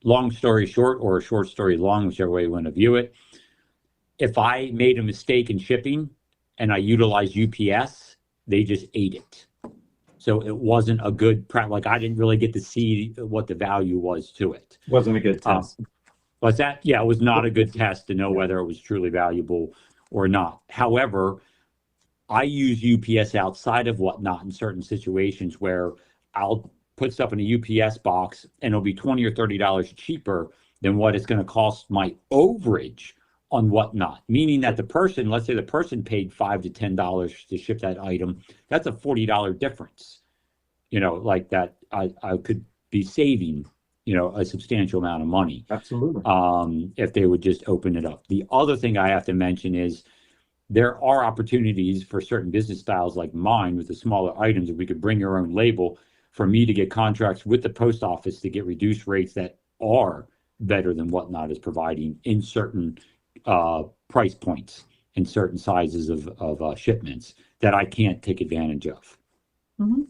Long story short, or a short story long, whichever way you want to view it. If I made a mistake in shipping and I utilized UPS, they just ate it. So it wasn't a good like I didn't really get to see what the value was to it. Wasn't a good test. What's that? Yeah, it was not a good test to know whether it was truly valuable or not. However, I use UPS outside of Whatnot in certain situations where I'll put stuff in a UPS box and it'll be $20 or $30 cheaper than what it's going to cost my overage on Whatnot. Meaning that the person, let's say the person paid $5 to $10 to ship that item, that's a $40 difference. Like that I could be saving, a substantial amount of money. Absolutely. If they would just open it up. The other thing I have to mention is there are opportunities for certain business styles like mine with the smaller items, if we could bring your own label, for me to get contracts with the post office to get reduced rates that are better than Whatnot is providing in certain price points and certain sizes of shipments that I can't take advantage of. Mm-hmm.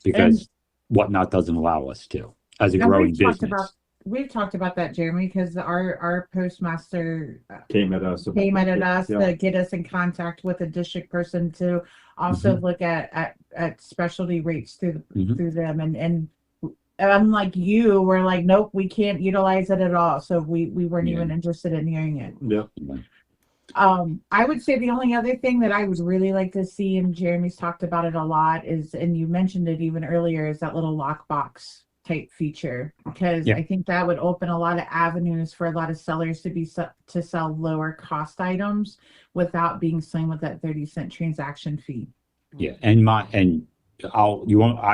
Because Whatnot doesn't allow us to. As a growing business. we've talked about that, Jeremy, because our postmaster Came at us. to get us in contact with a district person to also look at specialty rates through them, and unlike you, we're like, nope, we can't utilize it at all. So we weren't even interested in hearing it. Yep. I would say the only other thing that I would really like to see, and Jeremy's talked about it a lot, is, and you mentioned it even earlier, is that little lockbox type feature, because I think that would open a lot of avenues for a lot of sellers to sell lower cost items without being slammed with that 30-cent transaction fee. Yeah, and I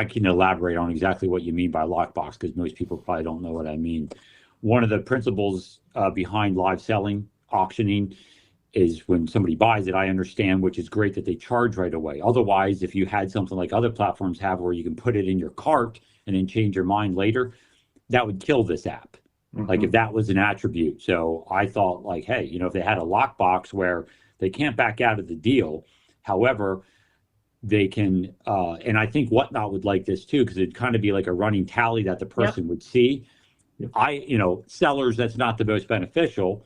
can elaborate on exactly what you mean by lockbox, because most people probably don't know what I mean. One of the principles behind live selling, auctioning, is when somebody buys it, I understand, which is great that they charge right away. Otherwise, if you had something like other platforms have where you can put it in your cart and then change your mind later, that would kill this app. Like if that was an attribute. So I thought like, hey, if they had a lockbox where they can't back out of the deal, however, they can, and I think Whatnot would like this too, because it'd kind of be like a running tally that the person would see. Sellers, that's not the most beneficial.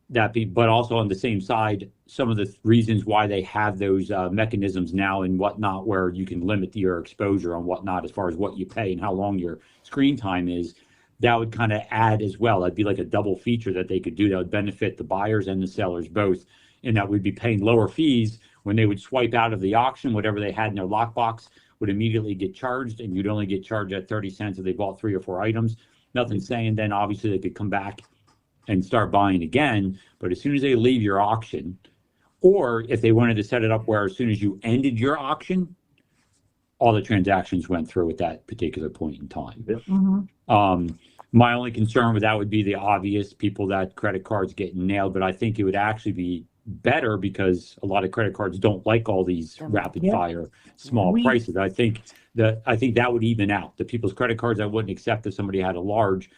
But also on the same side, some of the reasons why they have those mechanisms now and Whatnot, where you can limit your exposure on Whatnot as far as what you pay and how long your screen time is, that would kind of add as well. That'd be like a double feature that they could do that would benefit the buyers and the sellers both, and that we'd be paying lower fees when they would swipe out of the auction. Whatever they had in their lockbox would immediately get charged, and you'd only get charged at 30 cents if they bought 3 or 4 items. Nothing saying then obviously they could come back and start buying again. But as soon as they leave your auction, or if they wanted to set it up where as soon as you ended your auction, all the transactions went through at that particular point in time. My only concern with that would be the obvious people that credit cards get nailed, but I think it would actually be better because a lot of credit cards don't like all these rapid fire small prices. I think that would even out the people's credit cards that wouldn't accept if somebody had a large.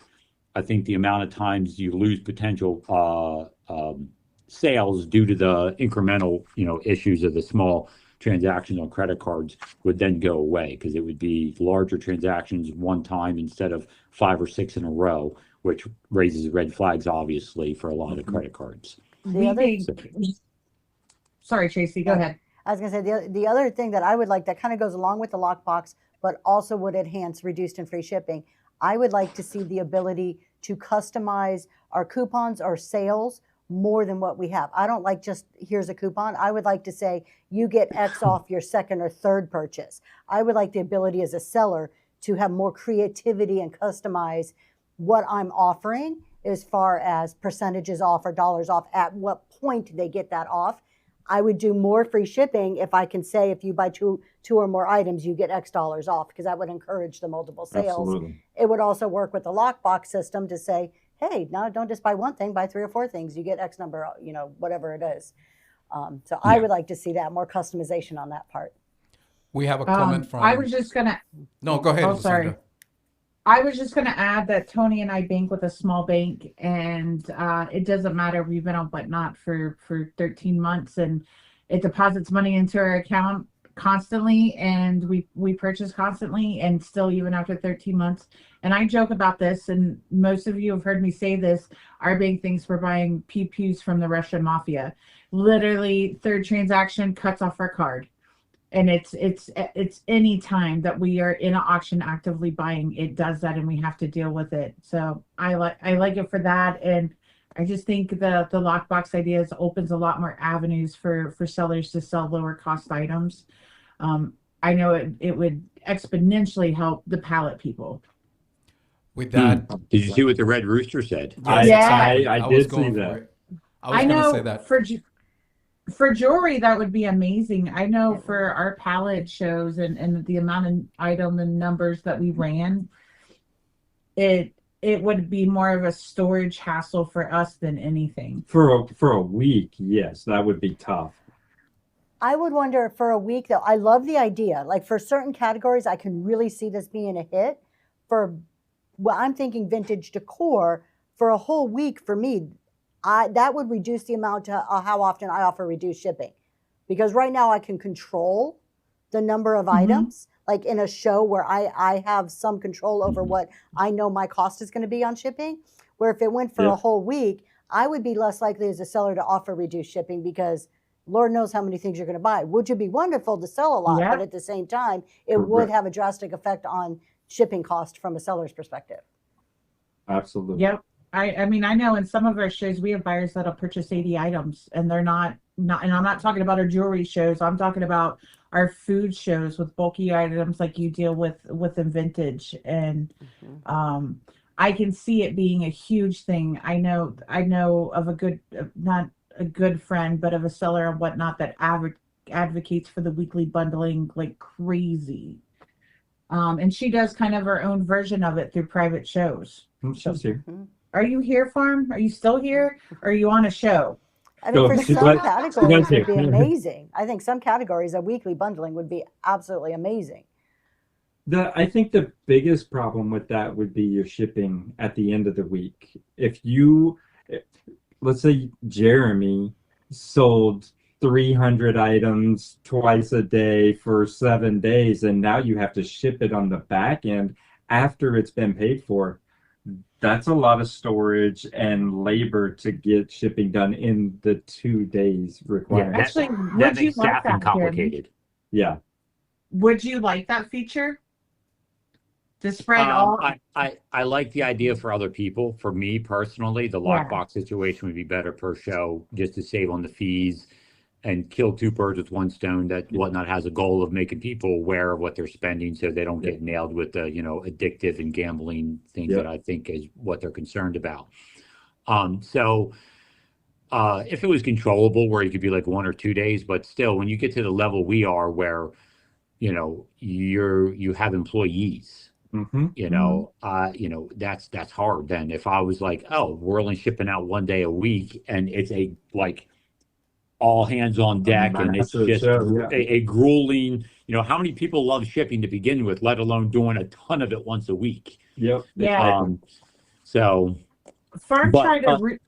I think the amount of times you lose potential sales due to the incremental, issues of the small transactions on credit cards would then go away, because it would be larger transactions one time instead of 5 or 6 in a row, which raises red flags, obviously, for a lot of credit cards. Sorry, Tracy, go ahead. I was going to say the other thing that I would like that kind of goes along with the lockbox, but also would enhance reduced and free shipping. I would like to see the ability to customize our coupons or sales more than what we have. I don't like just here's a coupon. I would like to say you get X off your second or third purchase. I would like the ability as a seller to have more creativity and customize what I'm offering as far as percentages off or dollars off, at what point they get that off. I would do more free shipping if I can say if you buy two or more items, you get X dollars off, because that would encourage the multiple sales. Absolutely. It would also work with the lockbox system to say, hey, no, don't just buy one thing, buy 3 or 4 things. You get X number, whatever it is. So I would like to see that more customization on that part. We have a comment from. I was just gonna. No, go ahead. Oh, sorry. I was just gonna add that Tony and I bank with a small bank, and it doesn't matter. We've been on Whatnot for 13 months, and it deposits money into our account constantly, and we purchase constantly, and still even after 13 months. And I joke about this, and most of you have heard me say this. Our bank thinks we're buying pew-pews from the Russian mafia. Literally, third transaction cuts off our card. And it's any time that we are in an auction actively buying, it does that, and we have to deal with it. So I like it for that, and I just think the lockbox ideas opens a lot more avenues for sellers to sell lower cost items. I know it would exponentially help the pallet people. With that, did you see what the Red Rooster said? I did see that. I was going to say that. For jewelry, that would be amazing. I know for our pallet shows and the amount of item and numbers that we ran, it would be more of a storage hassle for us than anything. For a week, yes, that would be tough. I would wonder for a week, though. I love the idea. Like for certain categories, I can really see this being a hit. I'm thinking vintage decor, for a whole week for me, that would reduce the amount to how often I offer reduced shipping. Because right now I can control the number of items. like in a show where I have some control over what I know my cost is going to be on shipping. Where if it went for a whole week, I would be less likely as a seller to offer reduced shipping because Lord knows how many things you're going to buy, which would be wonderful to sell a lot, but at the same time, it would have a drastic effect on shipping cost from a seller's perspective. Absolutely. Yep. I mean, I know in some of our shows we have buyers that'll purchase 80 items and they're not, and I'm not talking about our jewelry shows. I'm talking about our food shows with bulky items like you deal with in vintage. And I can see it being a huge thing. I know of a good, not a good friend, but of a seller and whatnot that advocates for the weekly bundling like crazy. And she does kind of her own version of it through private shows. She's here. Are you here, Farm? Are you still here? Or are you on a show? I mean, for some categories it would be amazing. I think some categories, a weekly bundling would be absolutely amazing. I think the biggest problem with that would be your shipping at the end of the week. If you, let's say Jeremy sold 300 items twice a day for 7 days, and now you have to ship it on the back end after it's been paid for. That's a lot of storage and labor to get shipping done in the 2 days required. Yeah, actually, that makes staffing complicated. Yeah. Would you like that feature? To spread all. I like the idea for other people. For me personally, the lockbox situation would be better per show, just to save on the fees and kill two birds with one stone. That Whatnot has a goal of making people aware of what they're spending so they don't get nailed with the, addictive and gambling things that I think is what they're concerned about. So if it was controllable where it could be like 1 or 2 days, but still when you get to the level we are where, you have employees, that's hard. Then if I was like, oh, we're only shipping out 1 day a week and it's a like all hands on deck and it's just a grueling, how many people love shipping to begin with, let alone doing a ton of it once a week? Yep. Yeah. So Farm tried to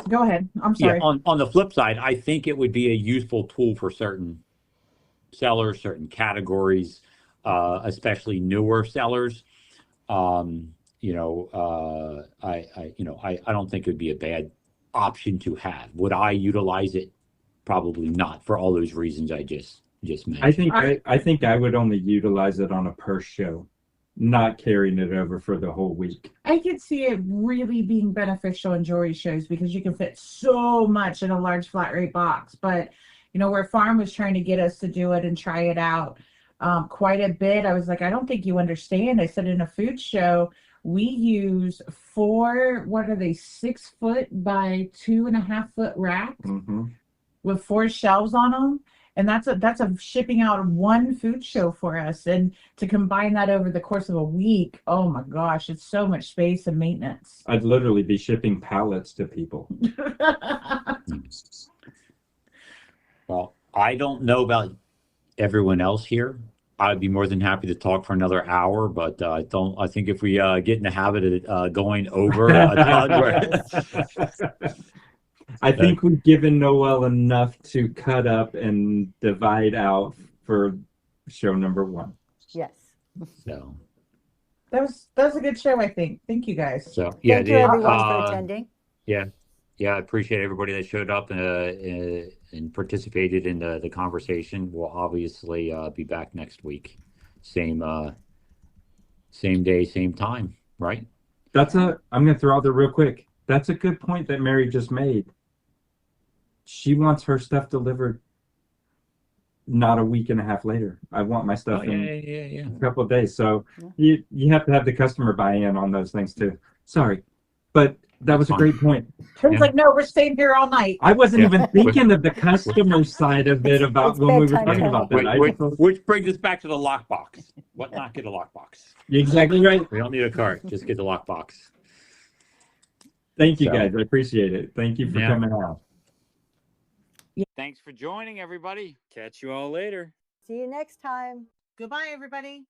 go ahead. I'm sorry. Yeah, on the flip side, I think it would be a useful tool for certain sellers, certain categories, especially newer sellers. I don't think it would be a bad option to have. Would I utilize it? Probably not, for all those reasons I just mentioned. I think I would only utilize it on a per show, not carrying it over for the whole week. I could see it really being beneficial in jewelry shows because you can fit so much in a large flat rate box. But where Farm was trying to get us to do it and try it out quite a bit, I was like, I don't think you understand. I said in a food show, we use 4, 6 foot by 2.5 foot racks with 4 shelves on them. And that's a shipping out one food show for us. And to combine that over the course of a week, oh my gosh, it's so much space and maintenance. I'd literally be shipping pallets to people. Well, I don't know about everyone else here. I'd be more than happy to talk for another hour, but I think if we get in the habit of going over a ton, I think we've given Noel enough to cut up and divide out for show number 1. Yes. So that was a good show, I think. Thank you guys. So thank you everyone for attending. Yeah, I appreciate everybody that showed up and participated in the conversation. We'll obviously be back next week, same day, same time, right? I'm going to throw out there real quick. That's a good point that Mary just made. She wants her stuff delivered not a week and a half later. I want my stuff in a couple of days. So you have to have the customer buy in on those things too. Sorry, but that was a great point. Tim's like, no, we're staying here all night. I wasn't even thinking of the customer side of it about when we were talking about that. Which brings us back to the lockbox. Not get a lockbox? You're exactly right. We don't need a cart. Just get the lockbox. Thank you, guys. I appreciate it. Thank you for coming out. Thanks for joining, everybody. Catch you all later. See you next time. Goodbye, everybody.